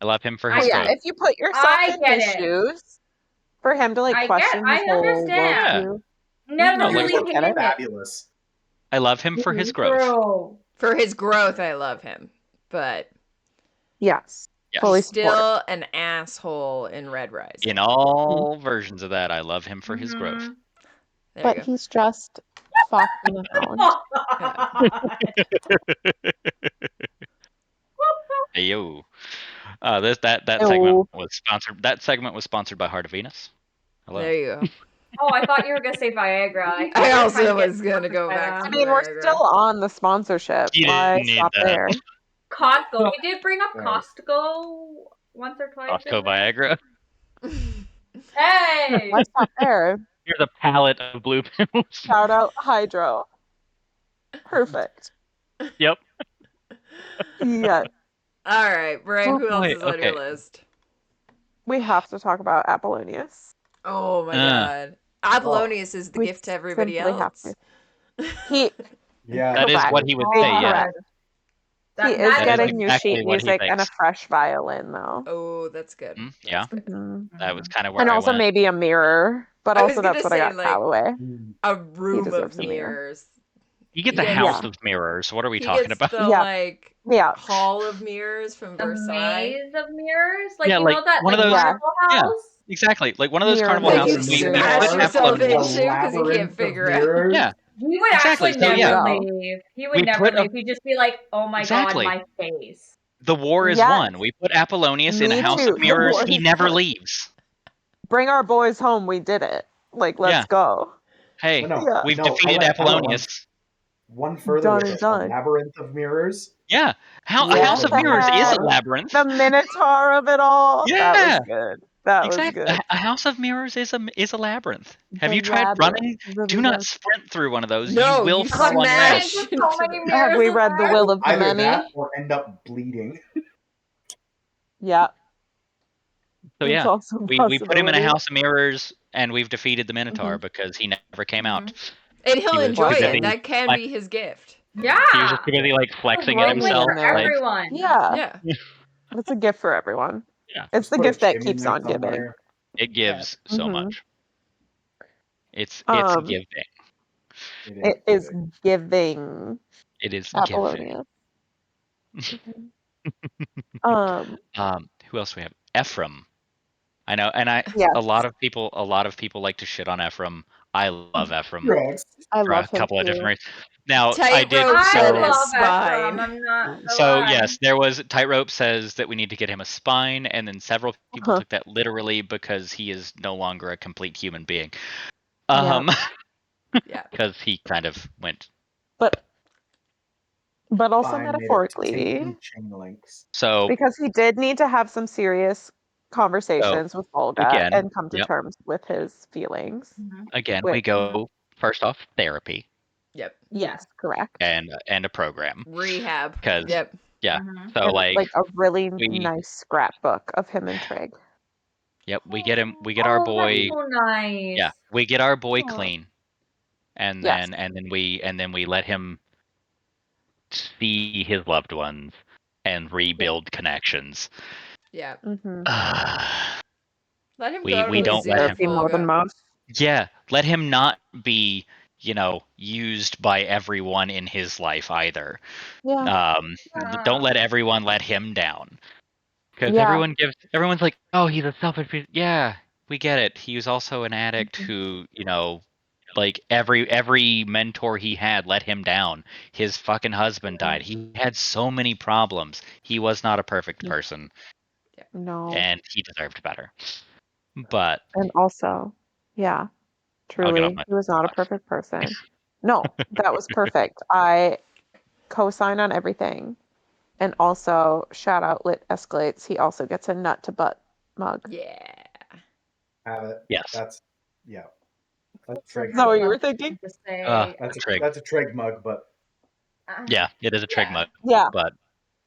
I love him for I his yeah, growth. if you put yourself I in get his it. shoes, for him to like question his I whole understand. worldview. Never No, like- really Get hated it? it. Fabulous. I love him for his growth. True. For his growth, I love him. But Yes. Yes. Fully he's support. still an asshole in Red Rising. In all versions of that, I love him for his growth. Mhm. There But you go. he's just fucking hound. Hey, yo. That Ew. segment was sponsored. That segment was sponsored by Heart of Venus. Hello. There you go. Oh, I thought you were gonna say Viagra. I, thought I you were also trying to get was gonna go back sponsored to by I mean, we're Viagra. still on the sponsorship. You Why didn't need stop that. there? Costco. We did bring up Right. Costco once or twice. Costco didn't we? Viagra. Hey! Why stop there? Here's a pallet of blue pills. Shout out Hydro. Perfect. Yep. Yeah, All right, Brian, who else boy, is on your okay. list? we have to talk about Apollonius. Oh my Uh. god. Apollonius is the We gift to everybody simply have else. He Yeah. That is correct. what he would Big say, yeah. correct. He is That is getting new exactly sheet what he music and a thinks. fresh violin, though. Oh, that's good. Mm, That's yeah. good. Mhm. That was kind of where And I also went. maybe a mirror, but I was also that's gonna what I say, got like, Callaway. A room of deserves a mirror. mirrors. You get He the gets- house Yeah. of mirrors. What are we He talking gets about? the Yeah. like Yeah. hall of mirrors from a Versailles. maze of mirrors, like Yeah, you like, know that one of like those- carnival yeah. house. Exactly. Like one of those Mirror carnival That maze. you houses. We smash put yourself Apollonius. into because you can't Labyrinth of figure out. mirrors. Yeah. He would Exactly, actually so, never yeah. leave. He would We never put a- leave. He'd just be like, "Oh my Exactly. god, my face." The war is Yes. won. We put Apollonius in a Me house too. of The mirrors. war He is never won. leaves. Bring our boys home. We did it. Like, let's Yeah. go. Hey, No, Yeah. we've no, defeated I went Apollonius. one further Done with and this. done. A labyrinth of mirrors. Yeah. A Yes, house of the mirrors is a Minotaur. labyrinth. The Minotaur of it all. Yeah. That was good. That Exactly. was good. A house of mirrors is a labyrinth. Have The you tried running? labyrinth. Do not sprint through one of those. No, you will you fall on your smash. ass. There's so many mirrors. Have we in read The there. Will of the Either Many? that or end up bleeding. Yeah. So It's yeah, also a we put him in a possibility. house of mirrors, and we've defeated the Minotaur Mhm. because he never came out. And he'll He was enjoy too it. busy, That can like- be his gift. Yeah. He was just too busy like flexing at Win-win himself. for there. Like, everyone. Yeah. Yeah. It's a gift for everyone. Yeah. It's Just the put a gift that chimney keeps there on giving. somewhere. it gives so Mhm. much. It's Um, giving. It is giving It is giving. Apollonia. Mhm. Who else do we have? Ephraim. I know, and Yes. a lot of people like to shit on Ephraim. I love Ephraim Yes. I for a love him couple of too. different reasons. Now, I did Tightrope I said so. his love Ephraim. spine. I'm not gonna So lie. yes, there was Tightrope says that we need to get him a spine, and then several people Uh-huh. took that literally because he is no longer a complete human being. Yeah. Yeah. Because he kind of went. But also Fine, made of metaphorically, tape and chain links. So because he did need to have some serious conversations with Volga again, and come to yep. terms with his feelings. Again, we Which, go first off therapy Yep. yes, correct. and a program Rehab. because Yep. yeah. So And like a really we nice scrapbook of him and Trig. yep we get him we get our Oh, that's boy so nice. yeah we get our boy Aw. clean and Yes. then we let him see his loved ones and rebuild connections. Yeah. Mm-hmm. Let him we go to the don't Needs let zoo, him therapy more than Volga. most. yeah let him not be used by everyone in his life either. Yeah. Don't let everyone let him down because Yeah. everyone's like, oh, he's a selfish yeah, we get it. He was also an addict Mhm. who like every mentor he had let him down. His fucking husband died. He had so many problems. He was not a perfect person No. and he deserved better. But And also, yeah, I'll get on truly, my he was not a soapbox. perfect person. No, that was perfect. I co-sign on everything. And also, shout out Lit Escalates. He also gets a nut to butt mug. Yeah. Have it. Yes. That's That's It's Trig Is that what mug. you were thinking? To say, Trig. That's a Trig mug, but Yeah, it is a Trig yeah. mug. Yeah. But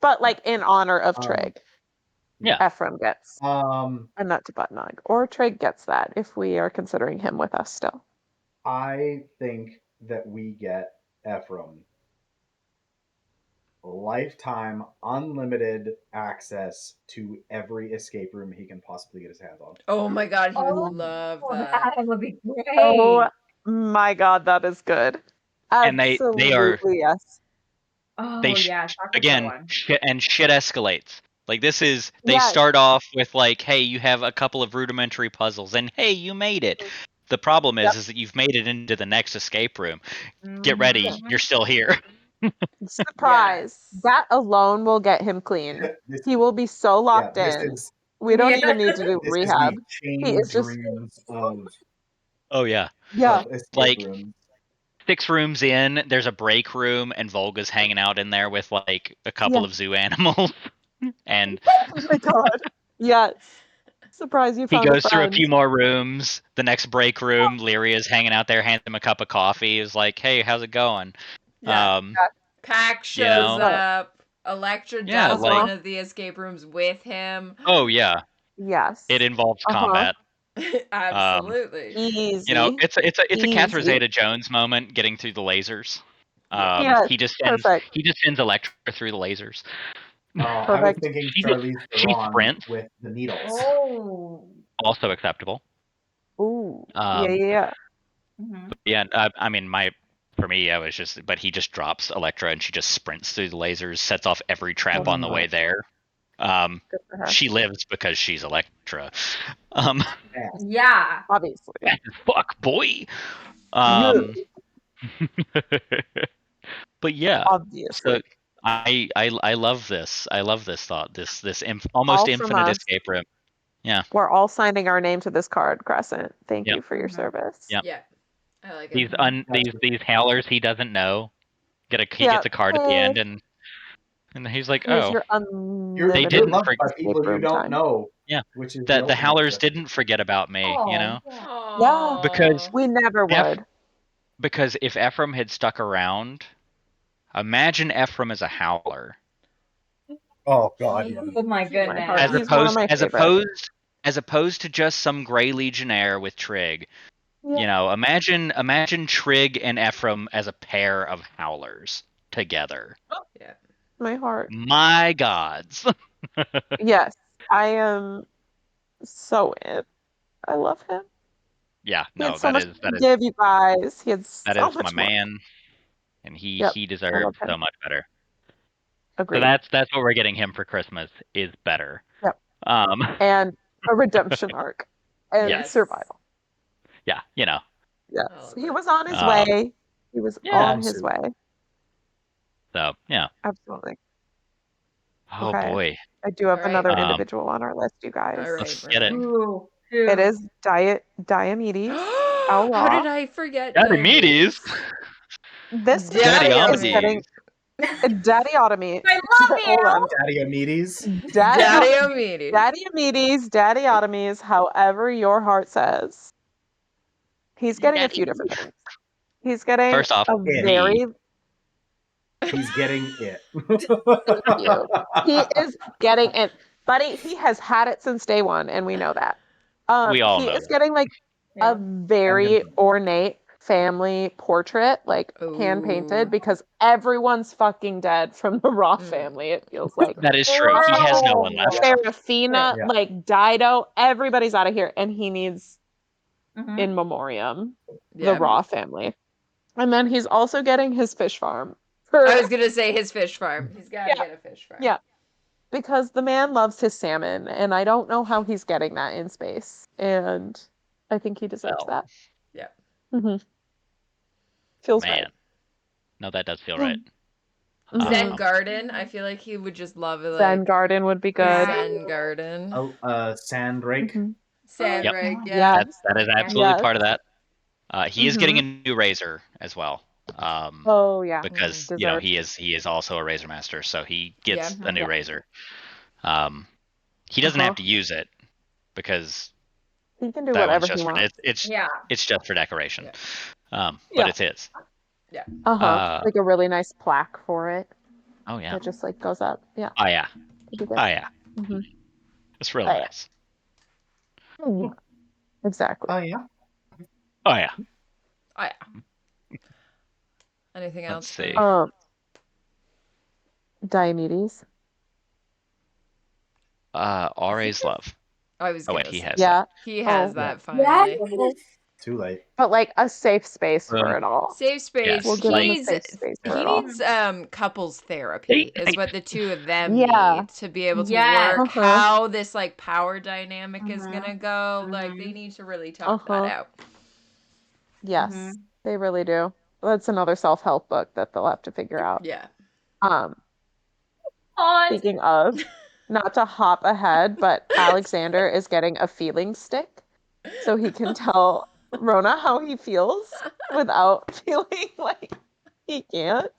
But like in honor of um, Trig, yeah. Ephraim gets um, a nut to butt mug. Or Trig gets that if we are considering him with us still. I think that we get Ephraim lifetime unlimited access to every escape room he can possibly get his hands on. Oh my god, he would Oh, love that. that would be great. Oh my god, that is good. And they are Absolutely, yes. Oh yeah, that's a good again one. shit escalates. Like this is they Yes. start off with like, hey, you have a couple of rudimentary puzzles, and hey, you made it. The problem is that you've made it into the next escape room. Get ready, you're still here. Surprise. Yes. That alone will get him clean. This, He will be so yeah, locked this in. is We don't Yeah. even need to do this is rehab. the He chain is just dreams Oh yeah. yeah. of escape Like rooms. 6 rooms in, there's a break room, and Volga's hanging out in there with like a Yeah. couple of zoo animals, and Oh my god. Yes. Surprise, you he found a goes through a friend. few more rooms. The next break room, Lyria's hanging out there, hands him a cup of coffee. Is like, "Hey, how's it going?" Yeah. Um, Pac you shows know, up. Electra yeah, does like, one of the escape rooms with him. oh yeah, it Yes. involves Uh-huh. combat. Absolutely. Easy. It's a Catherine Easy. Zeta-Jones moment getting through the lasers. Yeah. Yes. Perfect. He just sends Electra through the lasers. I was Perfect. thinking She Charlize she Theron sprints, with the needles. Oh. also acceptable. Ooh. Yeah, yeah, yeah. Yeah, I mean, for me, I was just, but he just drops Electra and she just sprints through the lasers, sets off every trap on the way there. Good for her. She lives because she's Electra. Um, Yeah. Obviously. fuck, boy. Yeah. But yeah, Obviously. so I love this. I love this thought. This almost All from infinite us. escape room. Yeah. We're all signing our name to this card, Crescent. Thank Yep. you for your service. Yep. Yeah. I like it. These howlers he doesn't know. He Yeah. gets a card at the end, and he's like, Here's oh, your they unlimited You're didn't loved by escape people you room don't time. know. yeah. Which is the The ultimate howlers gift. didn't forget about me, Oh. Yeah. because Aww. We never Eph would. because if Ephraim had stuck around, imagine Ephraim as a howler. Oh God, yeah. Oh my My heart. As goodness. He's one of opposed my as favorites. opposed as opposed to just some gray legionnaire with Trig. Yeah. Imagine Trig and Ephraim as a pair of howlers together. Yeah. My heart. My gods. Yes. I am so in. I love him. Yeah, He had no, so much to give you guys. He had that so is my much more. man, and Yep. he I love deserved him. so much better. So Agreed. that's what we're getting him for Christmas is better. Yep. and a redemption arc and Yes. survival. Yeah, you know. Yes, he was on his way. He was on his way. So yeah. Absolutely. Oh Okay. boy. I do have All right. another individual on our list, you guys. All right, Let's we're get it. ready. Who? It is Diomedes. How did I forget Diomedes? This Daddy man is Diomedes. getting Daddy-otomy. I love Hold on. Daddy-omedes. Diomedes. Daddy-omedes, Daddy-otomies, however your heart says. He's getting a few different things. He's getting First off, a very... He's getting it. Thank you. He is getting it. Buddy, he has had it since day one, and we know that. we all he know is that. getting like a very ornate family portrait, like hand painted, because everyone's fucking dead from the Raw family, it feels like. That is true. He has no one left. Serafina, like Dido, everybody's out of here, and he needs in memoriam the Raw family. And then he's also getting his fish farm. I was gonna say his fish farm. He's got to get a fish farm. Yeah. Because the man loves his salmon, and I don't know how he's getting that in space. And I think he deserves that. Yeah. Feels right. No, that does feel right. Zen Garden. I feel like he would just love it. Like, Zen Garden would be good. Zen Garden. Sandrake. Sandrake, yeah. That is absolutely part of that. He is getting a new razor as well. Because you know he is also a razor master, so he gets a new razor. He doesn't have to use it because he can do whatever he wants. It's just for decoration. But it's his. Yeah. Like a really nice plaque for it. Oh yeah. That just like goes up. Yeah. Oh yeah. Oh yeah. It's really nice. Yeah. Exactly. Oh yeah. Oh yeah. Oh yeah. Anything else? Let's see. Diomedes. R.A.'s love. I was gonna he say. has that. He has that finally. Too late. But like a safe space for it all. Safe space. Yes. We'll give him a safe space for he it all. needs couples therapy is what the two of them need to be able to work how this like power dynamic is gonna go. Like they need to really talk that out. Yes, they really do. That's another self-help book that they'll have to figure out. Yeah. Speaking of, not to hop ahead, but Alexander is getting a feeling stick so he can tell Rona how he feels without feeling like he can't.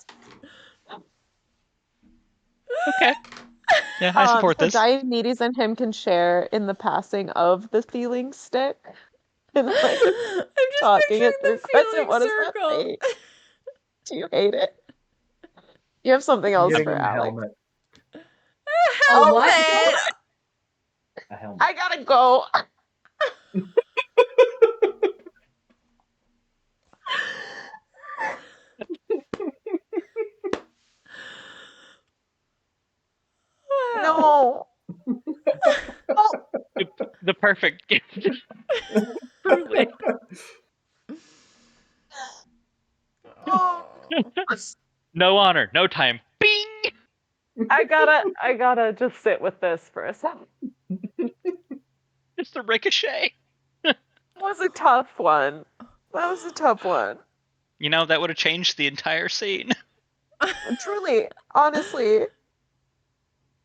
Okay. Yeah, I support this. Diomedes and him can share in the passing of the feeling stick. And like I'm just talking it through. feeling What circle. does that mean? Do you hate it? You have something else for Alex. Helmet. A what? A helmet. I gotta go. No. The perfect gift. No honor, no time. Bing. I gotta just sit with this for a second. Just a ricochet. That was a tough one. You know, that would have changed the entire scene. Truly, honestly.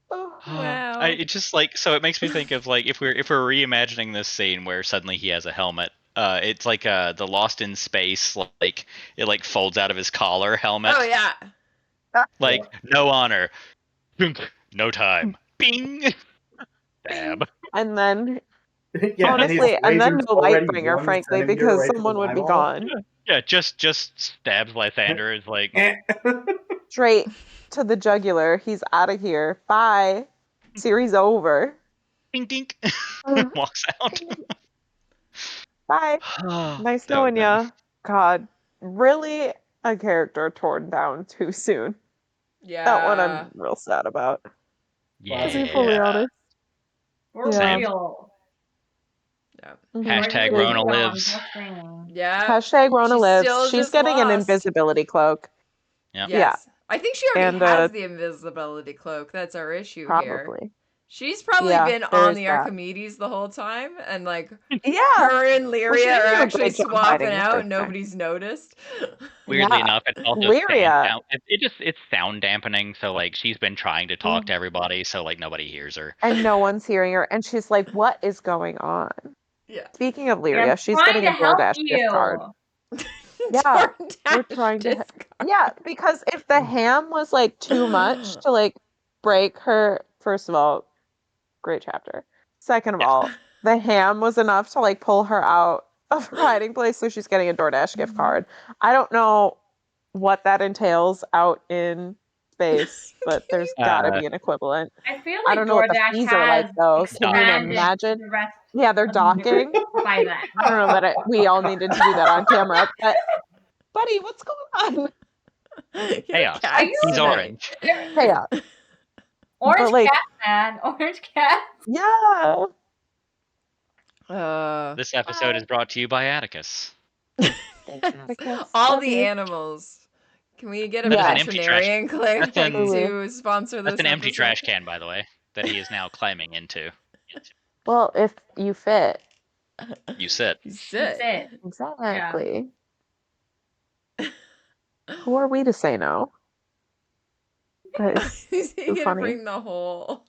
Oh, wow. It just like so it makes me think of like if we're reimagining this scene where suddenly he has a helmet. It's like the Lost in Space, like it like folds out of his collar helmet. Oh yeah. Like no honor, no time, bing, stab. And then honestly, and then no Lightbringer, frankly, because someone would be gone. Yeah, just stabs Lysander. Is like straight to the jugular. He's out of here. Bye. Series over. Dink dink. Walks out. Bye. Nice knowing ya. God, really a character torn down too soon. Yeah. That one I'm real sad about. Yeah. To be fully honest. For real. Yeah. Hashtag Rona lives. Yeah. Hashtag Rona lives. She's getting an invisibility cloak. Yep. Yes. I think she already And, has the invisibility cloak. That's our issue here. Probably. She's probably Yeah, been there on is the that. Archimedes the whole time, and like Yeah. her and Well, she Lyria didn't are do a actually great job swapping hiding the out, first and time. nobody's noticed. Weirdly Yeah. enough, it's also Lyria. sound dampening. So like she's been trying to talk to everybody, so like nobody hears her. And no one's hearing her. And she's like, what is going on? Yeah. Speaking of I'm Lyria, she's trying getting to a help DoorDash gift card. you. Yeah, we're DoorDash trying to. discard. Yeah, because if the ham was like too much to like break her, first of all, great chapter. Second of all, the ham was enough to like pull her out of her hiding place, so she's getting a DoorDash gift card. I don't know what that entails out in space, but there's got to be an equivalent. I feel I like don't know what the DoorDash fees are like has though. Can you expanded imagine? the rest Yeah, they're of the universe docking. by then. I don't know that we all needed to do that on camera, but buddy, what's going on? Chaos. Are you He's orange. Chaos. Orange But, like- cat, man. Orange cat. Yeah. This episode is brought to you by Atticus. Atticus, All love the you. animals. Can we get a That is an empty trash- veterinarian clinic that's an- to sponsor this? That's an empty episode? trash can, by the way, that he is now climbing into. Well, if you fit. You sit. You sit. That's it. Exactly. Who are we to say no? That is He's so gonna funny. bring the whole.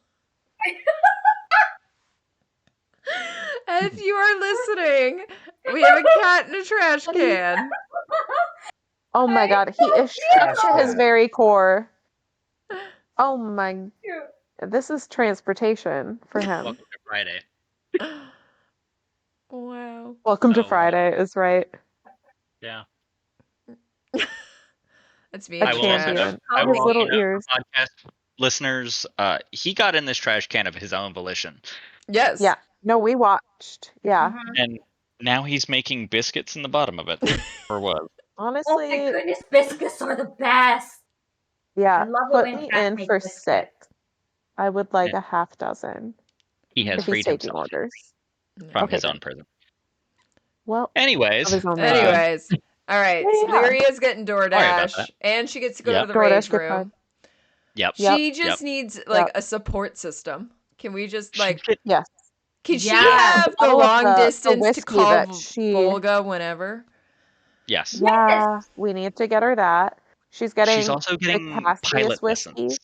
If you are listening, we have a cat in a trash can. Oh my god, he is shook to his very core. Oh my. This is transportation for him. Welcome to Friday. Wow. Welcome to Oh, wow. Friday is right. Yeah. That's me. A I will also champion. note, I His will also little note ears. for podcast listeners, he got in this trash can of his own volition. Yes. Yeah. No, we watched. Yeah. And now he's making biscuits in the bottom of it. Or what? Oh Honestly, my goodness, biscuits are the best. yeah. I love it Put when me cats in make for biscuits. 6. I would like Yeah. a half dozen He has if he's freed taking himself orders. from Okay, his good. own prison. Well, Anyways, of his own making. Anyways, all right. So Yeah. Lyria's getting Sorry about DoorDash, that. and she gets to go Yep. to the DoorDash rage gift card. room. Yep. She just needs like a support system. Can we just like? Yes. Can she Yes. have the Bottle of long the distance to whiskey call that she- Volga whenever? Yes. Yeah, we need to get her that. She's getting She's also getting the Cassius pilot whiskey. lessons.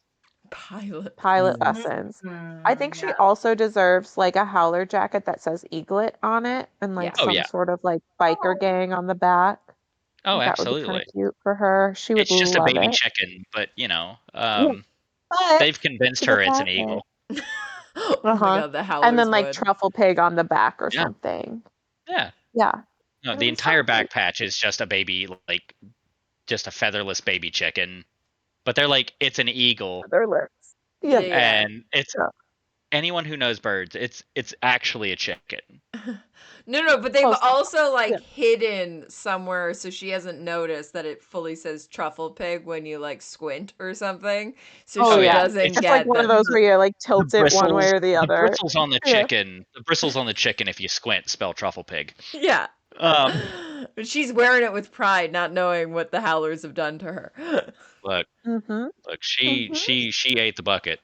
Pilot. Lessons. I think she also deserves like a howler jacket that says Eaglet on it and like Yeah. Oh, some yeah. sort of like biker gang on the back. Oh, That would be kind absolutely. of cute for her. She would It's just a love baby it. chicken, but But they've convinced she's her a it's an cat. eagle. Oh my god, the howlers And then like would. truffle pig on the back or Yeah. something. Yeah. Yeah. No, It'll the be entire so back cute. patch is just a baby, like, just a featherless baby chicken. But they're like, it's an eagle. Their lips. Yeah. And it's Yeah. anyone who knows birds, it's actually a chicken. No, but they've Close enough. also like Yeah. hidden somewhere so she hasn't noticed that it fully says truffle pig when you like squint or something. So Oh, she yeah. doesn't It's get It's like one of those where you like tilt it one way or the The other. bristles on the Yeah. chicken. The bristles on the chicken, if you squint, spell truffle pig. Yeah. Um, But she's wearing it with pride, not knowing what the howlers have done to her. look, Mm-hmm. she ate the bucket.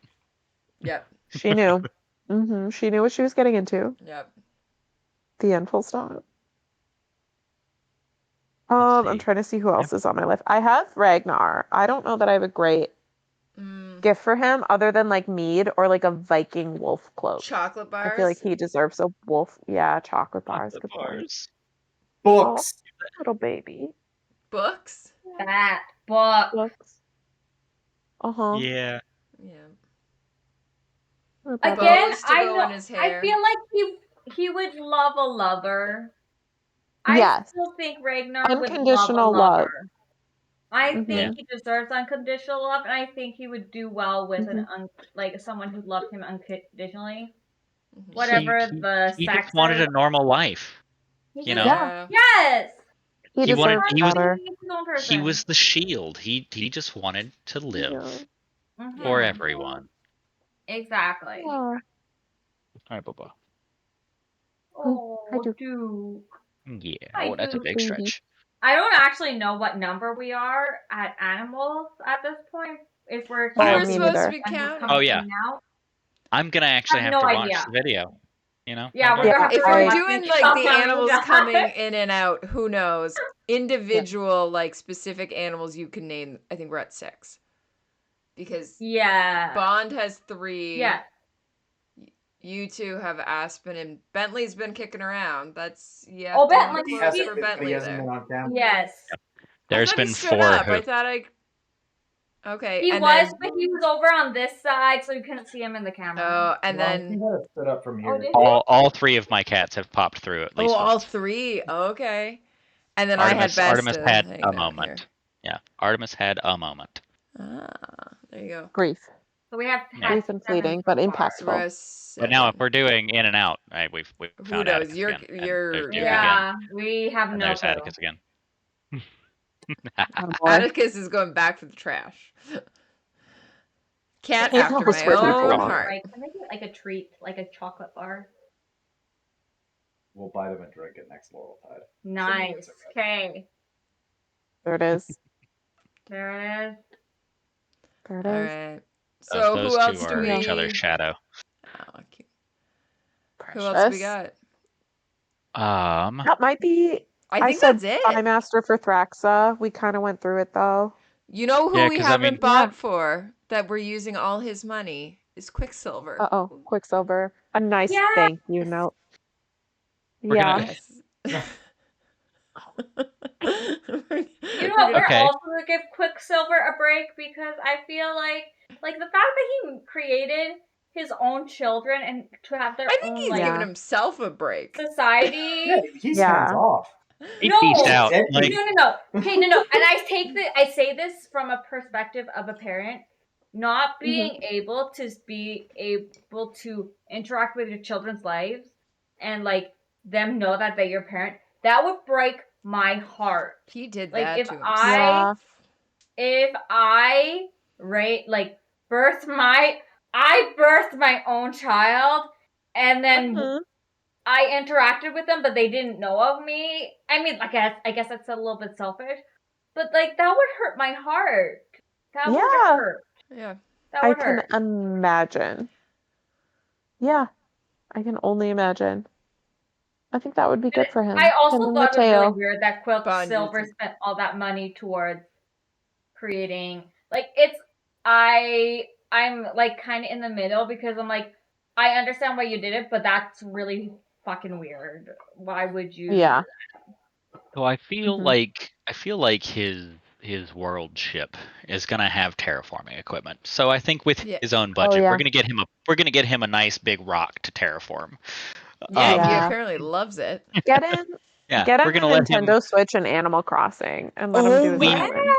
Yep. She knew. Mm-hmm. She knew what she was getting into. Yep. The end, full stop. see. I'm trying to see who else is on my list. I have Ragnar. I don't know that I have a great gift for him other than like mead or like a Viking wolf cloak. Chocolate bars. I feel like he deserves a wolf. Yeah, chocolate bars. Chocolate Good point. bars. Books. Oh, little baby. Books. That book. Books. Uh-huh. Yeah. Yeah. Again, Bows to I go know. in his hair. I feel like he would love a lover. I Yes. still think Ragnar would love a Unconditional love. lover. I Mhm. think he deserves unconditional love, and I think he would do well with like someone who loved him unconditionally. Whatever the He sex just wanted is. a normal life. He You just- know? Yeah. Yes. He He wanted- deserves he was- better. He's his own He person. was the shield. He just wanted to live Mhm. for everyone. Exactly. Yeah. All right, Bubba. Oh, I do. dude. Yeah. I Oh, that's a do. big stretch. I don't actually know what number we are at animals at this point. If we're Oh, You were me supposed neither. to be and he's counting. coming Oh, yeah. in now. I'm gonna actually have no to watch idea. the video. You know? Yeah, we're Yeah, gonna have If to we're watch doing the like the video. animals coming in and out, who knows? Individual, like specific animals you can name. I think we're at 6 because Yeah. Bond has 3. Yeah. You two have Aspen, and Bentley's been kicking around. That's Oh, to Bentley, close Yes, for but Bentley he hasn't there. been on camera. Yes. I There's thought he been stood 4 up. who I thought okay. He and was, then, but he was over on this side, so you couldn't see him in the camera. oh, and No, I then think I stood up from here. did he? all 3 of my cats have popped through at least all once. 3. Okay. And then I had Artemis Besta had hanging a out moment. here. Yeah, Artemis had a moment. Ah, there you go. Brief. So we have Yeah. Brief and fleeting, but impactful. So we're at 7. But now if we're doing in and out, we've Who found knows? Atticus You're again. And you're there's Duke Yeah, again. we have And no there's clue. Atticus again. Oh, boy. Atticus is going back for the trash. Cat Can't after help us my where they own belong. heart. Right, can I get like a treat, like a chocolate bar? We'll buy them a drink at next Laureltide. Nice. Okay. There it is. There it is. There it All is. right. So Those who else two do are we? each other's shadow. Oh, cute. Precious. Who else do we got? That might be. I think said that's it. Spymaster for Thraxa. We kind of went through it though. You know who Yeah, we 'cause I haven't mean- bought for that we're using all his money is Quicksilver. Quicksilver. A nice Yes! thank you note. We're Yeah. gonna- Yes. You know what? We're Okay. also gonna give Quicksilver a break because I feel like the fact that he created his own children and to have their I think own he's like giving himself a break. society. Yeah, he's Yeah. hands off. He No. peaced out. No, Like, No. Okay, no. And I say this from a perspective of a parent, not being able to interact with your children's lives and like them know that they're your parent. That would break my heart. He did Like, that if to himself. Yeah. If I birthed my own child and then I interacted with them, but they didn't know of me. I mean, I guess that's a little bit selfish, but like that would hurt my heart. That would hurt. Yeah. That I would can hurt. imagine. Yeah. I can only imagine. I think that would be good for him. I also Him and thought it was really Mateo. weird that Quicksilver spent all that money towards creating. Like I'm like kind of in the middle because I'm like, I understand why you did it, but that's really fucking weird. Why would you? Yeah. so I feel like his world ship is gonna have terraforming equipment. So I think with his own budget, yeah. we're gonna get him a nice big rock to terraform. Yeah, he Yeah. apparently loves it. Get in. Yeah, Get we're him a gonna let him Nintendo Switch and Animal Crossing and let him do his my island.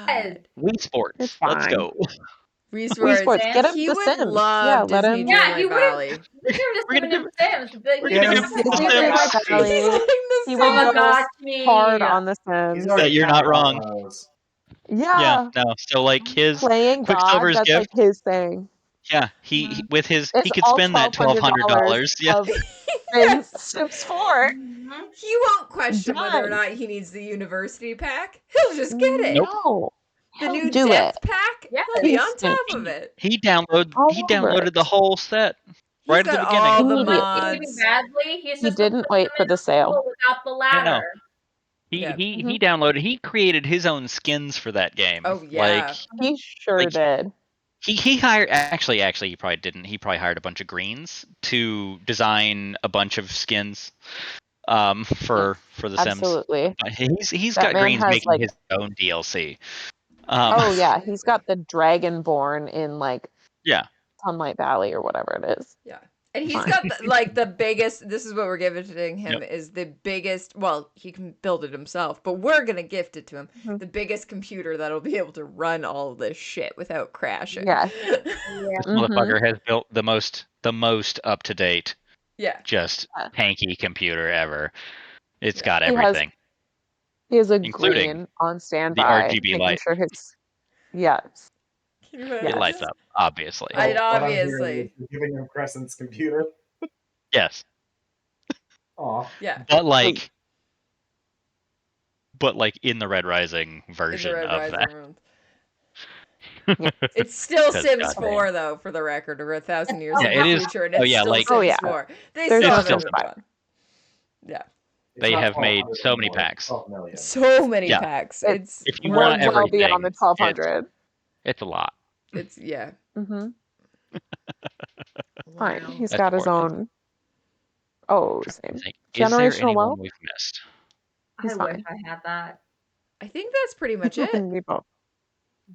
God. Wii Sports. It's Let's fine. go. Wii Wii Sports. Get him He The would Sims. love let Disney him. Yeah, he Dreamlight would. Valley. We could have just We're given gonna him Sims. But we're he gonna doesn't give have him to Disney do Sims. that. Dreamlight Valley. He's like He the would Oh my go god, me. hard on The He's Sims. already You're not counted on wrong. those. Yeah. No. So like his Playing God, Quicksilver's that's gift. like his thing. Yeah, he with his It's he could all spend that $1,200. Yeah, of Sims 4. He won't question whether or Done. not he needs the university pack. He'll just get it. No. The He'll new do depth it. pack. Yeah. He'll be on Instant. top of it. he All over downloaded it. the whole set He's right at the got beginning. all the Immediately. Doing mods. badly. He's He just gonna didn't put wait them for in the sale. school without the Yeah, no. ladder. He downloaded. He created his own skins for that game. Oh Like yeah. He sure did. he hired actually he probably didn't. He probably hired a bunch of greens to design a bunch of skins for the Sims. Absolutely. He's That got man greens has, making like- his own DLC. Oh yeah, he's got the Dragonborn in like Yeah. Sunlight Valley or whatever it is. Yeah. And he's Fine. got the biggest, this is what we're gifting him, is the biggest, well, he can build it himself, but we're going to gift it to him. Mhm. The biggest computer that'll be able to run all this shit without crashing. Yeah. This motherfucker has built the most up to date, just tanky computer ever. It's got everything. He has a including green on standby, RGB making light. sure his yes. Can you It imagine? lights up, obviously. I'd What I'm hearing obviously. is you're giving him Crescent's computer. Yes, Aw. Yeah. but like in the Red Rising version Red of Rising that. world. It's still 'Cause Sims goddamn. 4, though, for the record, or 1,000 years Yeah, in it the is. future, and Oh it's yeah, still like Sims yeah. 4. They There's still it's haven't still moved on. Yeah. It's they not have made 1200 so many anymore, it's packs. 12 million. So many Yeah. packs. It's If you we're want well beyond the everything, 1200. it's a lot. It's yeah. Mm-hmm. Fine. Wow. He's That's got his important. own. Oh, Trying to same. think, is there Generational anyone wealth. we've missed? He's I wish fine. I had that. I think that's pretty much it. We both.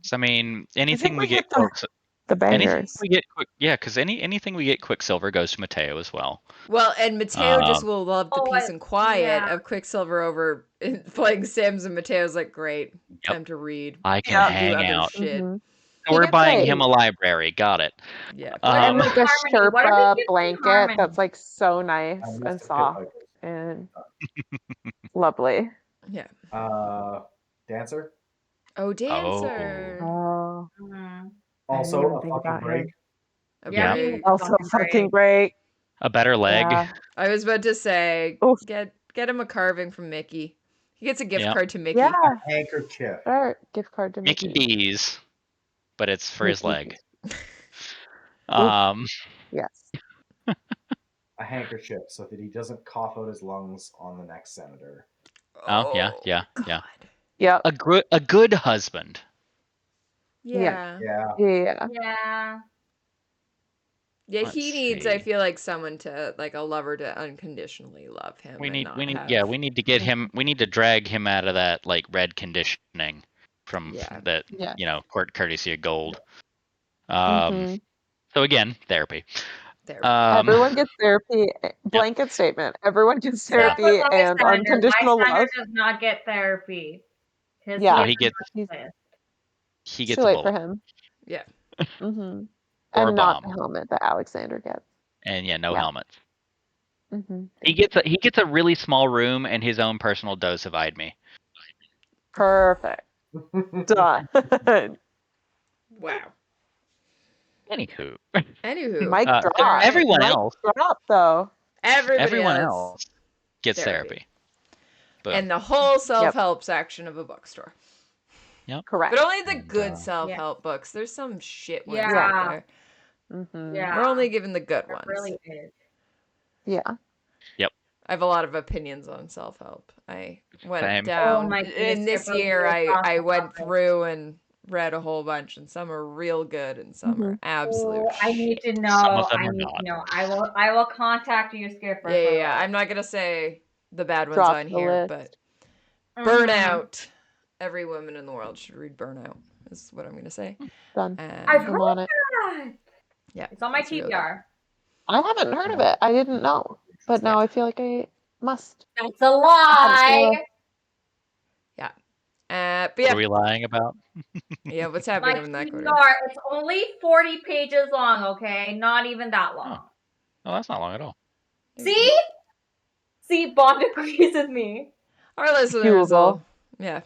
So, I mean, I anything think we we get hit the anything bangers. we get quick, yeah, because anything we get Quicksilver goes to Mateo as well. Well, and Mateo just Um, will love the Oh, peace and quiet yeah. of Quicksilver over playing Sims, and Mateo's like, great, Yep. time to read. I can Yeah. Do hang other out. shit. Mhm. So we're gets buying a- him a library. Got it. Yeah. And like a Harmony, what are we Sherpa giving blanket Harmony? that's like so nice I'm and just a soft kid, and lovely. Yeah. Dancer. Oh, Dancer. Oh, Mhm. Also didn't a think fucking about break. him. A Yeah, break. he needs Also, fucking break. A better leg. Yeah. I was about to say, Oof. get him a carving from Mickey. He gets a gift Yep. card to Mickey. Yeah. Handkerchief. Sure. Gift card to Mickey Mickey. D's, but it's for his Mickey. leg. Um, Yes. A handkerchief so that he doesn't cough out his lungs on the next senator. Oh, yeah. God. Yep. A good husband. Yeah. Yeah. Yeah. Yeah. Yeah, Let's he needs, I see. feel like, someone to, like, a lover to unconditionally love him. We and need not we need have... yeah, we need to get him we need to drag him out of that like red conditioning from Yeah. that Yeah. courtesy of gold. Mhm. So again, therapy. There. Everyone gets therapy. Blanket statement. Everyone gets Except for therapy and Lysander. unconditional Lysander love. does not get therapy. Yeah. Well, he gets He's he it's gets too a late for bullet him. Yeah. Mhm. or a And not the bomb, helmet that Alexander gets. and no Yeah. helmets. Mhm. He gets a really small room and his own personal dose of I'd me. Perfect. Done. Wow. Anywho, Anywho, drop. everyone Mic else, drop though. everybody else else gets therapy. Boom. and the whole self-help section of a bookstore. Yep. Correct. But only the good self-help Yeah. books. There's some shit ones Yeah. out there. Mhm. Yeah. We're only giving the good It ones. really is. Yeah. I have a lot of opinions on self-help. I went Same. down Oh my goodness, in this Skipper, we year. were I talking went about this. through and read a whole bunch, and some are real good, and some are absolute. Oh, I need to Some know. of them I are need not. to know. I will contact you, Skipper. Yeah. I'm not gonna say the bad ones Drop on the here, list. but Mhm. Burnout. Every woman in the world should read Burnout. Is what I'm gonna say. Done. I've I'm heard on it. that. Yeah, It's on my it's really good. TBR. I haven't heard of it. I didn't know. But now I feel like I must. That's a lie. But What are we lying about? yeah, what's My happening in that quarter? TBR. It's only 40 pages long. Okay, not even that long. Oh, that's not long at all. See? See, Bond agrees with me. Our listeners will, yeah.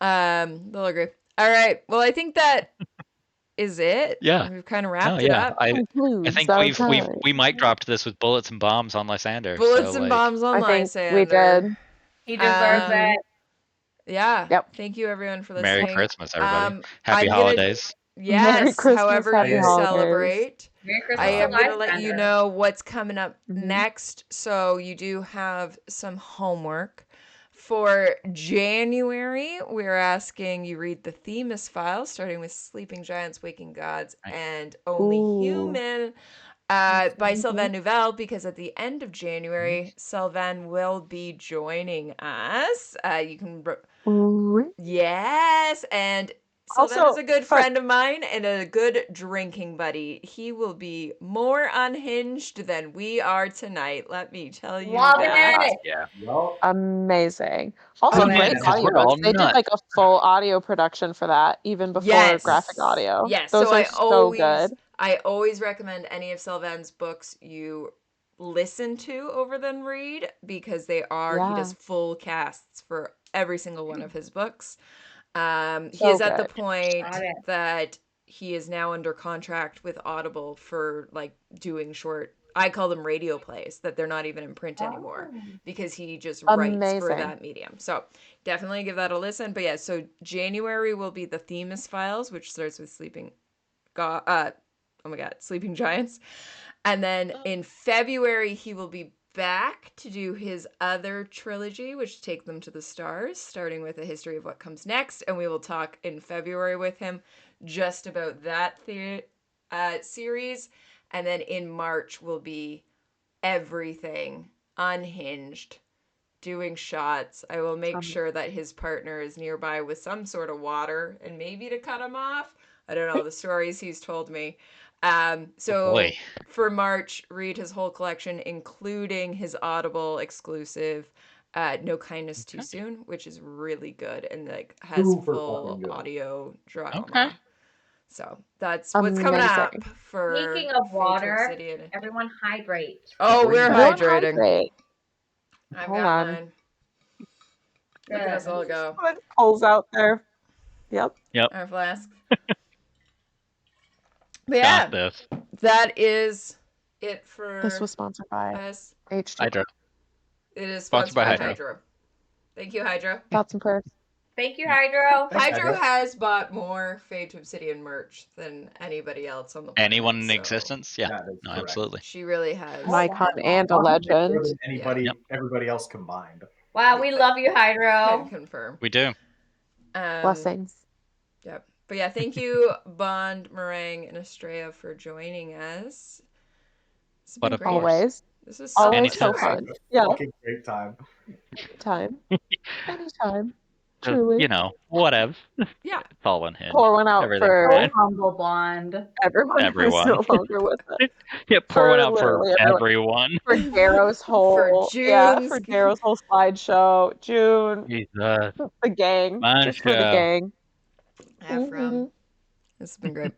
They'll agree. All right. Well, I think that is it. Yeah. We've kind of wrapped Oh, it yeah. up. I think we mic dropped this with bullets and bombs on Lysander. Bullets so, and like, bombs on I think Lysander. we did. He deserves it. Yeah. Yep. Thank you, everyone, for Merry listening. Christmas, everybody. I'm Happy gonna- holidays. Yes. Merry Christmas, however happy you holidays. celebrate. Merry Christmas I am to going to let you Lysander. know what's coming up Mhm. next. So you do have some homework. For January, we're asking you read the Themis files, starting with Sleeping Giants, Waking Gods, Right. and Only Human by Sylvain Nouvel, because at the end of January, Sylvain will be joining us. You can... Yes, and Sylvain Also, is a good friend of mine and a good drinking buddy. He will be more unhinged than we are tonight, let me tell you Loving that. it. Yeah. Well, Amazing. Also, Okay. great Because we're audiobooks. all They did nuts. like a full audio production for that, even before graphic audio. Yes, Those so are so good. I always recommend any of Sylvain's books you listen to over than read, because he does full casts for every single one of his books. He is at the point Got it. that he is now under contract with Audible for like doing short I call them radio plays, that they're not even in print anymore because he just writes for that medium. So definitely give that a listen. But yeah, so January will be the Themis Files, which starts with Sleeping Giants. And then in February, he will be back to do his other trilogy, which Take Them to the Stars, starting with A History of What Comes Next. And we will talk in February with him just about that series. And then in March will be everything, Unhinged, doing shots. I will make sure that his partner is nearby with some sort of water and maybe to cut him off. I don't know the stories he's told me. So for March, read his whole collection, including his Audible exclusive, No Kindness Too Soon, which is really good and like has full audio drama. Okay. So that's what's coming up for. Speaking of water, everyone hydrate. Oh, we're hydrating. I've Hold got on. mine. Look at us all go. Pulls out there. Yep. Our flask. But yeah, that is it for. This was sponsored by us. Hydro. It is sponsored by Hydro. Thank you, Hydro. Thoughts and prayers. Thank you, Hydro. Hydro has bought more Fade to Obsidian merch than anybody else on the planet. Anyone in existence? Yeah, no, absolutely. She really has. An icon and a legend. Everybody else combined. Wow, we love you, Hydro. Can confirm. We do. Blessings. Yep. But yeah, thank you, Bond, Meringue, and Estrella for joining us. But of great. Always. This is always so fun. Yeah. Great time. Anytime. Truly. You know, whatever. Yeah. It's all one hit. Pour one out for humble Bond. Everyone who's no longer with us. Yeah, pour one out for everyone. For Darrow's whole for Darrow's whole slideshow. June. Jesus. The gang. Just for the gang. This has been great.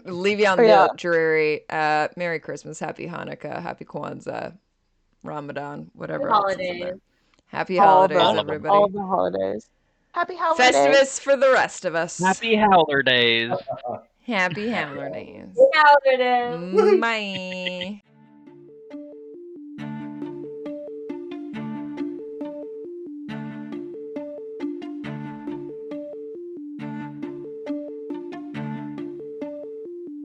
Leave you on the dreary. Merry Christmas, Happy Hanukkah, Happy Kwanzaa, Ramadan, whatever else is in there. Happy holidays, everybody. All the holidays. Happy holidays. Festivus for the rest of us. Happy holidays. Happy holidays. Happy holidays. Bye.